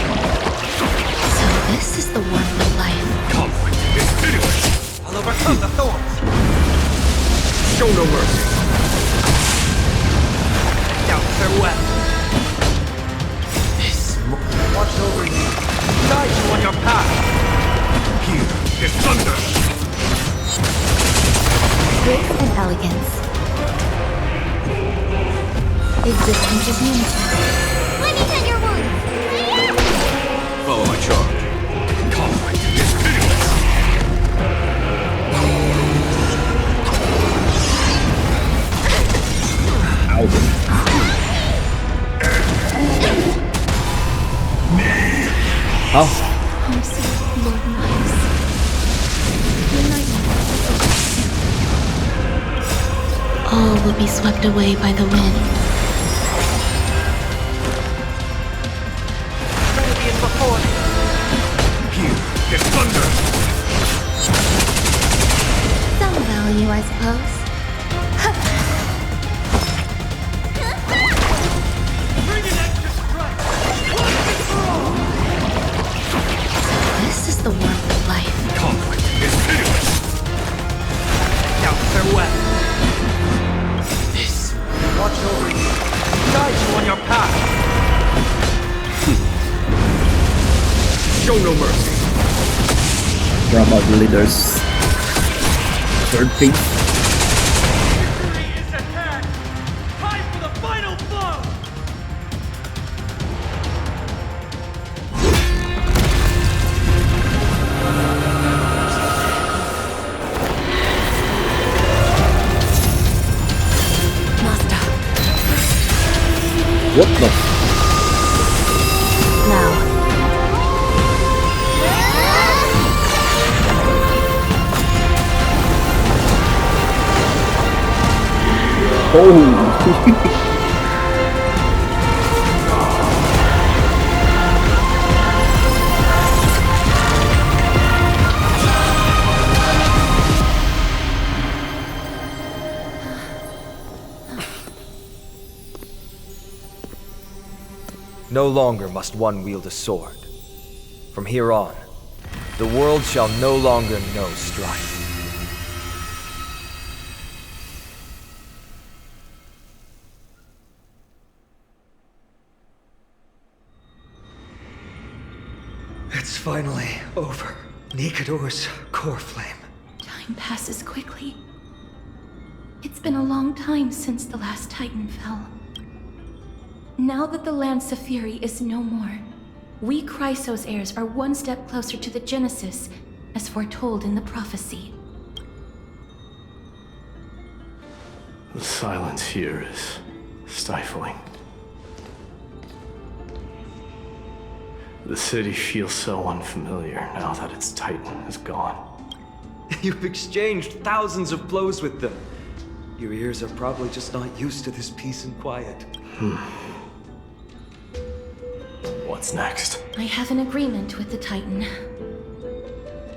So this is the one with life. Conflict is pitiless. I'll overcome the thorns. Show no mercy. Doubts are wet. Watch over you. Guide you on your path. Here is thunder. Grace and elegance. Existence is unity. Let me tend your wounds. Follow my charge. Conflict is pitiless. Lord Nice. All will be swept away by the wind. Trinity is before me. Here is thunder. Some value, I suppose. Bring an extra strike. This is the warmth of life. Conflict is pitiless. Doubts are wet. Watch over you. Guide you on your path. Show no mercy. Drama really does. Third piece. Victory is at hand. Time for the final blow. What the? Now, Oh! No longer must one wield a sword. From here on, the world shall no longer know strife. It's finally over. Nikador's core flame. Time passes quickly. It's been a long time since the last Titan fell. Now that the Lance of Fury is no more, we Chrysos heirs are one step closer to the Genesis, as foretold in the prophecy. The silence here is stifling. The city feels so unfamiliar now that its Titan is gone. You've exchanged thousands of blows with them. Your ears are probably just not used to this peace and quiet. What's next? I have an agreement with the Titan.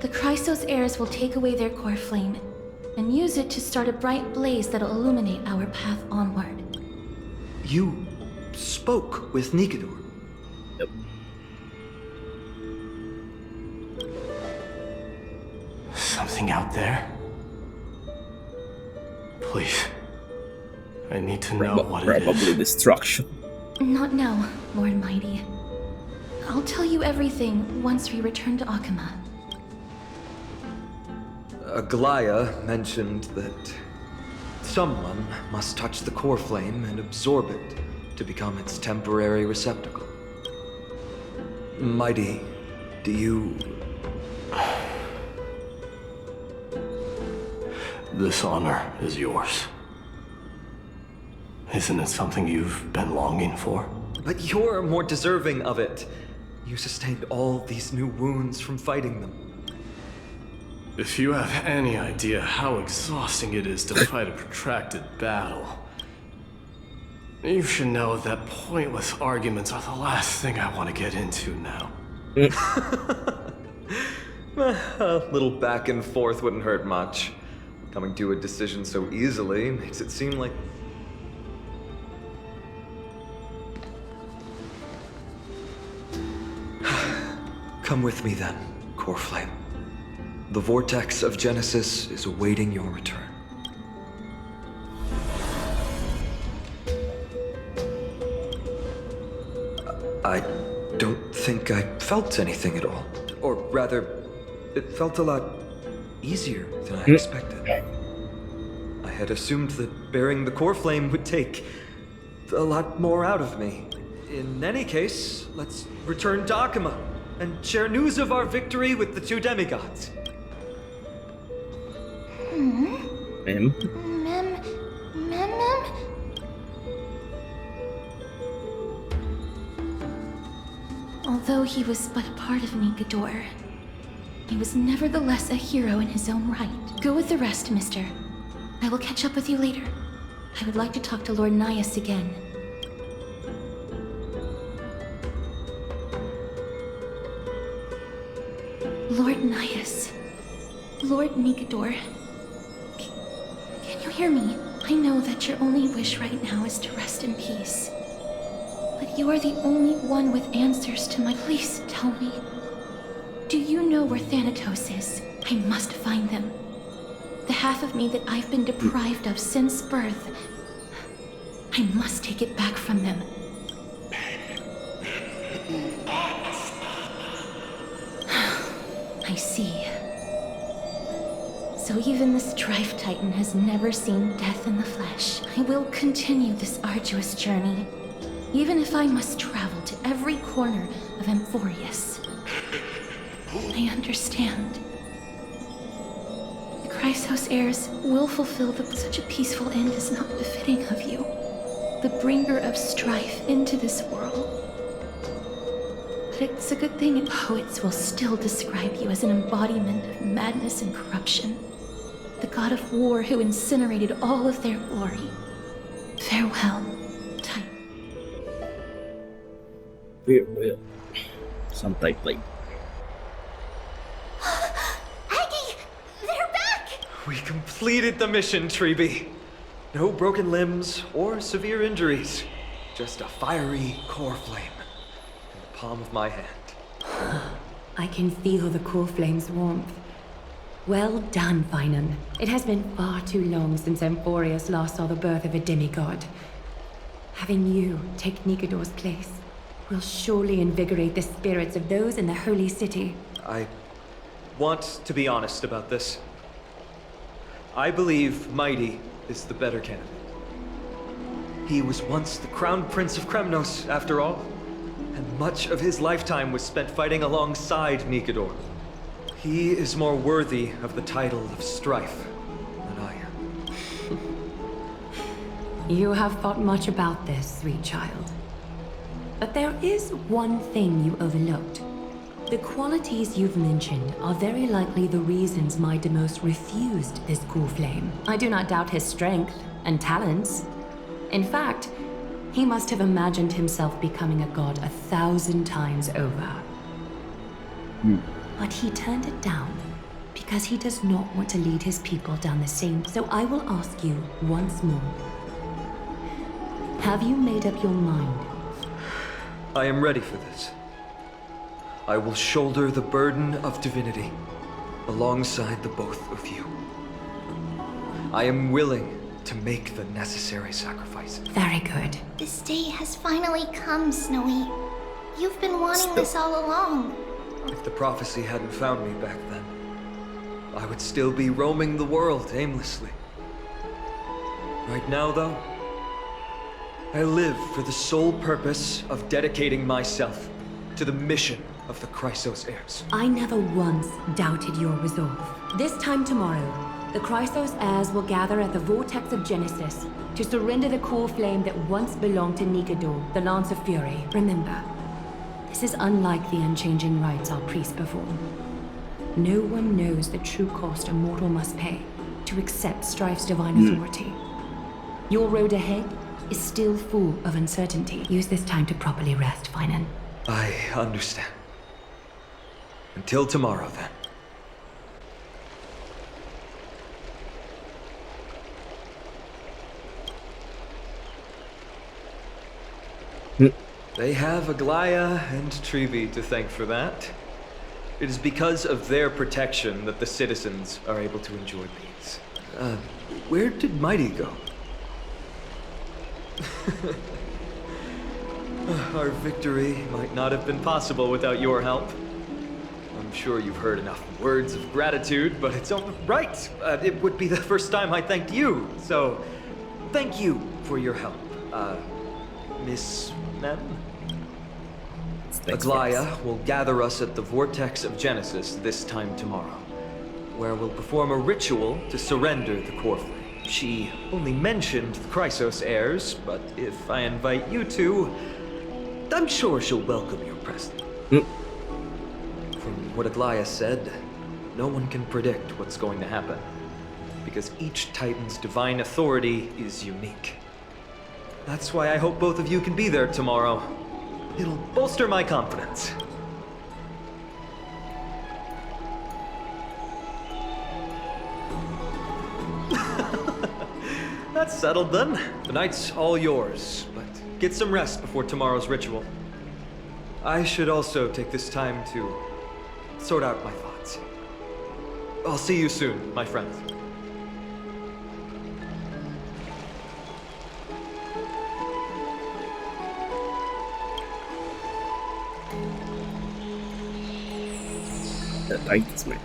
The Chrysos heirs will take away their core flame and use it to start a bright blaze that'll illuminate our path onward. You spoke with Nikador. Yep. Something out there? Please. I need to know what it is. Probably destruction. Not now, Lord Mighty. I'll tell you everything once we return to Akama. Aglaya mentioned that someone must touch the core flame and absorb it to become its temporary receptacle. Mighty, do you... This honor is yours. Isn't it something you've been longing for? But you're more deserving of it. You sustained all these new wounds from fighting them. If you have any idea how exhausting it is to fight a protracted battle, you should know that pointless arguments are the last thing I want to get into now. A little back and forth wouldn't hurt much. Coming to a decision so easily makes it seem like... Come with me then, Core Flame. The vortex of Genesis is awaiting your return. I don't think I felt anything at all. Or rather, it felt a lot easier than I expected. I had assumed that bearing the core flame would take a lot more out of me. In any case, let's return to Akama and share news of our victory with the two demigods. Mem? Although he was but a part of Nigador, he was nevertheless a hero in his own right. Go with the rest, mister. I will catch up with you later. I would like to talk to Lord Nias again. Lord Nias. Lord Nigador. Can you hear me? I know that your only wish right now is to rest in peace. But you are the only one with answers to my... Please tell me. Do you know where Thanatos is? I must find them. The half of me that I've been deprived of since birth. I must take it back from them. I see. So even the Strife Titan has never seen death in the flesh. I will continue this arduous journey, even if I must travel to every corner of Amphorius. I understand. The Chrysos heirs will fulfill such a peaceful end is not befitting of you. The bringer of strife into this world. But it's a good thing poets will still describe you as an embodiment of madness and corruption. The god of war who incinerated all of their glory. Farewell, Titan. Farewell. Some type like. Aggie! They're back! We completed the mission, Treeby. No broken limbs or severe injuries. Just a fiery core flame in the palm of my hand. I can feel the core flame's warmth. Well done, Finan. It has been far too long since Amphorius last saw the birth of a demigod. Having you take Nigador's place will surely invigorate the spirits of those in the holy city. I want to be honest about this. I believe Mighty is the better candidate. He was once the Crown Prince of Kremnos, after all, and much of his lifetime was spent fighting alongside Nigador. He is more worthy of the title of Strife than I am. You have thought much about this, sweet child. But there is one thing you overlooked. The qualities you've mentioned are very likely the reasons my Demos refused this core flame. I do not doubt his strength and talents. In fact, he must have imagined himself becoming a god 1,000 times over. But he turned it down because he does not want to lead his people down the same. So I will ask you once more. Have you made up your mind? I am ready for this. I will shoulder the burden of divinity alongside the both of you. I am willing to make the necessary sacrifices. Very good. This day has finally come, Snowy. You've been wanting this all along. If the prophecy hadn't found me back then, I would still be roaming the world aimlessly. Right now, though, I live for the sole purpose of dedicating myself to the mission of the Chrysos heirs. I never once doubted your resolve. This time tomorrow, the Chrysos heirs will gather at the Vortex of Genesis to surrender the core flame that once belonged to Nikador, the Lance of Fury. Remember, this is unlike the unchanging rites our priests perform. No one knows the true cost a mortal must pay to accept Strife's divine authority. Your road ahead is still full of uncertainty. Use this time to properly rest, Finan. I understand. Until tomorrow, then. They have Aglaya and Trevi to thank for that. It is because of their protection that the citizens are able to enjoy peace. Where did Mighty go? Our victory might not have been possible without your help. I'm sure you've heard enough words of gratitude, but it's all right. It would be the first time I thanked you, so thank you for your help, Miss Mem. Aglaya will gather us at the Vortex of Genesis this time tomorrow, where we'll perform a ritual to surrender the core flame. She only mentioned the Chrysos heirs, but if I invite you to, I'm sure she'll welcome your presence. From what Aglaya said, no one can predict what's going to happen, because each Titan's divine authority is unique. That's why I hope both of you can be there tomorrow. It'll bolster my confidence. That's settled then. The night's all yours, but get some rest before tomorrow's ritual. I should also take this time to sort out my thoughts. I'll see you soon, my friends. That lights me.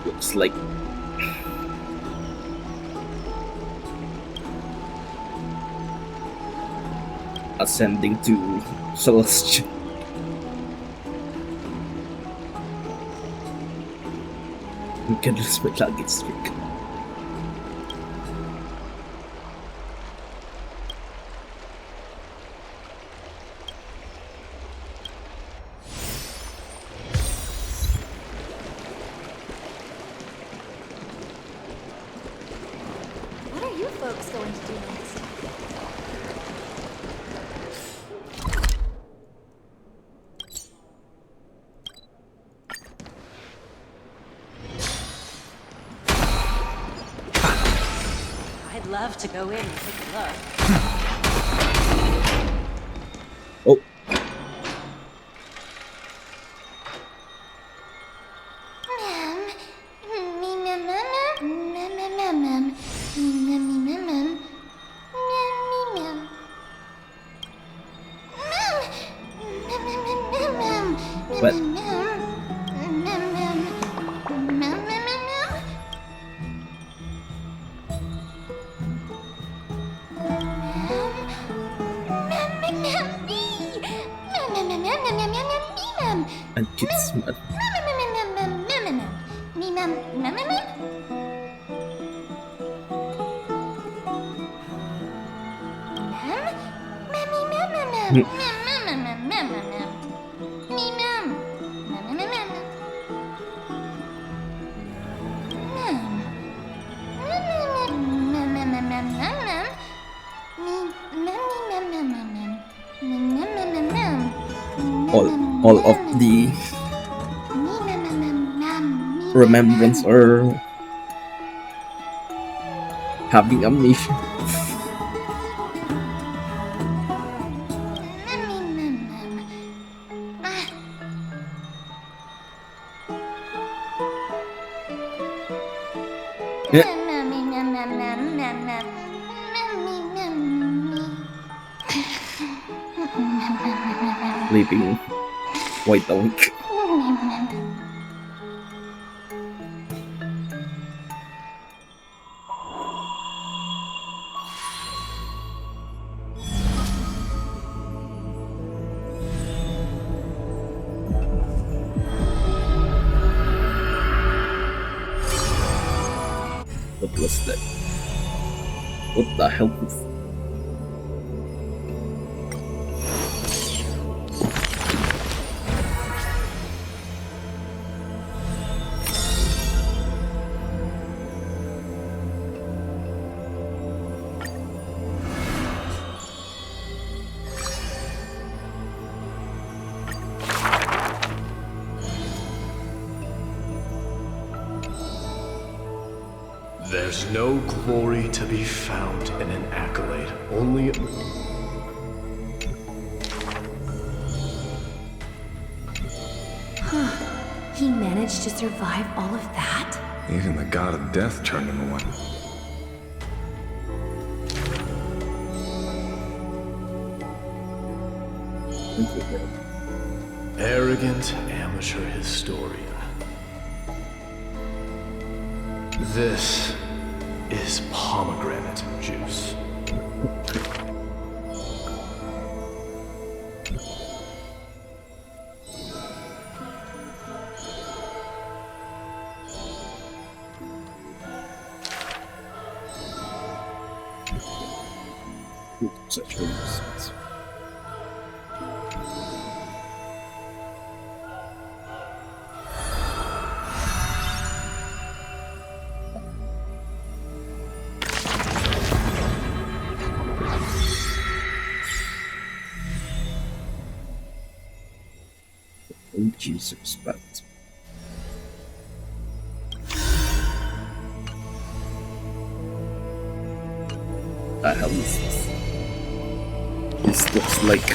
Looks like ascending to Celestial. You can lose my luggage streak. What are you folks going to do next? I'd love to go in and take a look. Oh. What? And kids, man. All of the remembrance or having amnesia. Sleeping white doink. What was that? What the hell was that? There's no glory to be found in an accolade, only... He managed to survive all of that? Even the god of death turned him away. Arrogant amateur historian. This is pomegranate juice. Such reasons. Oh, Jesus, but the hell is this? This looks like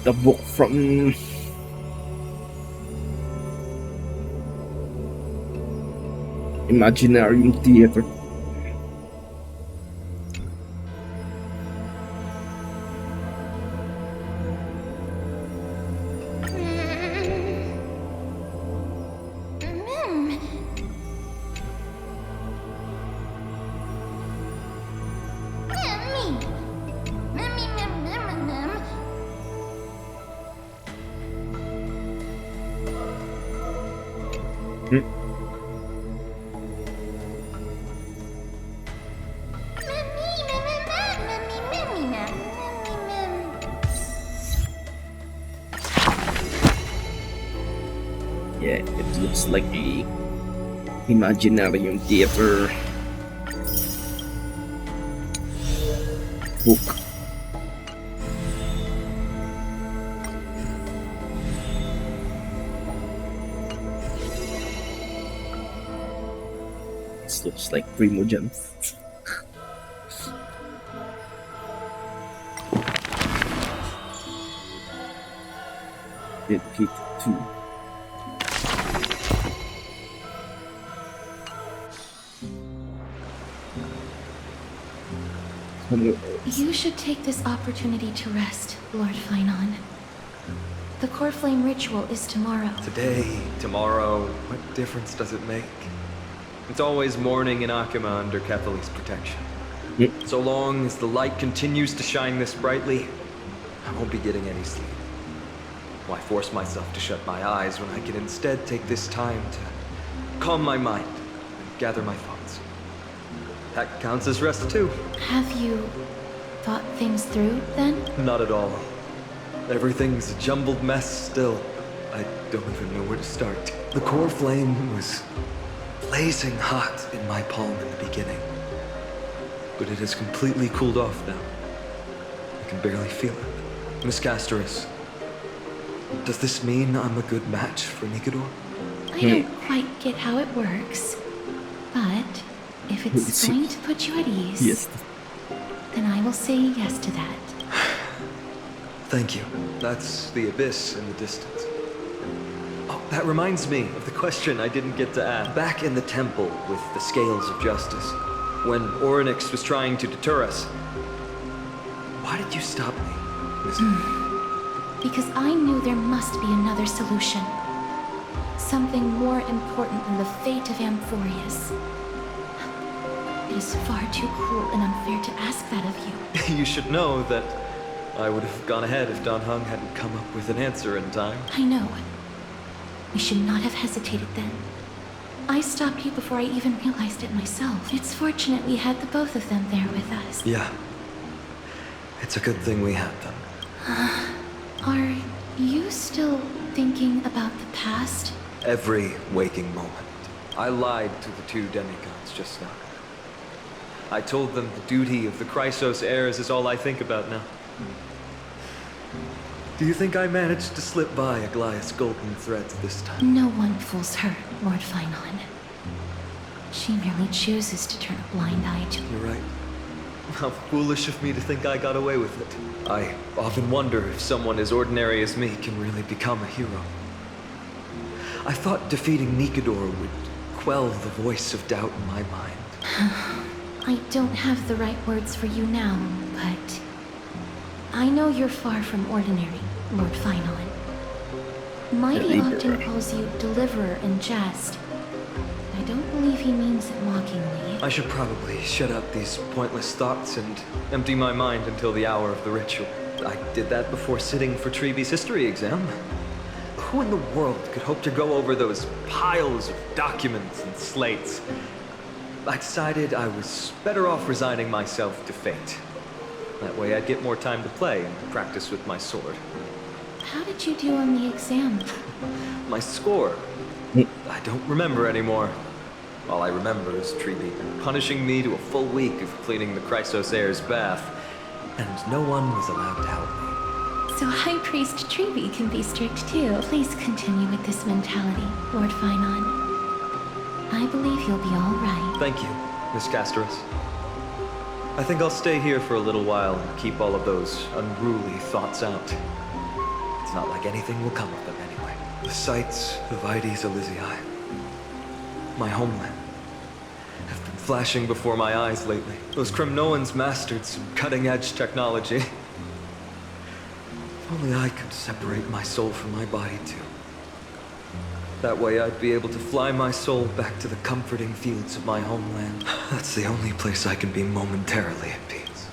the book from Imaginarium Theater. Yeah, it looks like a Imaginarium Theater book. This looks like Primogems. Dedicated to You should take this opportunity to rest, Lord Phainon. The core flame ritual is tomorrow. Today, tomorrow, what difference does it make? It's always morning in Akima under Kethely's protection. So long as the light continues to shine this brightly, I won't be getting any sleep. Why force myself to shut my eyes when I can instead take this time to calm my mind and gather my thoughts? That counts as rest too. Have you thought things through, then? Not at all. Everything's a jumbled mess still. I don't even know where to start. The core flame was blazing hot in my palm in the beginning. But it has completely cooled off now. I can barely feel it. Miss Castoris, does this mean I'm a good match for Nikador? I don't quite get how it works, but if it's going to put you at ease, then I will say yes to that. Thank you. That's the abyss in the distance. Oh, That reminds me of the question I didn't get to ask. Back in the temple with the Scales of Justice, when Orynyx was trying to deter us, why did you stop me, Miss? Because I knew there must be another solution. Something more important than the fate of Amphorius. It is far too cruel and unfair to ask that of you. You should know that I would have gone ahead if Dan Heng hadn't come up with an answer in time. I know. We should not have hesitated then. I stopped you before I even realized it myself. It's fortunate we had the both of them there with us. Yeah. It's a good thing we had them. Are you still thinking about the past? Every waking moment. I lied to the two demigods just now. I told them the duty of the Chrysos heirs is all I think about now. Do you think I managed to slip by Aglaya's golden threads this time? No one fools her, Lord Finon. She merely chooses to turn a blind eye to... You're right. How foolish of me to think I got away with it. I often wonder if someone as ordinary as me can really become a hero. I thought defeating Nikador would quell the voice of doubt in my mind. I don't have the right words for you now, but... I know you're far from ordinary, Lord Finon. Mighty often calls you Deliverer in jest. I don't believe he means it mockingly. I should probably shut up these pointless thoughts and empty my mind until the hour of the ritual. I did that before sitting for Treeby's history exam. Who in the world could hope to go over those piles of documents and slates? I decided I was better off resigning myself to fate. That way I'd get more time to play and practice with my sword. How did you do on the exam? My score? I don't remember anymore. All I remember is Treeby punishing me to a full week of cleaning the Chrysos heir's bath, and no one was allowed to help me. So High Priest Treeby can be strict too. Please continue with this mentality, Lord Finon. I believe you'll be all right. Thank you, Miss Castoris. I think I'll stay here for a little while and keep all of those unruly thoughts out. It's not like anything will come of them anyway. The sights of Aedes Elysiae, my homeland, have been flashing before my eyes lately. Those Kremnoans mastered some cutting-edge technology. If only I could separate my soul from my body too. That way I'd be able to fly my soul back to the comforting fields of my homeland. That's the only place I can be momentarily at peace.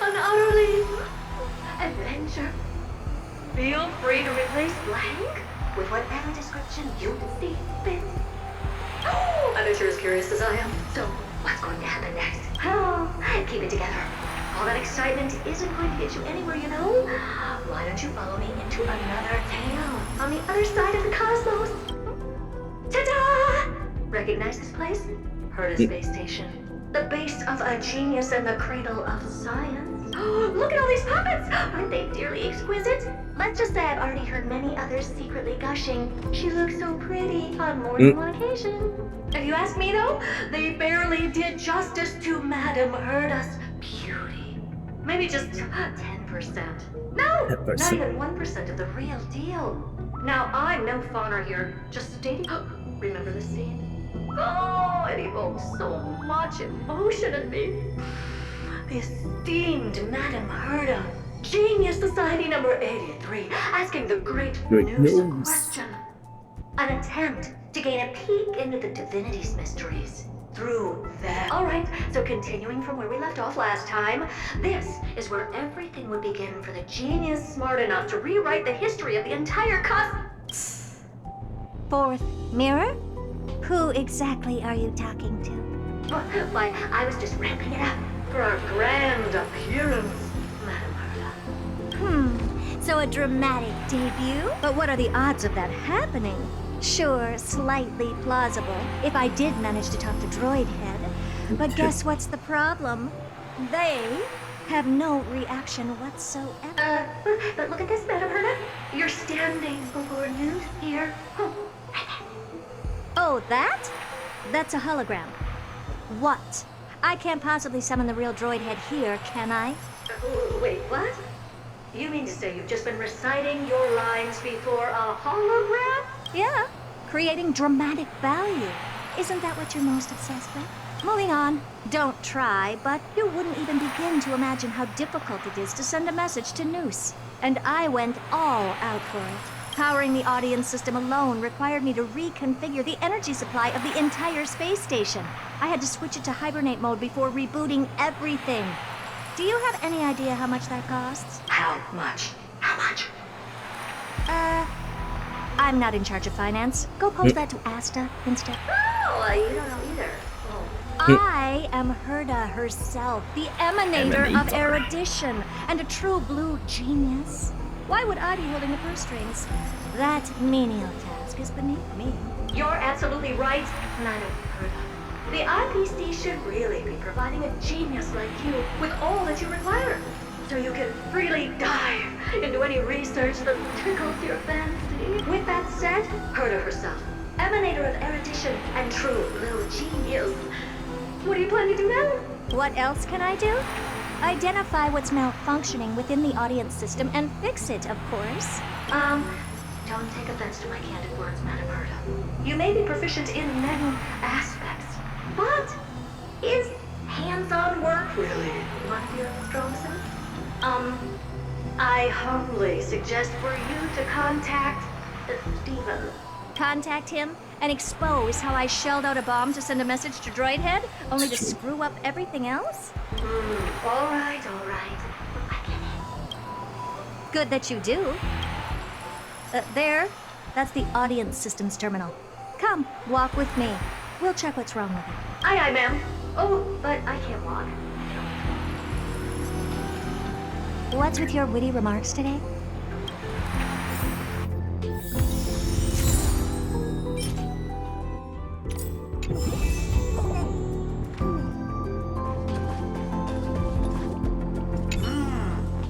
An utterly adventure. Feel free to replace blank with whatever description you see fit. Oh, I bet you're as curious as I am. So, what's going to happen next? Oh, keep it together. All that excitement isn't going to get you anywhere, you know? Why don't you follow me into another tale on the other side of the cosmos? Ta-da! Recognize this place? Heard of Space Station. The base of a genius and the cradle of science. Oh, look at all these puppets! Aren't they dearly exquisite? Let's just say I've already heard many others secretly gushing. She looks so pretty on more than one occasion. If you ask me though, they barely did justice to Madame Herda's beauty. Maybe just 10%. No, 10%. not even 1% of the real deal. Now, I'm no fawner here, just stating. Remember this scene? Oh, it evokes so much emotion in me. The esteemed Madame Herda, Genius Society number 83, asking the great news question. An attempt to gain a peek into the divinity's mysteries through them. Alright, so continuing from where we left off last time, this is where everything would begin for the genius smart enough to rewrite the history of the entire cosmos. Fourth mirror? Who exactly are you talking to? Why, I was just ramping it up for our grand appearance, Madame Herda. So a dramatic debut? But what are the odds of that happening? Sure, slightly plausible, if I did manage to talk to Droidhead. But guess what's the problem? They have no reaction whatsoever. But look at this, Madame Herda. You're standing before news here. Oh, that? That's a hologram. What I can't possibly summon the real droid head here, can I? Wait, what? You mean to say you've just been reciting your lines before a hologram? Yeah, creating dramatic value. Isn't that what you're most obsessed with? Moving on. Don't try, but you wouldn't even begin to imagine how difficult it is to send a message to Noose. And I went all out for it. Powering the audience system alone required me to reconfigure the energy supply of the entire space station. I had to switch it to hibernate mode before rebooting everything. Do you have any idea how much that costs? How much? How much? I'm not in charge of finance. Go pose that to Asta instead. Oh, you don't know either. I am Herda herself, the emanator of erudition, and a true blue genius. Why would I be holding the purse strings? That menial task is beneath me. You're absolutely right, Madam Herda. The IPC should really be providing a genius like you with all that you require, so you can freely dive into any research that tickles your fancy. With that said, Herda herself, emanator of erudition and true blue genius. What do you plan to do now? What else can I do? Identify what's malfunctioning within the audience system and fix it, of course. Don't take offense to my candid words, Madam Herda. You may be proficient in many aspects, but is hands-on work really one of your strong suits? I humbly suggest for you to contact Steven. Contact him and expose how I shelled out a bomb to send a message to Droidhead, only to screw up everything else? All right. I get it. Good that you do. There, that's the audience systems terminal. Come, walk with me. We'll check what's wrong with it. Aye, ma'am. Oh, but I can't walk. What's with your witty remarks today?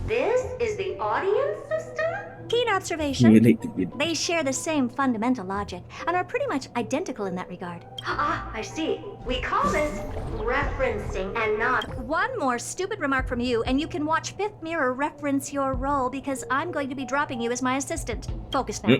This is the audience system? Keen observation. They share the same fundamental logic and are pretty much identical in that regard. Ah, I see. We call this referencing and not... One more stupid remark from you, and you can watch Fifth Mirror reference your role because I'm going to be dropping you as my assistant. Focus now.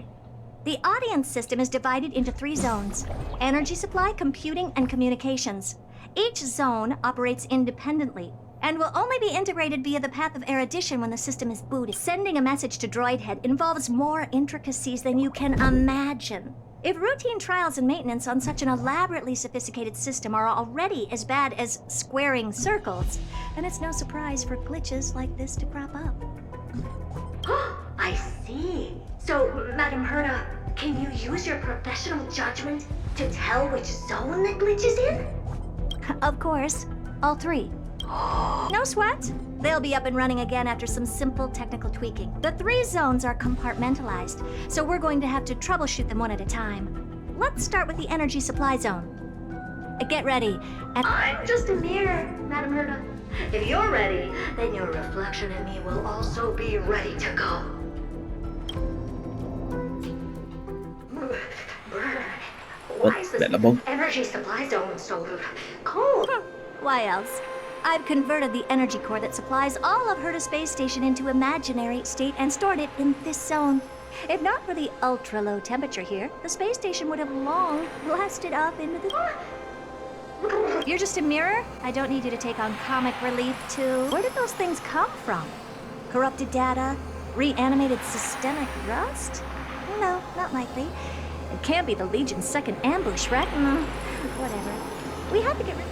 The audience system is divided into 3 zones: energy supply, computing, and communications. Each zone operates independently and will only be integrated via the path of erudition when the system is booted. Sending a message to Droidhead involves more intricacies than you can imagine. If routine trials and maintenance on such an elaborately sophisticated system are already as bad as squaring circles, then it's no surprise for glitches like this to crop up. I see. So, Madam Herda, can you use your professional judgment to tell which zone the glitch is in? Of course. All 3. No sweat. They'll be up and running again after some simple technical tweaking. The 3 zones are compartmentalized, so we're going to have to troubleshoot them one at a time. Let's start with the energy supply zone. Get ready. I'm just a mirror, Madam Herda. If you're ready, then your reflection in me will also be ready to go. Why is this energy supply zone so cold? Why else? I've converted the energy core that supplies all of Herda Space Station into imaginary state and stored it in this zone. If not for the ultra-low temperature here, the space station would have long blasted up into the... You're just a mirror? I don't need you to take on comic relief, too. Where did those things come from? Corrupted data? Reanimated systemic rust? No, not likely. It can't be the Legion's second ambush, right? Whatever. We had to get rid of...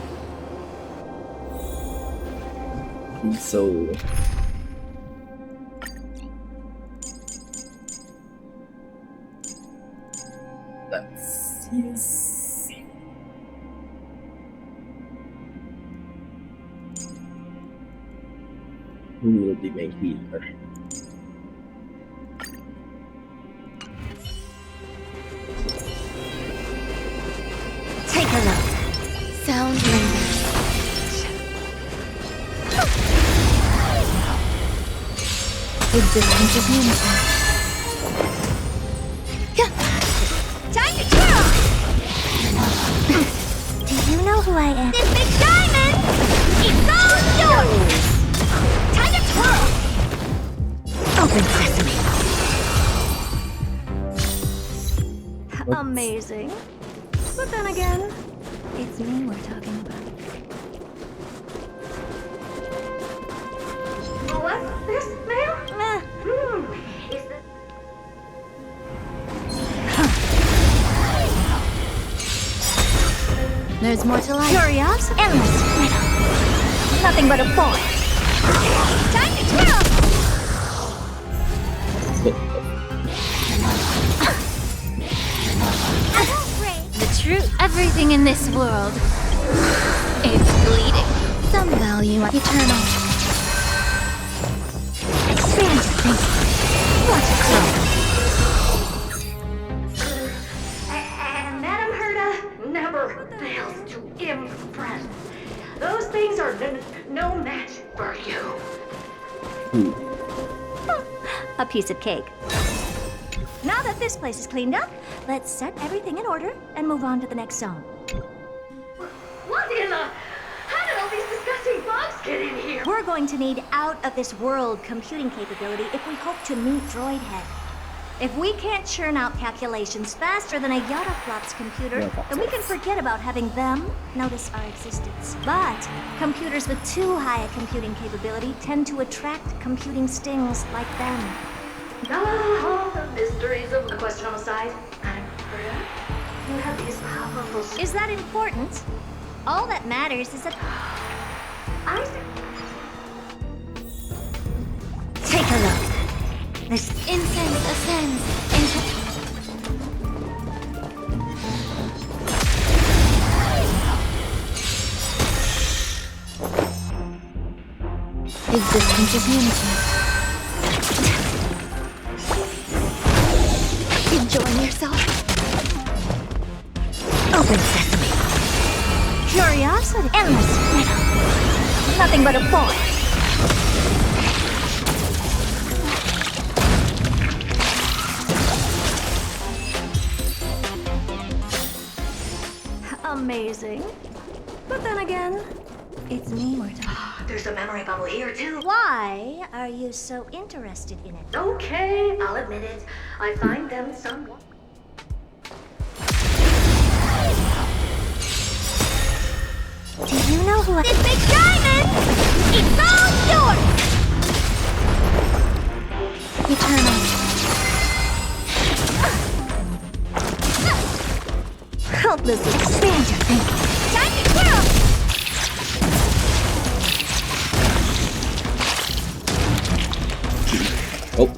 So... That's... Yes. Who will be my healer? Take a look. Sound lingers. Existence is unity. Time to kill! Do you know who I am? This big diamond! It's all yours! Time to twirl! Open sesame. Amazing. But then again, it's me we're talking about. What's this, ma'am? Is this... There's more to life. Curiosity. Endless. Nothing but a boy. Time to twirl! The truth. Everything in this world. It's bleeding. Some value eternal. Expand your thinking. What a club. And Madame Herta never fails to impress. Those things are no match for you. A piece of cake. Now that this place is cleaned up, let's set everything in order and move on to the next zone. What in the... How did all these disgusting bugs get in here? We're going to need out-of-this-world computing capability if we hope to meet Droid Head. If we can't churn out calculations faster than a Yataflop's computer, then we can forget about having them notice our existence. But computers with too high a computing capability tend to attract computing stings like them. All the mysteries of the questionable side. Madame Herta, you have these powerful... Is that important? All that matters is that... Take a look. This incense ascends into... Existence of unity. Enjoying yourself? Open sesame. Curiosity. Endless. Nothing but a boy. Amazing. But then again, it's me we're talking. There's a memory bubble here, too. Why are you so interested in it? Okay, I'll admit it. I find them somewhat... Do you know who This big diamond! It's all yours! Eternal. Helpless. Expand your thinking. Time to twirl! Oh.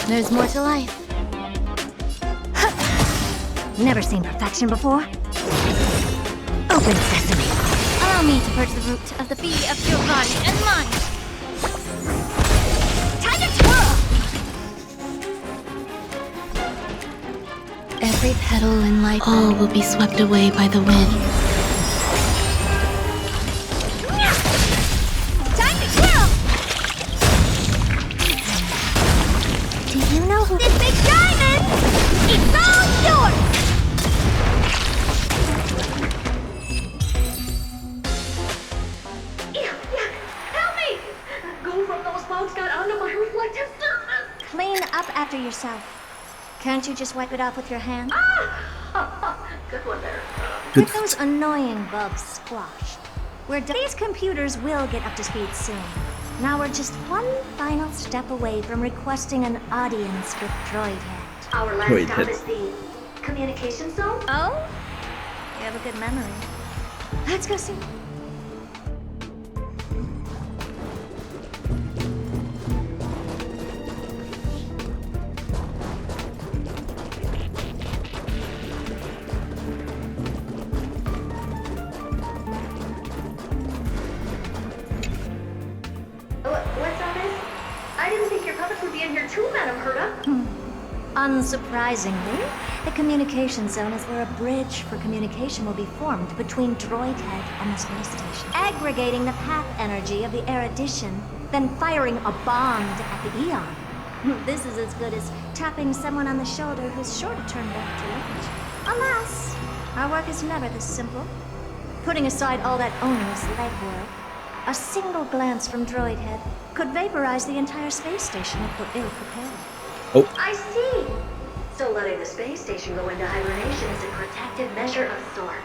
There's more to life. Never seen perfection before. Open sesame. Allow me to purge the root of the bee of your body and mind. Time to twirl! Every petal in life, all will be swept away by the wind. Time to twirl! Do you know who This big diamond! It's all yours! Help me! Go from those bugs got onto my reflective surface. Clean up after yourself. Can't you just wipe it off with your hand? Good one there. Get those annoying bugs squashed. These computers will get up to speed soon. Now we're just one final step away from requesting an audience with Droid Head. Our last stop is the communication zone? Oh? You have a good memory. Let's go see. What's all this? I didn't think your puppets would be in here too, Madame Herta. Unsurprisingly, the communication zone is where a bridge for communication will be formed between Droid Head and the space station, aggregating the path energy of the erudition, then firing a bond at the Eon. This is as good as tapping someone on the shoulder who's sure to turn back to life. Alas, our work is never this simple. Putting aside all that onerous legwork, a single glance from Droid Head could vaporize the entire space station if we're ill-prepared. Oh. I see! So letting the space station go into hibernation is a protective measure of sorts.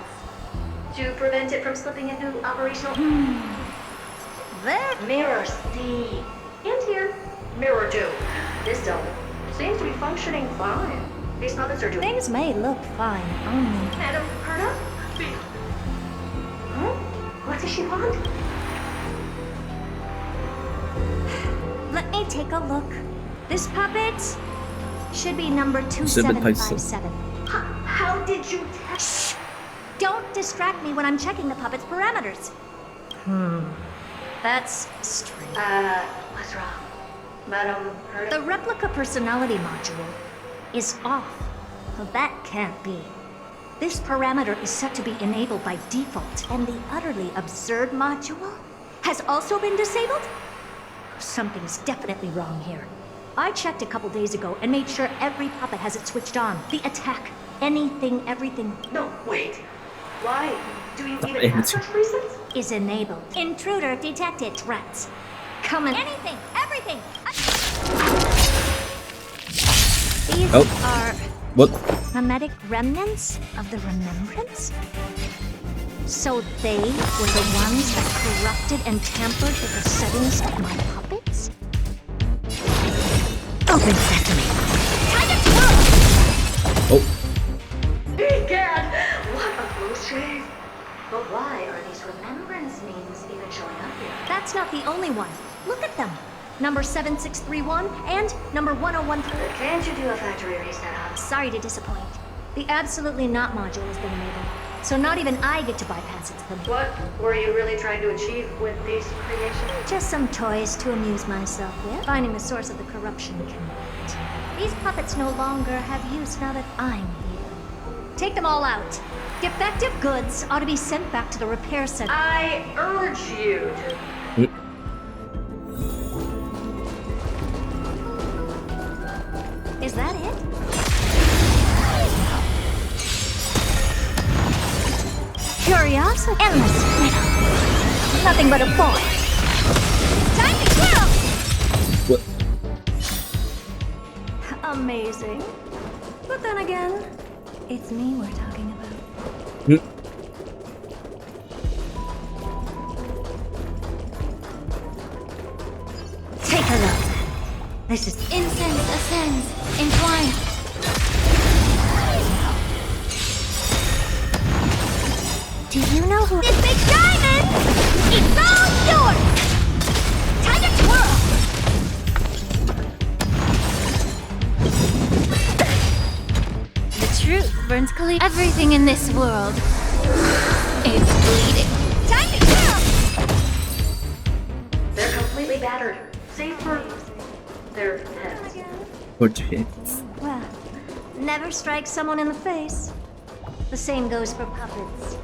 To prevent it from slipping into operational... There. Mirror C. And here. Mirror 2. This zone seems to be functioning fine. These puppets are doing... Things may look fine, only... Madam, Herta? Huh? What does she want? Let me take a look. This puppet should be number 2757. How did you tell? Shh! Don't distract me when I'm checking the puppet's parameters. That's strange. What's wrong? Madam Herta? The replica personality module is off. Well, that can't be. This parameter is set to be enabled by default, and the utterly absurd module has also been disabled? Something's definitely wrong here. I checked a couple days ago and made sure every puppet has it switched on. The attack, anything, everything. No, wait. Why? Do you even have such reasons? Is enabled. Intruder detected. Threats. Coming. Anything, everything. These are mimetic remnants of the remembrance? So they were the ones that corrupted and tampered with the settings of my puppets? Open sesame. Time to twirl! Egad! What a close shave! But why are these remembrance names even showing up here? That's not the only one. Look at them. Number 7631 and number 1013. Can't you do a factory reset? Sorry to disappoint. The absolutely not module has been enabled, so not even I get to bypass it to them. What were you really trying to achieve with these creations? Just some toys to amuse myself with. Finding the source of the corruption can wait. These puppets no longer have use now that I'm here. Take them all out. Defective goods ought to be sent back to the repair center. I urge you to... Is that it? Curiosity. Endless riddle. Nothing but a boy. Time to kill! What? Amazing. But then again, it's me we're talking about. Take a look. This is Incense ascends, entwine. Do you know who this big diamond? It's all yours! Time to twirl! The truth burns clean. Everything in this world is bleeding. Time to twirl! They're completely battered. Save for their heads. What hits? Well, never strike someone in the face. The same goes for puppets.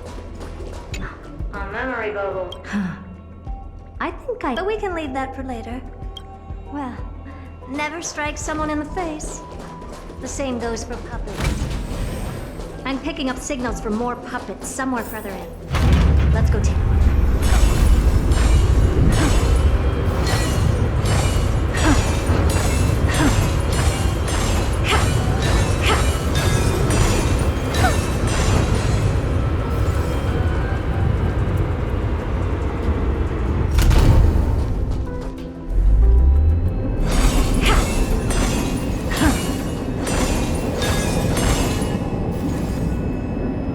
A memory bubble. But we can leave that for later. Well, never strike someone in the face. The same goes for puppets. I'm picking up signals from more puppets somewhere further in. Let's go take a look.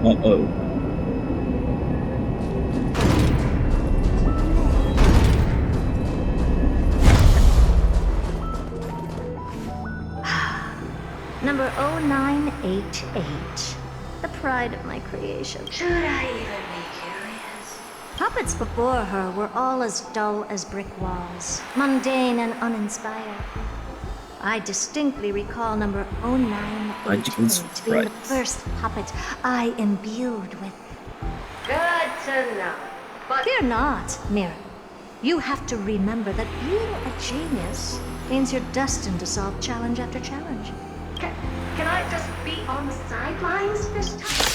Uh-oh. Number 0988. The pride of my creation. Should I even be curious? Puppets before her were all as dull as brick walls, mundane and uninspired. I distinctly recall number 0988 being the first puppet I imbued with. Good to know. But fear not, Mira. You have to remember that being a genius means you're destined to solve challenge after challenge. Can I just be on the sidelines this time?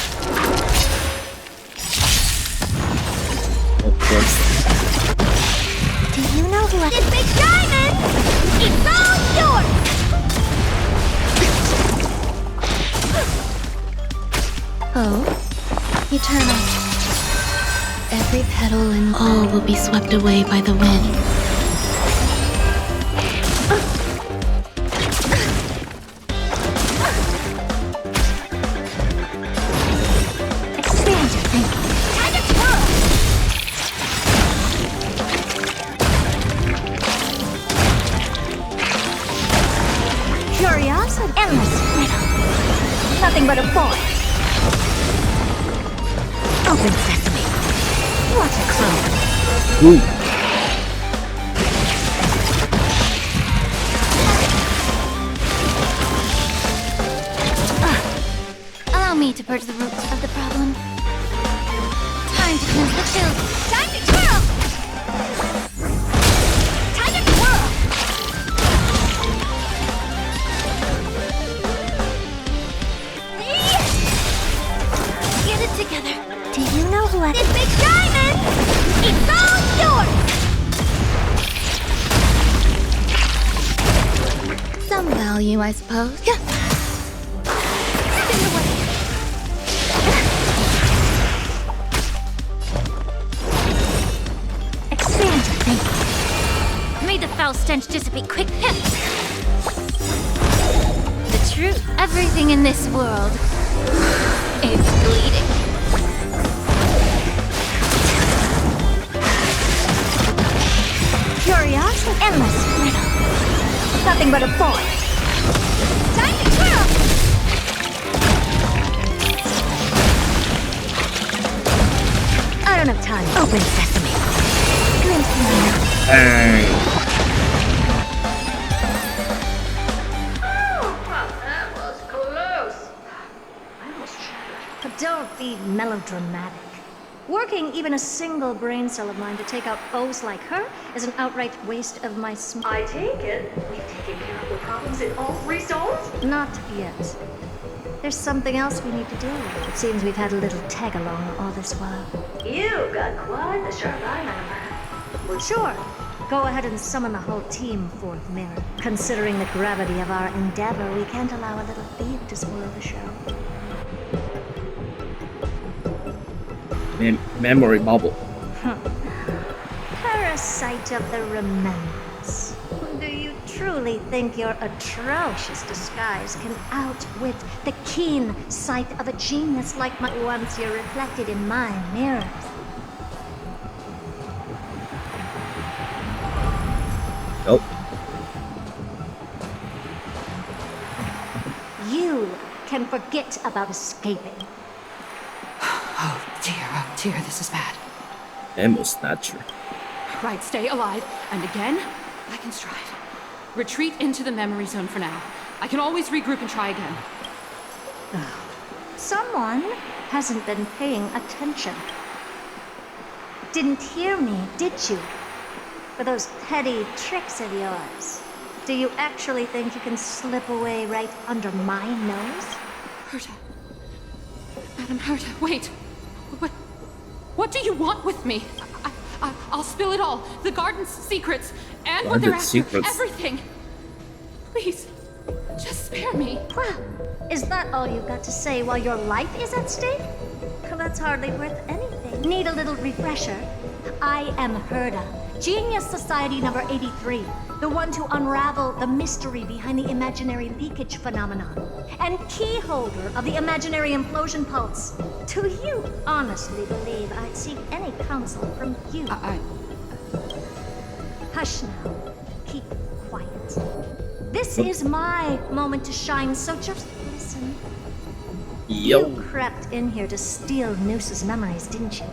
Of course. Do you know who I... It's Big Diamond! It's all yours! Oh, eternal. Every petal and all will be swept away by the wind. Expand your thinking. Time to twirl! Curiosity. Endless riddle. Nothing but a boy. Open sesame. What a clone. Ooh. Allow me to purge the roots of the problem. Time to cleanse the chills. Time to twirl! Time to twirl! Get it together. Do you know who I... This Big Diamond! It's all yours! Some value, I suppose. Stay away. Expand your thinking. May the foul stench dissipate quick. The truth. Everything in this world is bleeding. Curiosity. Endless riddle. Nothing but a boy. Time to twirl! I don't have time. Open sesame. Glimpse me now. Dang. That was close. I almost shattered. But don't be melodramatic. Working even a single brain cell of mine to take out foes like her is an outright waste of my I take it we've taken care of the problems in all 3 zones? Not yet. There's something else we need to do. It seems we've had a little tag-along all this while. You've got quite the sharp eye, man. Well, sure. Go ahead and summon the whole team, Fourth Mirror. Considering the gravity of our endeavor, we can't allow a little thief to spoil the show. Memory bubble. Parasite of the remembrance. Do you truly think your atrocious disguise can outwit the keen sight of a genius like my... Once you're reflected in my mirrors? Nope. You can forget about escaping. Oh dear, this is bad. Ammo snatcher. Right, stay alive, and again, I can strive. Retreat into the memory zone for now. I can always regroup and try again. Someone hasn't been paying attention. Didn't hear me, did you? For those petty tricks of yours. Do you actually think you can slip away right under my nose? Herta. Madam Herta, wait. What do you want with me? I'll spill it all. The garden's secrets. And what they're after. Everything. Please. Just spare me. Well, is that all you've got to say while your life is at stake? Well, that's hardly worth anything. Need a little refresher? I am Herta, Genius Society number 83. The one to unravel the mystery behind the imaginary leakage phenomenon. And key holder of the imaginary implosion pulse. Do you honestly believe I'd seek any counsel from you? Hush now. Keep quiet. This is my moment to shine, so just listen. Yo. You crept in here to steal Noose's memories, didn't you?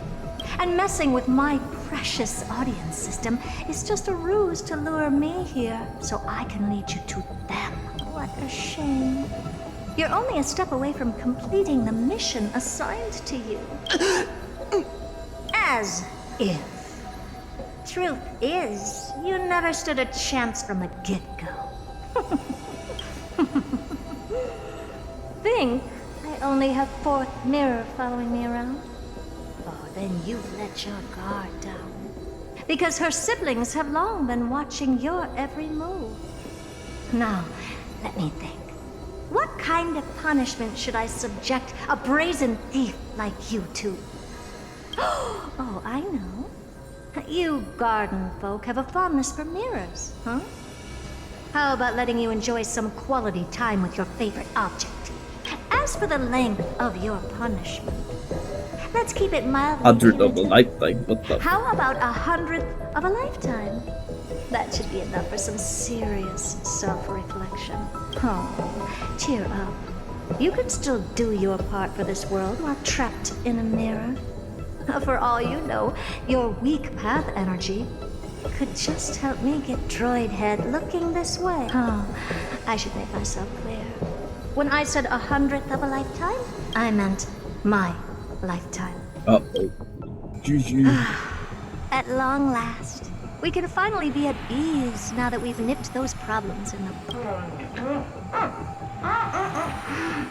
And messing with my precious audience system is just a ruse to lure me here so I can lead you to them. What a shame. You're only a step away from completing the mission assigned to you. As if. Truth is, you never stood a chance from the get-go. think I only have fourth mirror following me around? Oh, then you've let your guard down. Because her siblings have long been watching your every move. Now, let me think. What kind of punishment should I subject a brazen thief like you to? Oh, I know. You garden folk have a fondness for mirrors, huh? How about letting you enjoy some quality time with your favorite object? As for the length of your punishment, let's keep it mildly 100 of a lifetime, what the? How about 100th of a lifetime? That should be enough for some serious self-reflection. Oh, cheer up. You can still do your part for this world while trapped in a mirror. For all you know, your weak path energy could just help me get droid head looking this way. Oh, I should make myself clear. When I said 100th of a lifetime, I meant my lifetime. Uh-oh. GG. At long last, we can finally be at ease now that we've nipped those problems in the bud.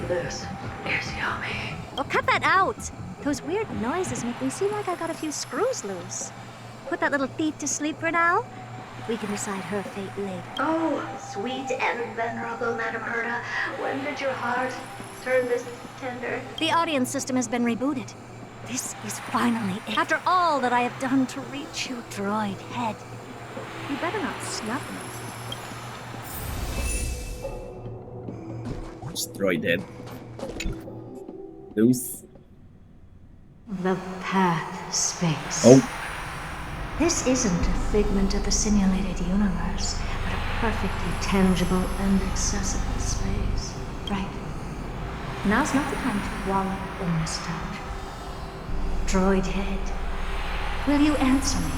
This is yummy. Oh, cut that out! Those weird noises make me seem like I got a few screws loose. Put that little thief to sleep for now. We can decide her fate later. Oh, sweet and venerable Madam Herta, when did your heart turn this tender? The audience system has been rebooted. This is finally it. After all that I have done to reach you, droid head. You better not snub me. Destroy them. Those. The path space. Oh. This isn't a figment of the simulated universe, but a perfectly tangible and accessible space. Right. Now's not the time to wallow in nostalgia. Droid head, will you answer me?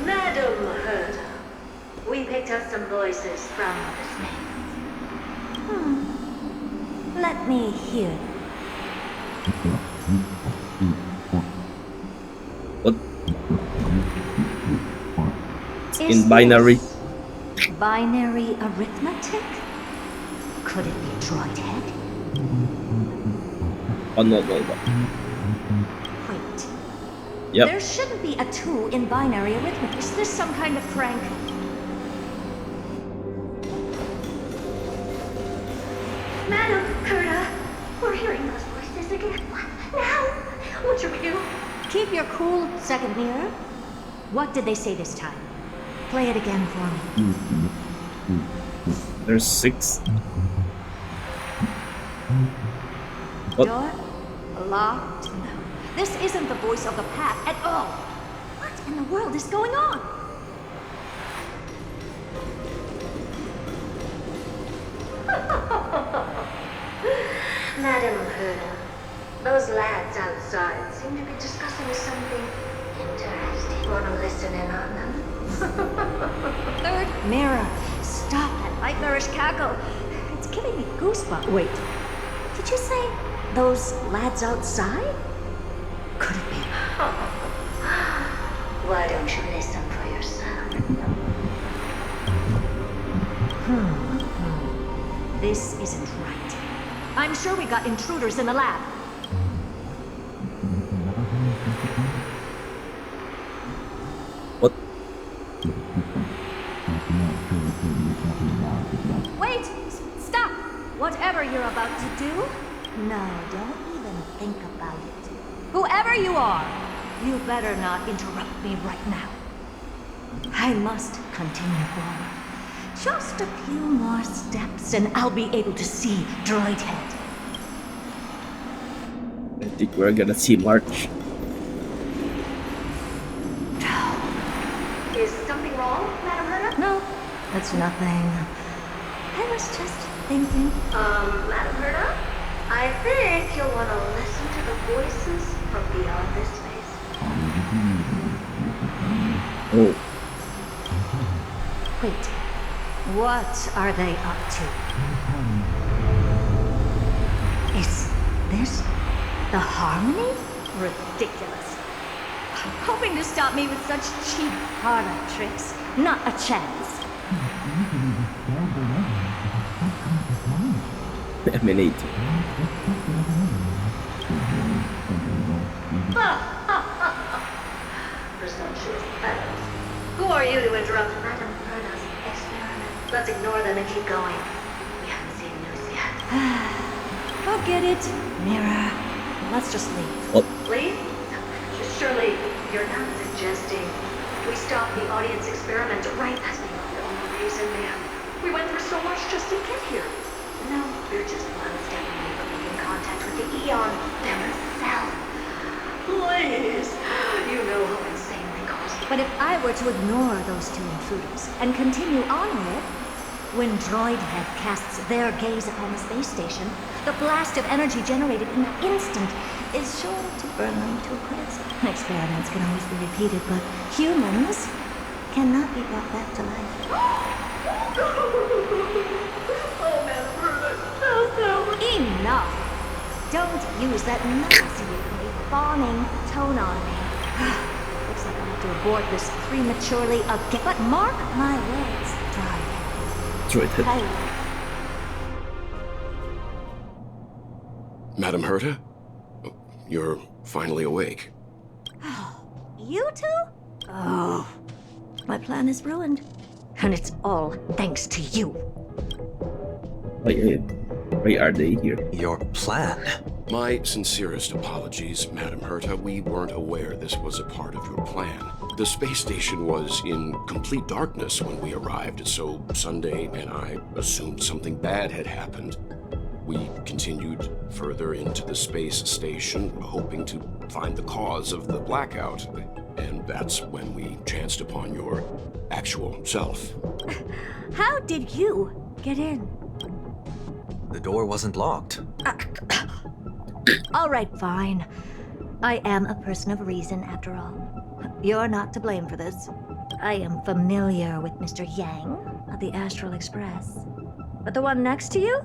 Madam Herta, we picked up some voices from the snake. Let me hear them. What? In binary. Binary arithmetic? Could it be droid head? Oh no. Wait. Yep. There shouldn't be a 2 in binary arithmetic. Is this some kind of prank? Madam Herta, we're hearing those voices again. What now? What should we do? Keep your cool, second mirror. What did they say this time? Play it again for me. There's 6. What? Door locked. No. This isn't the voice of the path at all. What in the world is going on? Madam Herta, those lads outside seem to be discussing something interesting. Wanna listen in on them? Third mirror. Stop that nightmarish cackle. It's giving me goosebumps. Wait. Did you say those lads outside? Could it be? Why don't you listen for yourself? This isn't right. I'm sure we got intruders in the lab. What? Wait! Stop! Whatever you're about to do, no, don't even think about it. Whoever you are, you better not interrupt me right now. I must continue forward. Just a few more steps and I'll be able to see Droid Head. I think we're gonna see March. Is something wrong, Madam Herta? No, that's nothing. I was just thinking. Madam Herta? I think you'll want to listen to the voices from beyond this space. Oh. Wait. What are they up to? Is this the Harmony? Ridiculous. Hoping to stop me with such cheap parlor tricks. Not a chance. Emanator. Presumptuous fellows. Who are you to interrupt Madame Perna's experiment? Let's ignore them and keep going. We haven't seen news yet. Forget it, Mira. Let's just leave. Oh. Leave? Surely you're not suggesting we stop the audience experiment, right? That's the only reason, ma'am. We went through so much just to get here. No, we're just one step away from making contact with the Eon themselves. Please, you know how insane they cost. But if I were to ignore those two intruders and continue onward, when Droidhead casts their gaze upon the space station, the blast of energy generated in that instant is sure to burn them to a crisp. Experiments can always be repeated, but humans cannot be brought back to life. Enough! Don't use that nauseatingly fawning tone on me. Looks like I'll have to abort this prematurely again. But mark my words, Droidhead. Madam Herta? You're finally awake. You two? Oh, my plan is ruined. And it's all thanks to you. Why are they here? Your plan? My sincerest apologies, Madam Herta. We weren't aware this was a part of your plan. The space station was in complete darkness when we arrived, so Sunday and I assumed something bad had happened. We continued further into the space station, hoping to find the cause of the blackout. And that's when we chanced upon your actual self. How did you get in? The door wasn't locked. All right, fine. I am a person of reason, after all. You're not to blame for this. I am familiar with Mr. Yang of the Astral Express. But the one next to you?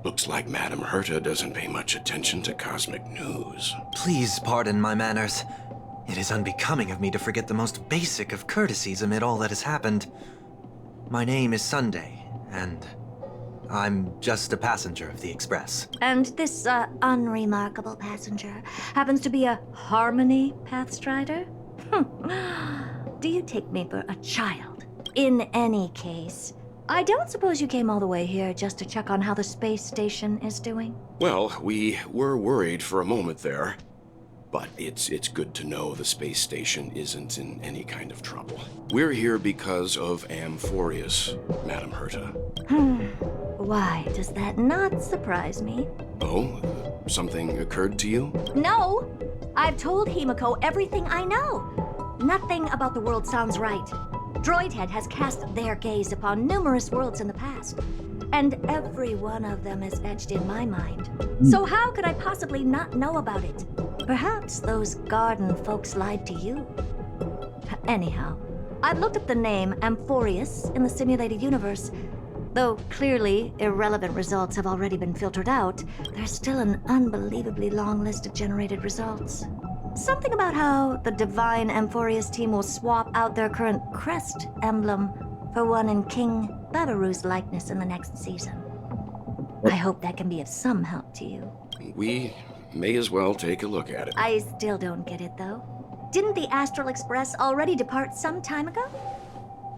Looks like Madam Herta doesn't pay much attention to cosmic news. Please pardon my manners. It is unbecoming of me to forget the most basic of courtesies amid all that has happened. My name is Sunday, and I'm just a passenger of the Express. And this, unremarkable passenger happens to be a Harmony Pathstrider? Do you take me for a child? In any case, I don't suppose you came all the way here just to check on how the space station is doing? Well, we were worried for a moment there. But it's good to know the space station isn't in any kind of trouble. We're here because of Amphorius, Madam Herta. Why does that not surprise me? Oh? Something occurred to you? No! I've told Himiko everything I know. Nothing about the world sounds right. Droidhead has cast their gaze upon numerous worlds in the past, and every one of them is etched in my mind. So how could I possibly not know about it? Perhaps those garden folks lied to you. Anyhow, I've looked up the name Amphorius in the simulated universe. Though clearly irrelevant results have already been filtered out, there's still an unbelievably long list of generated results. Something about how the divine Amphorius team will swap out their current crest emblem for one in King Babaru's likeness in the next season. I hope that can be of some help to you. We may as well take a look at it. I still don't get it, though. Didn't the Astral Express already depart some time ago?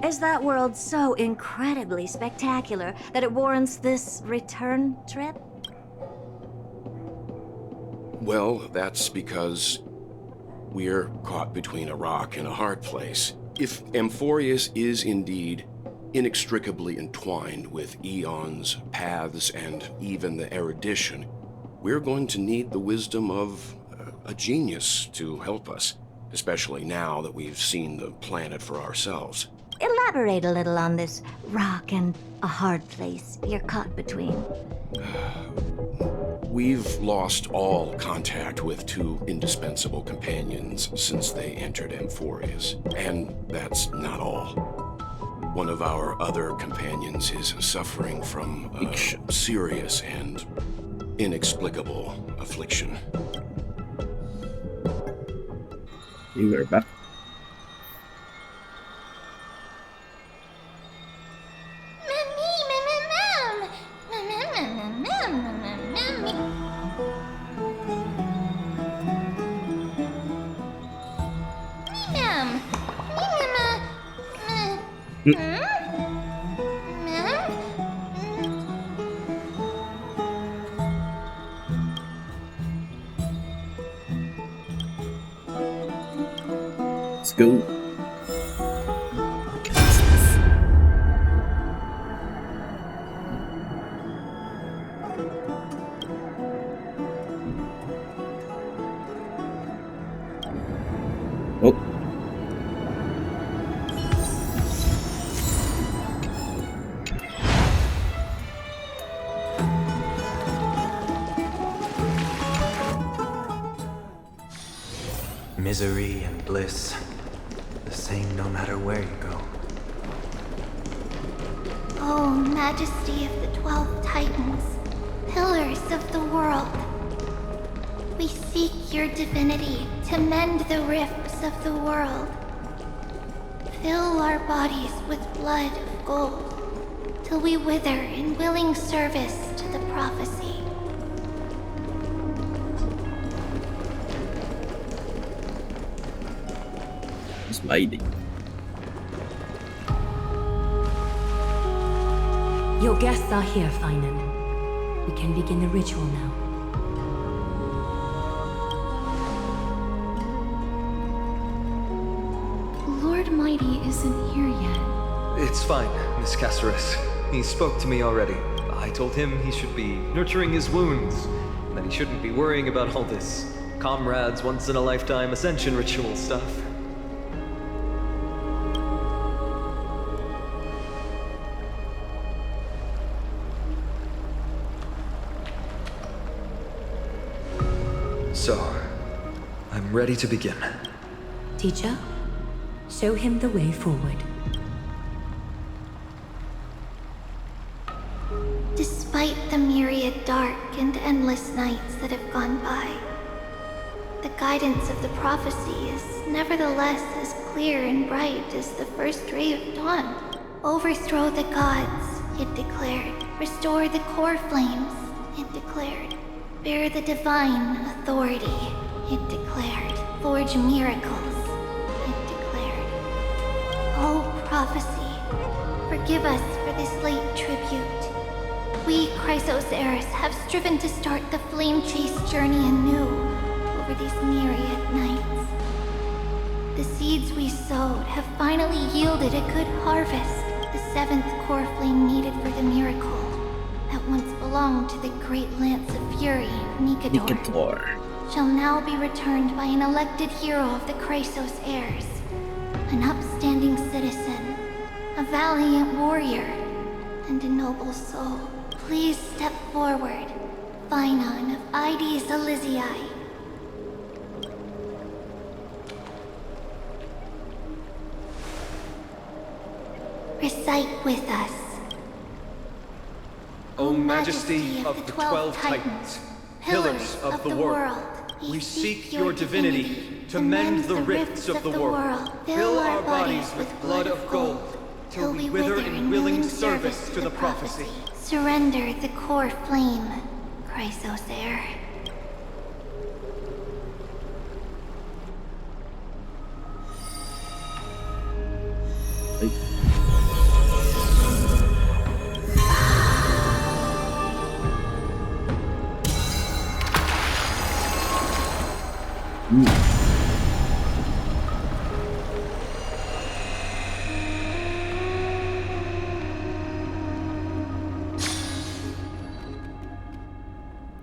Is that world so incredibly spectacular that it warrants this return trip? Well, that's because we're caught between a rock and a hard place. If Amphorius is indeed inextricably entwined with eons, paths, and even the erudition, we're going to need the wisdom of a genius to help us, especially now that we've seen the planet for ourselves. Elaborate a little on this rock and a hard place you're caught between. We've lost all contact with two indispensable companions since they entered Amphorius. And that's not all. One of our other companions is suffering from a serious and inexplicable affliction. You are back. Mimi, Let's go. Oh. Misery and bliss, the same no matter where you go. Oh, Majesty of the 12 Titans, pillars of the world. We seek your divinity to mend the rifts of the world. Fill our bodies with blood of gold, till we wither in willing service to the prophecy. It's mighty. Your guests are here, Finan. We can begin the ritual now. Lord Mighty isn't here yet. It's fine, Miss Caceres. He spoke to me already. I told him he should be nurturing his wounds, and that he shouldn't be worrying about all this comrades once-in-a-lifetime ascension ritual stuff. So, I'm ready to begin. Teacher, show him the way forward. Despite the myriad dark and endless nights that have gone by, the guidance of the prophecy is nevertheless as clear and bright as the first ray of dawn. Overthrow the gods, it declared. Restore the core flames, it declared. Bear the divine authority, it declared. Forge miracles, it declared. Oh, prophecy, forgive us for this late tribute. We, Chrysos heirs, have striven to start the flame chase journey anew over these myriad nights. The seeds we sowed have finally yielded a good harvest. The 7th core flame needed for the miracle that once belonged to the great lance of fury, Nikador, shall now be returned by an elected hero of the Chrysos heirs, an upstanding citizen, a valiant warrior, and a noble soul. Please step forward, Finan of Ides Elysiae. Recite with us. O Majesty of the 12 Titans, pillars of the world, we seek your divinity to mend the rifts of the world. Fill our bodies with blood of gold, till we wither in willing service to the prophecy. Surrender the core flame, Chrysos heir.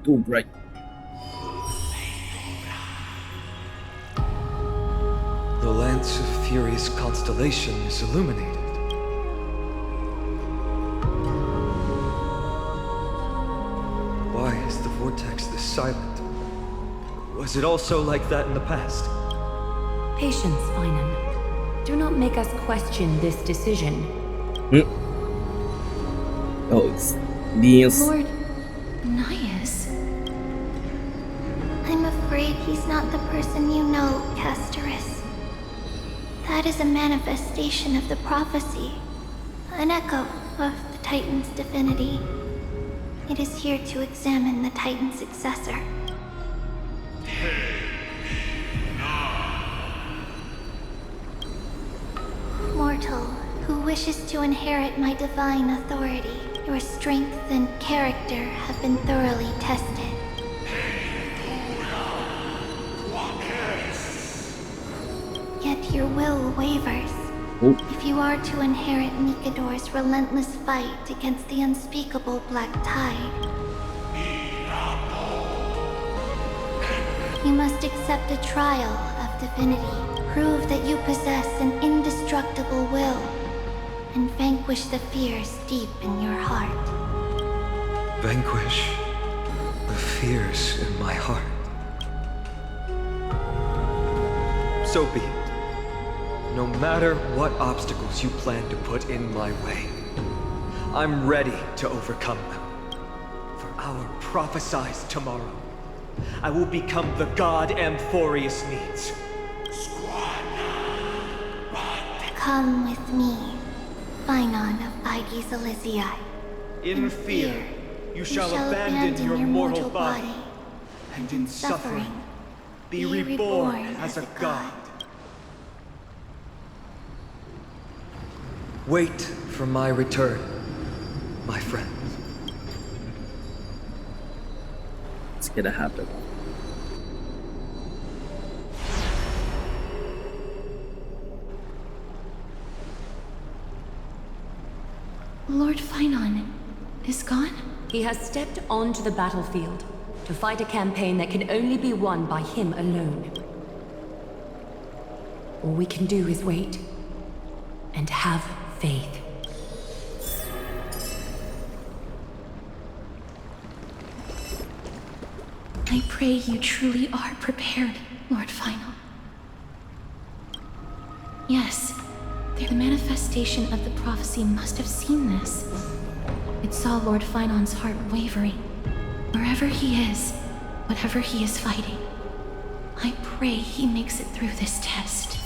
Oh, right. The Lance of Fury's constellation is illuminated. Why is the vortex this silent? Was it also like that in the past? Patience, Finan. Do not make us question this decision. Oh, it's Nias. Lord Nias? I'm afraid he's not the person you know, Castoris. That is a manifestation of the prophecy, an echo of the Titan's divinity. It is here to examine the Titan's successor. Mortal, who wishes to inherit my divine authority. Your strength and character have been thoroughly tested. Yet your will wavers. If you are to inherit Nikador's relentless fight against the unspeakable Black Tide, you must accept a trial of divinity. Prove that you possess an indestructible will, and vanquish the fears deep in your heart. Vanquish the fears in my heart. So be it. No matter what obstacles you plan to put in my way, I'm ready to overcome them. For our prophesied tomorrow, I will become the god Amphorius needs. Come with me, Phynon of Aegis Elysiae. In fear, you shall abandon your mortal body, and in suffering, be reborn as a god. Wait for my return, my friends. It's gonna happen. Lord Phynon is gone? He has stepped onto the battlefield to fight a campaign that can only be won by him alone. All we can do is wait and have faith. I pray you truly are prepared, Lord Phynon. Yes, the manifestation of the prophecy must have seen this. It saw Lord Phynon's heart wavering. Wherever he is, whatever he is fighting, I pray he makes it through this test.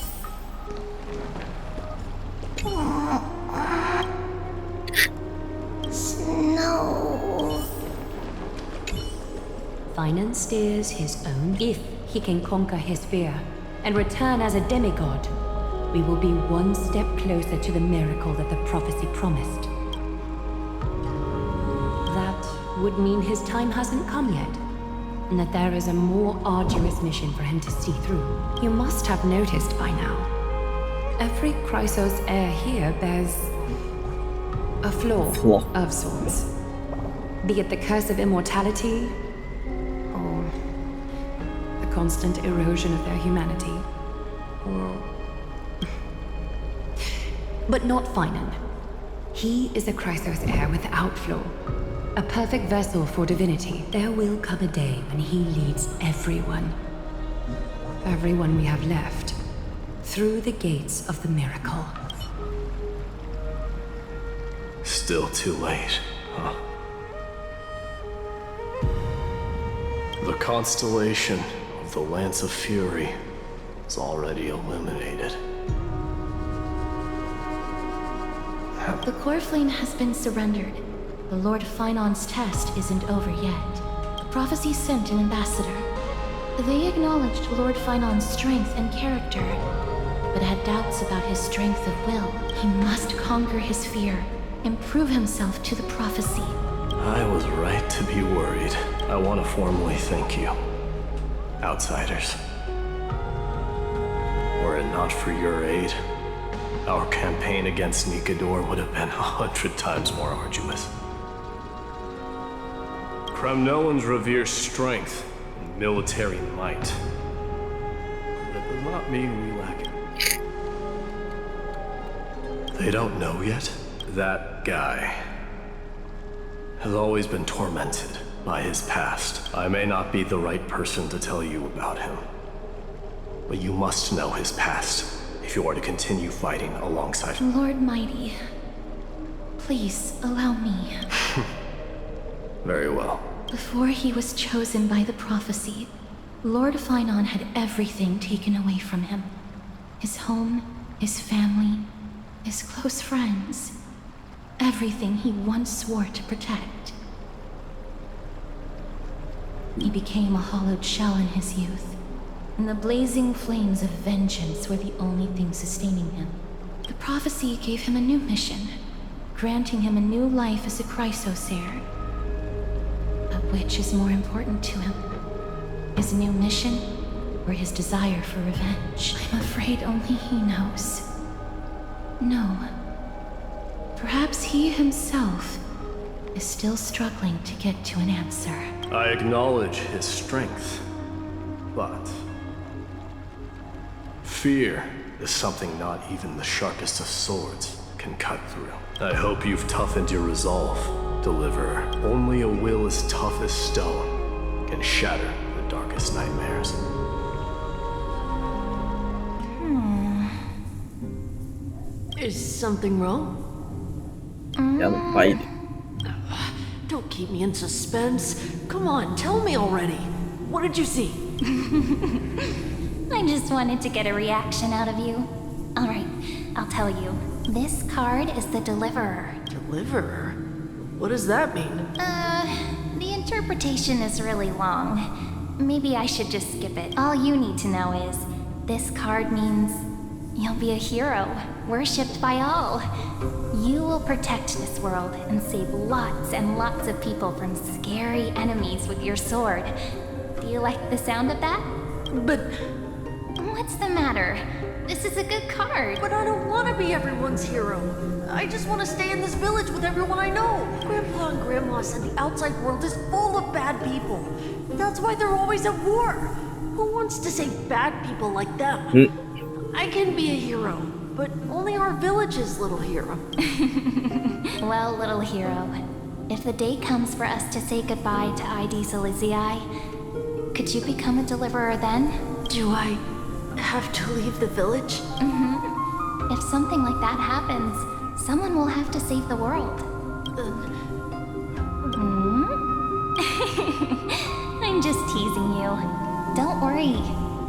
Snow. Phynon steers his own. If he can conquer his fear and return as a demigod, we will be one step closer to the miracle that the prophecy promised. That would mean his time hasn't come yet, and that there is a more arduous mission for him to see through. You must have noticed by now, every Chrysos heir here bears a flaw of sorts. Be it the curse of immortality, or the constant erosion of their humanity, or... But not Phynon. He is a Chrysos heir without flaw. A perfect vessel for divinity. There will come a day when he leads everyone we have left, through the gates of the miracle. Still too late, huh? The constellation of the Lance of Fury is already illuminated. The core flame has been surrendered. The Lord Phynon's test isn't over yet. The prophecy sent an ambassador. They acknowledged Lord Phynon's strength and character, but had doubts about his strength of will. He must conquer his fear and prove himself to the prophecy. I was right to be worried. I want to formally thank you, outsiders. Were it not for your aid, our campaign against Nikador would have been 100 times more arduous. Kremnoans revere strength and military might. That does not mean we lack it. They don't know yet? That guy has always been tormented by his past. I may not be the right person to tell you about him, but you must know his past if you are to continue fighting alongside him. Lord Mighty, please allow me. Very well. Before he was chosen by the prophecy, Lord Phynon had everything taken away from him. His home, his family, his close friends. Everything he once swore to protect. He became a hollowed shell in his youth, and the blazing flames of vengeance were the only thing sustaining him. The prophecy gave him a new mission, granting him a new life as a chrysosaur. But which is more important to him? His new mission, or his desire for revenge? I'm afraid only he knows. No. Perhaps he himself is still struggling to get to an answer. I acknowledge his strength, but fear is something not even the sharpest of swords can cut through. I hope you've toughened your resolve, Deliverer. Only a will as tough as stone can shatter the darkest nightmares. Is something wrong? Yeah, fight. Don't keep me in suspense. Come on, tell me already. What did you see? I just wanted to get a reaction out of you. Alright, I'll tell you. This card is the Deliverer. Deliverer? What does that mean? The interpretation is really long. Maybe I should just skip it. All you need to know is, this card means you'll be a hero, worshipped by all. You will protect this world and save lots and lots of people from scary enemies with your sword. Do you like the sound of that? But what's the matter? This is a good card. But I don't want to be everyone's hero. I just want to stay in this village with everyone I know. Grandpa and Grandma said the outside world is full of bad people. That's why they're always at war. Who wants to save bad people like them? I can be a hero, but only our village's little hero. Well, little hero, if the day comes for us to say goodbye to ID Silizii, could you become a deliverer then? Do I have to leave the village? If something like that happens, someone will have to save the world. I'm just teasing you. Don't worry.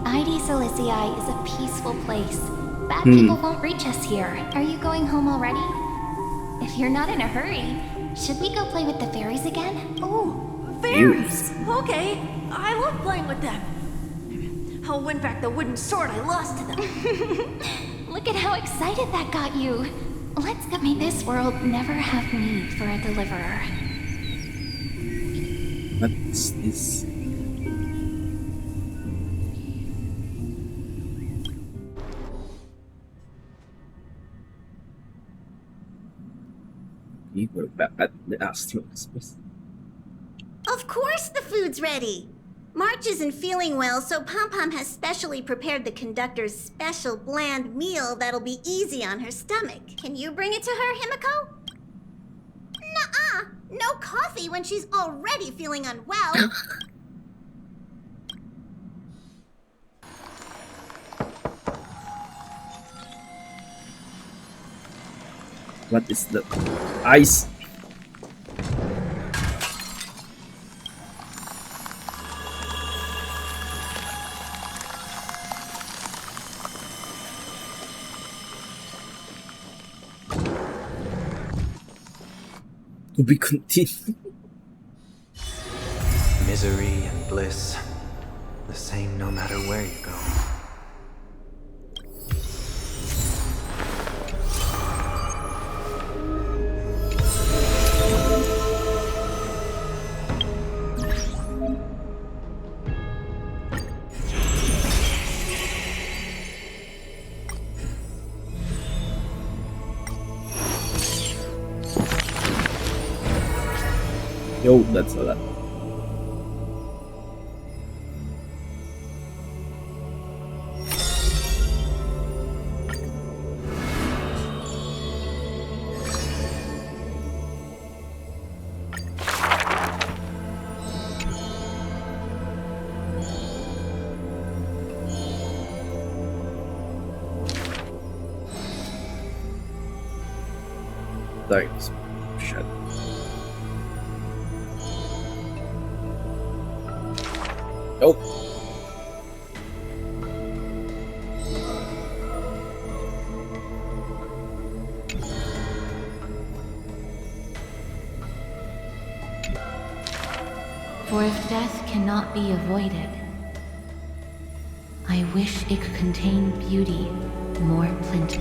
ID Silizii is a peaceful place. Bad people won't reach us here. Are you going home already? If you're not in a hurry, should we go play with the fairies again? Oh, fairies! Okay, I love playing with them. I'll win back the wooden sword I lost to them. Look at how excited that got you. Let's go. May this world never have need for a deliverer. What is this? You were back at the Astro Express. Of course the food's ready! March isn't feeling well, so Pom-Pom has specially prepared the conductor's special bland meal that'll be easy on her stomach. Can you bring it to her, Himiko? Nuh-uh! No coffee when she's already feeling unwell! What is the ice? To be continued. Misery and bliss, the same no matter where you go. Yo, that's a lot. Thanks. Shit. Nope. For if death cannot be avoided, I wish it could contain beauty more plenty.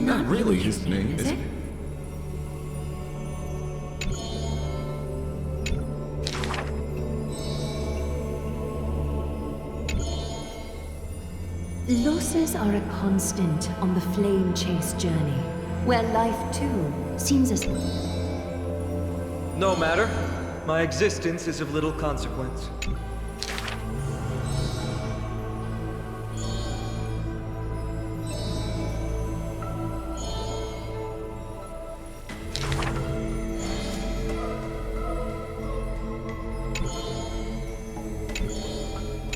Not really his name, is it? Losses are a constant on the flame chase journey, where life too seems as... No matter. My existence is of little consequence.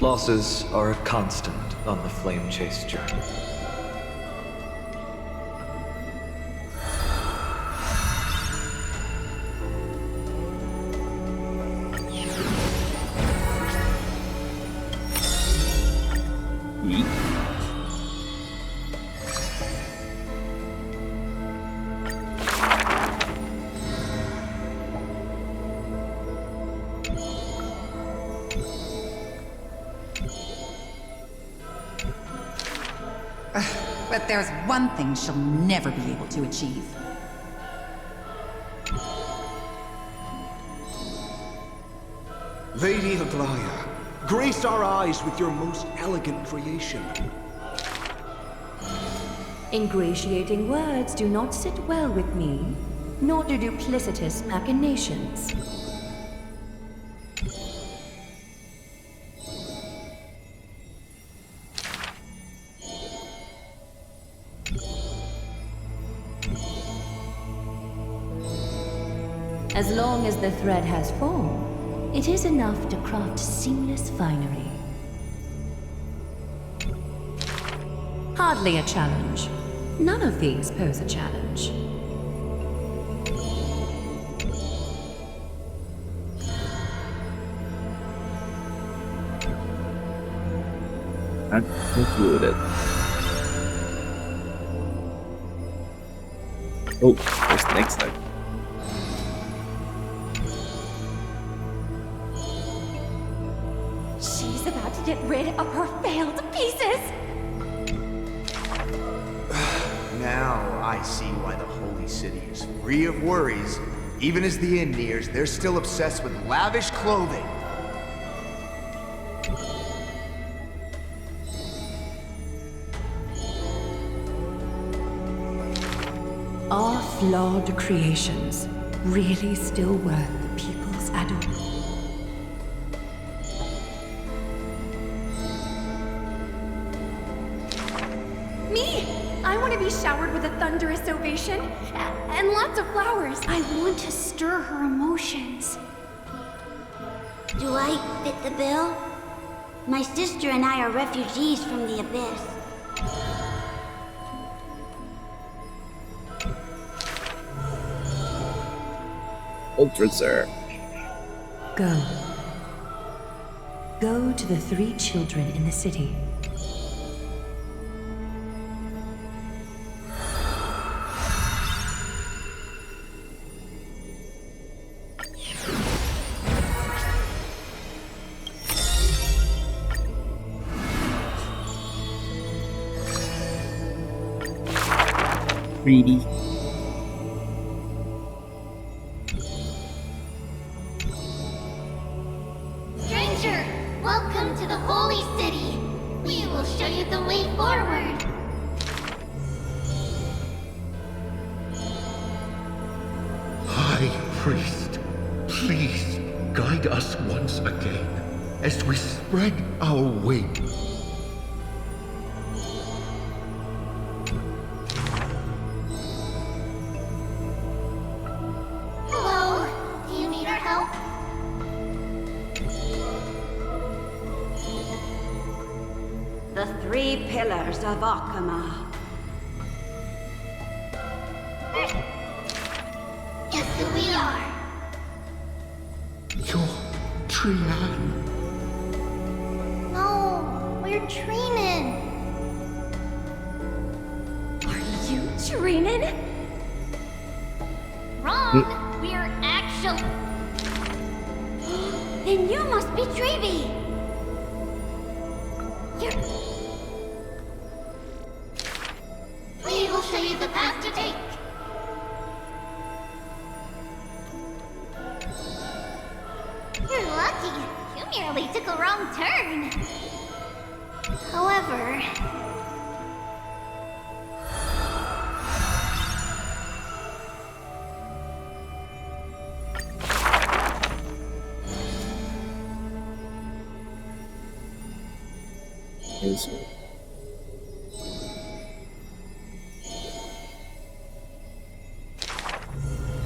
Losses are a constant on the flame chase journey. But there's one thing she'll never be able to achieve. Lady Aglaya, grace our eyes with your most elegant creation. Ingratiating words do not sit well with me, nor do duplicitous machinations. As long as the thread has form, it is enough to craft seamless finery. Hardly a challenge. None of these pose a challenge. I'm concluded. Oh, what's next time? She's about to get rid of her failed pieces! Now I see why the Holy City is free of worries. Even as the end nears, they're still obsessed with lavish clothing. Are flawed creations really still worth the people's adoration? Me! I want to be showered with a thunderous ovation and lots of flowers. I want to stir her emotions. Do I fit the bill? My sister and I are refugees from the Abyss. Ultra Sir. Go. Go to the 3 children in the city. Greedy. Stranger, welcome to the Holy City. We will show you the way forward. High Priest, please guide us once again. as we spread our wings. Hello? Do you need our help? The 3 pillars of Akama. Guess who we are? You're Trian. No, we're Treenin. Are you Treenin? Wrong. We're actual. Then you must be Treevee. We will show you the path to take. You're lucky. You merely took a wrong turn. However...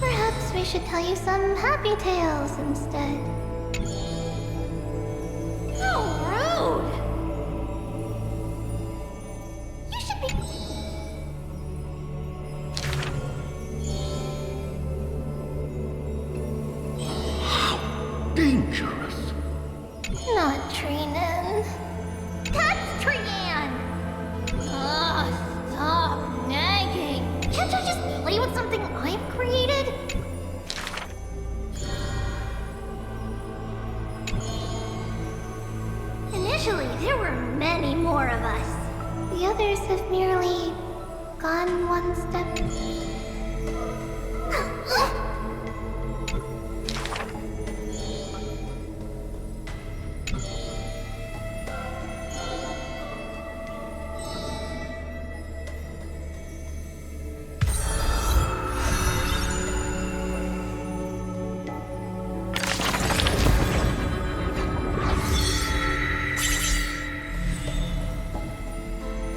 Perhaps we should tell you some happy tales instead. How rude! You should be... Dangerous. Not Treenan. That's Trian! Ugh, stop nagging. Can't I just play with something I've created? Initially, there were many more of us. The others have merely gone one step.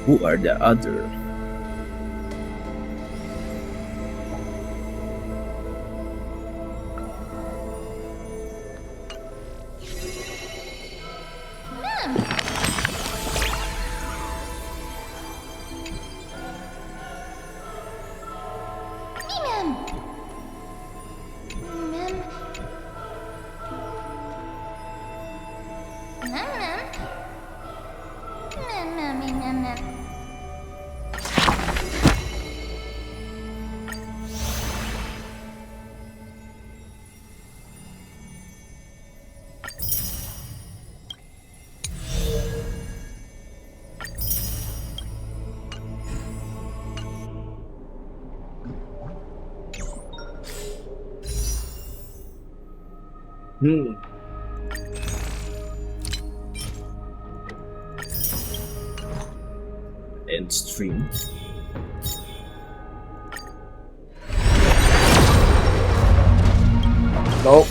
Who are the other? End stream. No.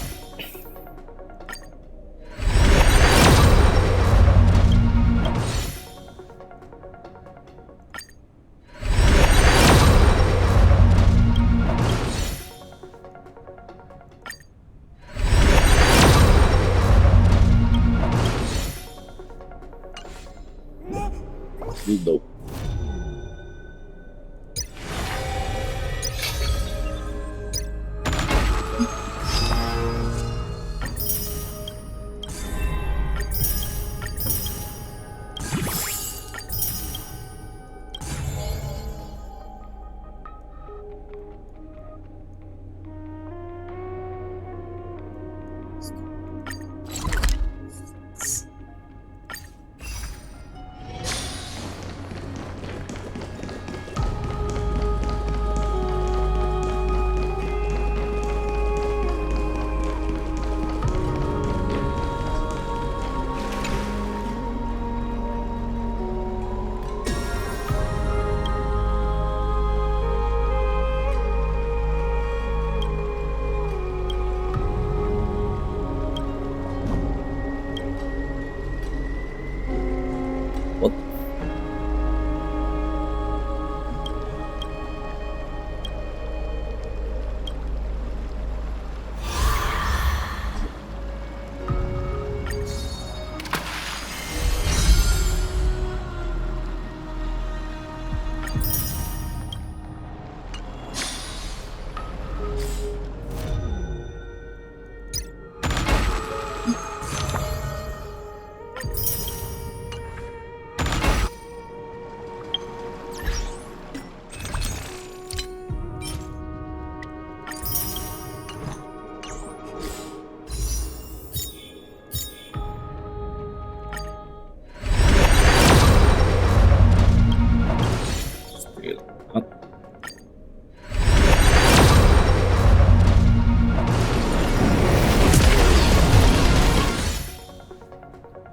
Nope.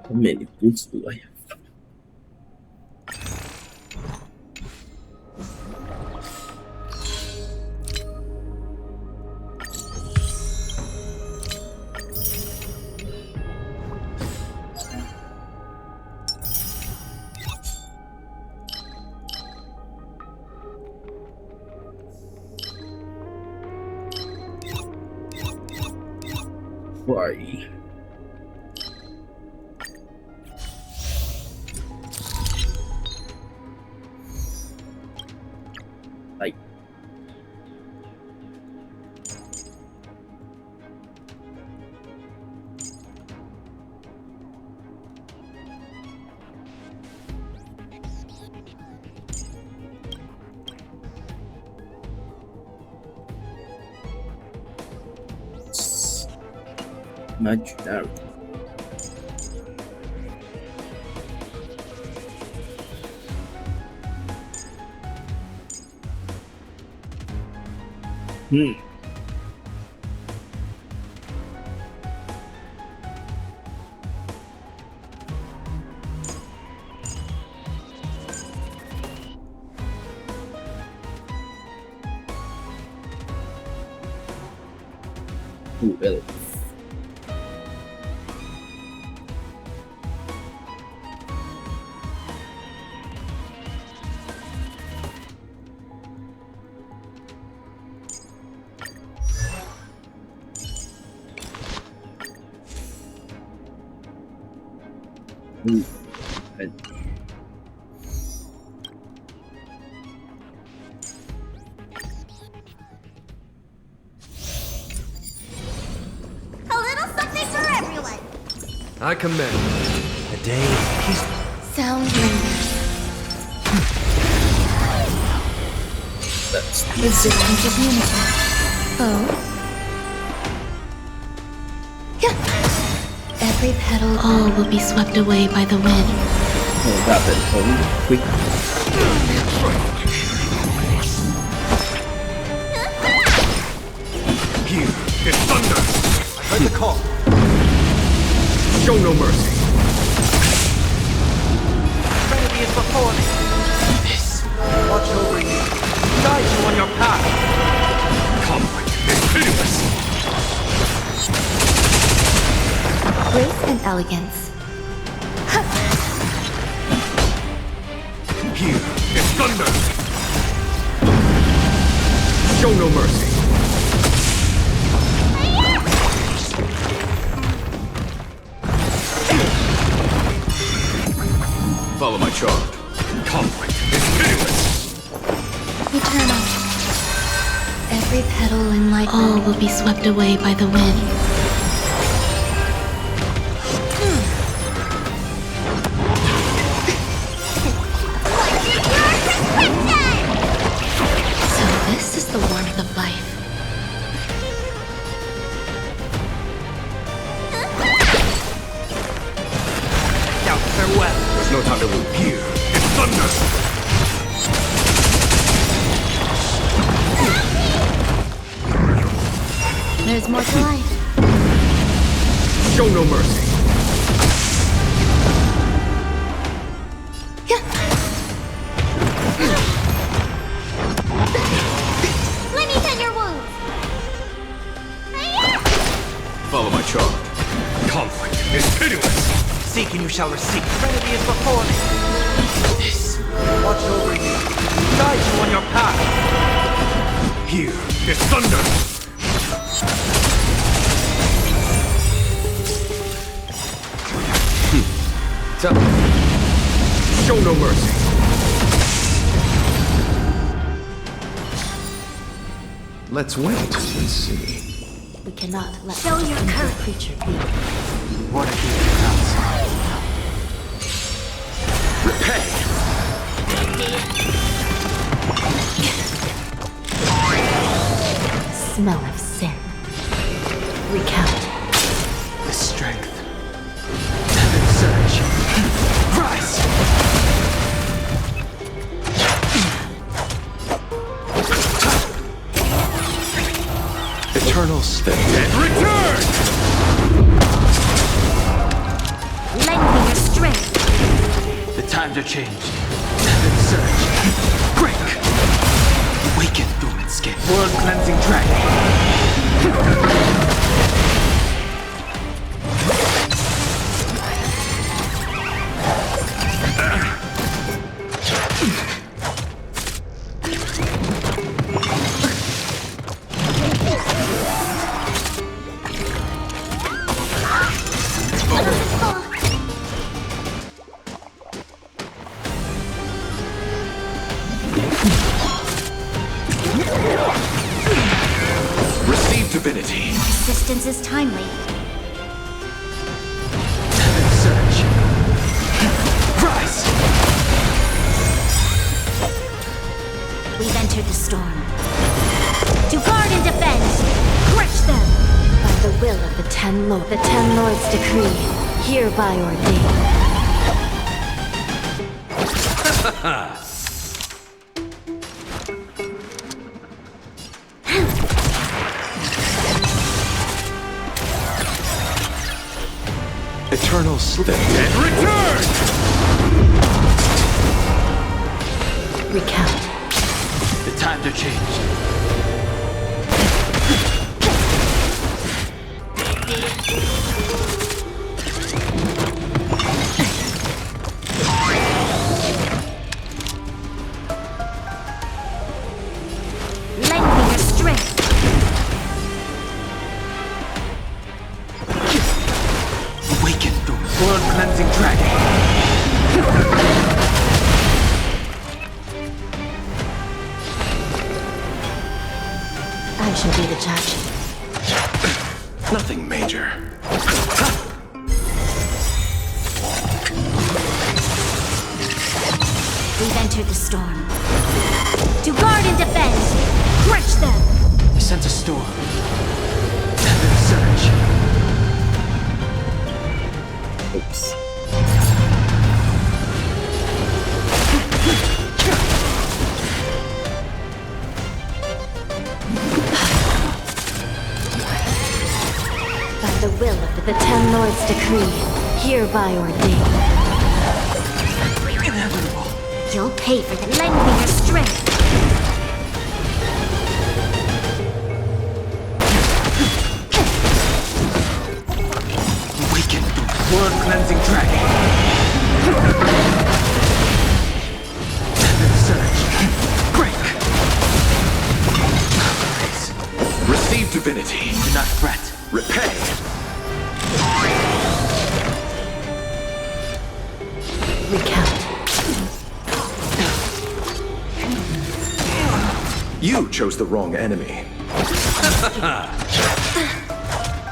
How many boots do I have? Why? Like imaginary. Who else? Ooh, and A little something for everyone. I commend. A day of peace. Sound lingers. that's Resistance is unity. Oh? Every petal, all will be swept away by the wind. oh, that then quick. Here is thunder! I heard the call. Show no mercy! Trinity is before me. This. Watch over you. Guide you on your path. Conflict is pitiless! Grace and elegance. Here is thunder! Show no mercy! Follow my charge. Conflict is pitiless! Eternal. Every petal and light, all will be swept away by the wind. So this is the warmth of life. Now, farewell. There's no time to lose. Here is thunder! There's more to life. Show no mercy! Let me tend your wounds. Follow my charge. Conflict is pitiless! Seek and you shall receive. Trinity is before me. This. Watch over you. Guide you on your path. Here is thunder! Show no mercy! Let's wait and see. We cannot let Show your this courage. creature be. What a gift. Repay! Smell of sin. Recount. The strength. Heaven surge. Rise! Eternal stay. And return! Lend me times are changed. Surge. Break. Awaken dormant skin. World cleansing dragon. Divinity. Resistance is timely. Surge. Rise. We've entered the storm. To guard and defend, crush them! By the will of the Ten Lords' decree, hereby ordained. Eternal slip and return! Recount. The times are changed. Lend me your strength. Awaken the world cleansing dragon. I shall be the judge. Nothing major. We've entered the storm. To guard and defend, crush them! I sense a storm. Surge. Oops. By the will of the Ten Lords' decree, hereby ordained. Inevitable. You'll pay for the lend me your strength. Awaken the world cleansing dragon. Surge. Break. Receive divinity. Do not fret. Repay. Recount. You chose the wrong enemy.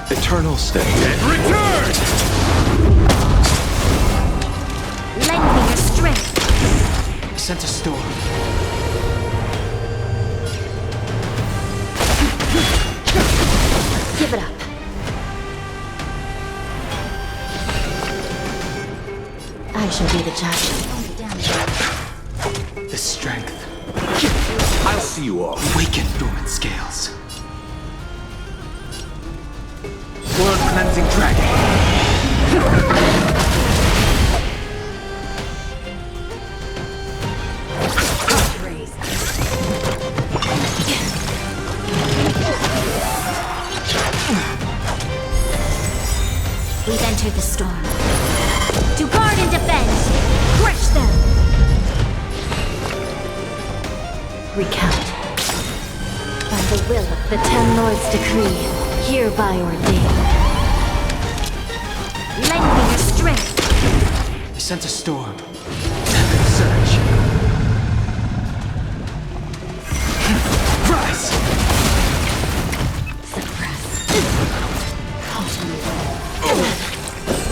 Eternal stay. And return! Lend me your strength. I sense a storm. Give it up. I shall be the judge. The strength. I'll see you all. Awaken dormant scales. World cleansing dragon. We've entered the storm. To guard and defend, crush them! Recount. By the will of the Ten Lords' decree, hereby ordained. Lend me your strength. I sense a storm. Surge. Rise.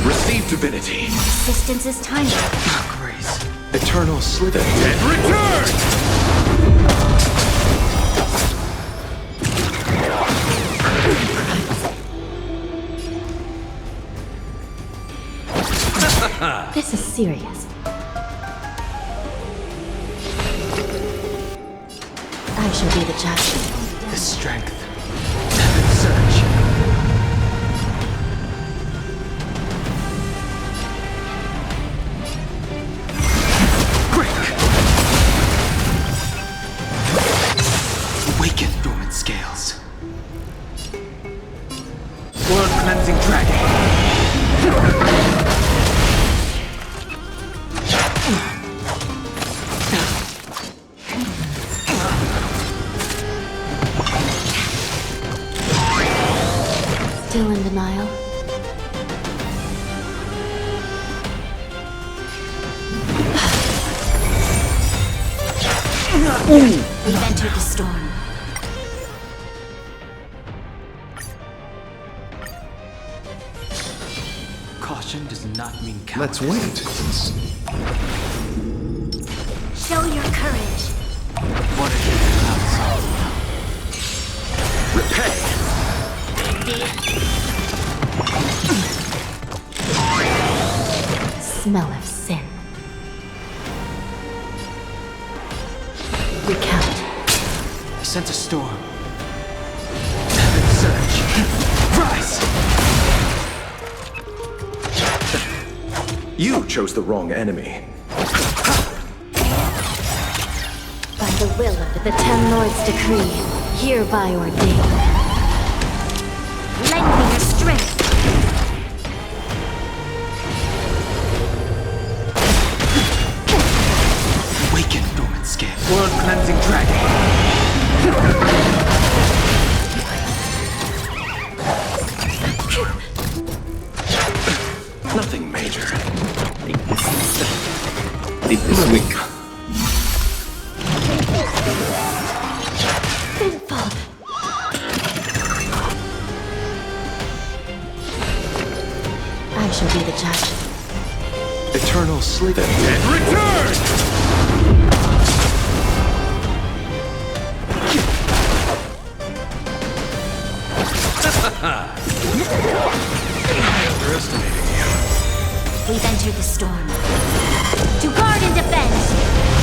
Receive divinity. Resistance is timely. Grace. Eternal slither. And return! This is serious. I shall be the judge. The strength. Surge. We've entered the storm. Caution does not mean Let's cowardice. wait. Show your courage. What if you clouds? Repay! Smell of sin. Recount. I sense a storm. Surge. Rise! You chose the wrong enemy. By the will of the Ten Lords' decree, hereby ordained. Lend me your strength. Awaken, dormant skin. World cleansing dragon. Nothing major. Deep this week. I shall be the judge. Eternal sleep. And return! Underestimating you. We've entered the storm. To guard and defend.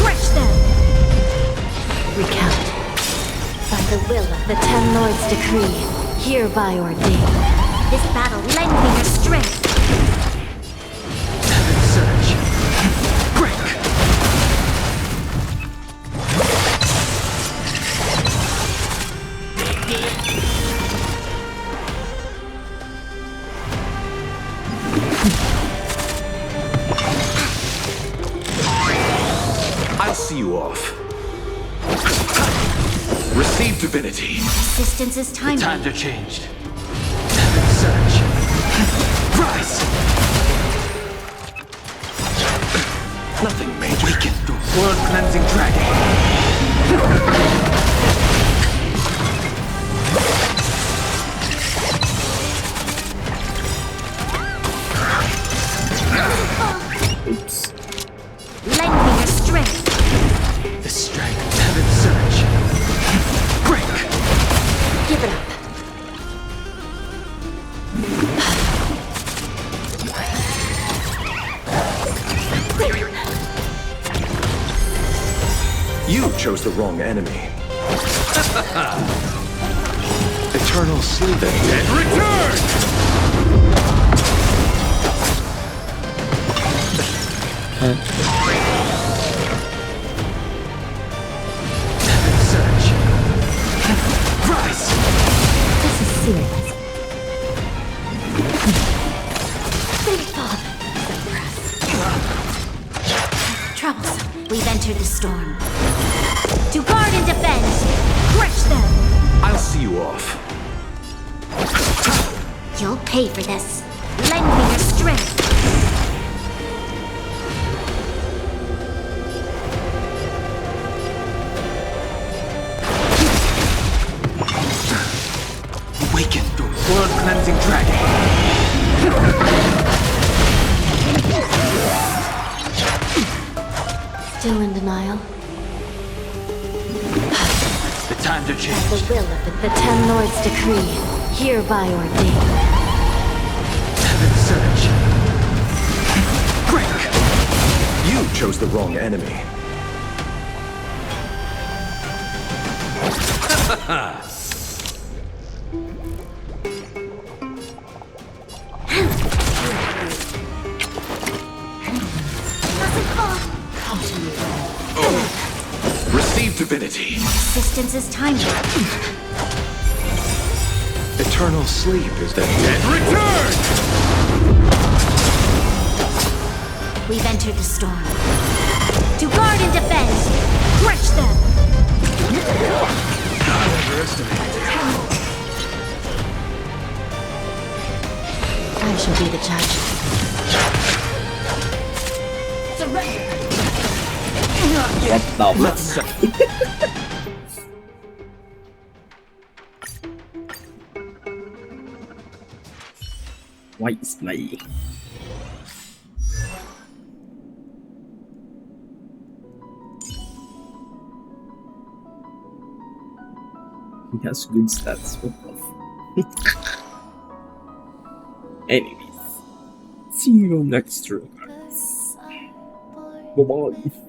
Crush them. Recount. By the will of the Ten Lords' decree, hereby ordained. This battle, lend me your strength. Surge. Break. I'll see you off. Receive divinity. Resistance is timely. Times are changed. Surge. Rise! Nothing major. Awaken, world cleansing dragon. Oops. Lend me your strength. The strength of heaven surge. Break! Give it up. You chose the wrong enemy. Eternal sleep. And return! Surge. Rise! This is serious. Troublesome. We've entered the storm. To guard and defend. Crush them. I'll see you off. You'll pay for this. Lend me your strength. Awaken, world cleansing dragon. Still in denial? The times are By changed. the will of the Ten Lords' decree, hereby ordained. Heaven surge. Break! You chose the wrong enemy. Receive divinity. Resistance is timely. Eternal sleep is the And return! We've entered the storm. To guard and defend. Crush them. Underestimated you. I shall be the judge. Surrender. What the Why is my... He has good stats, what the f... Anyways, see you next time. Bye bye.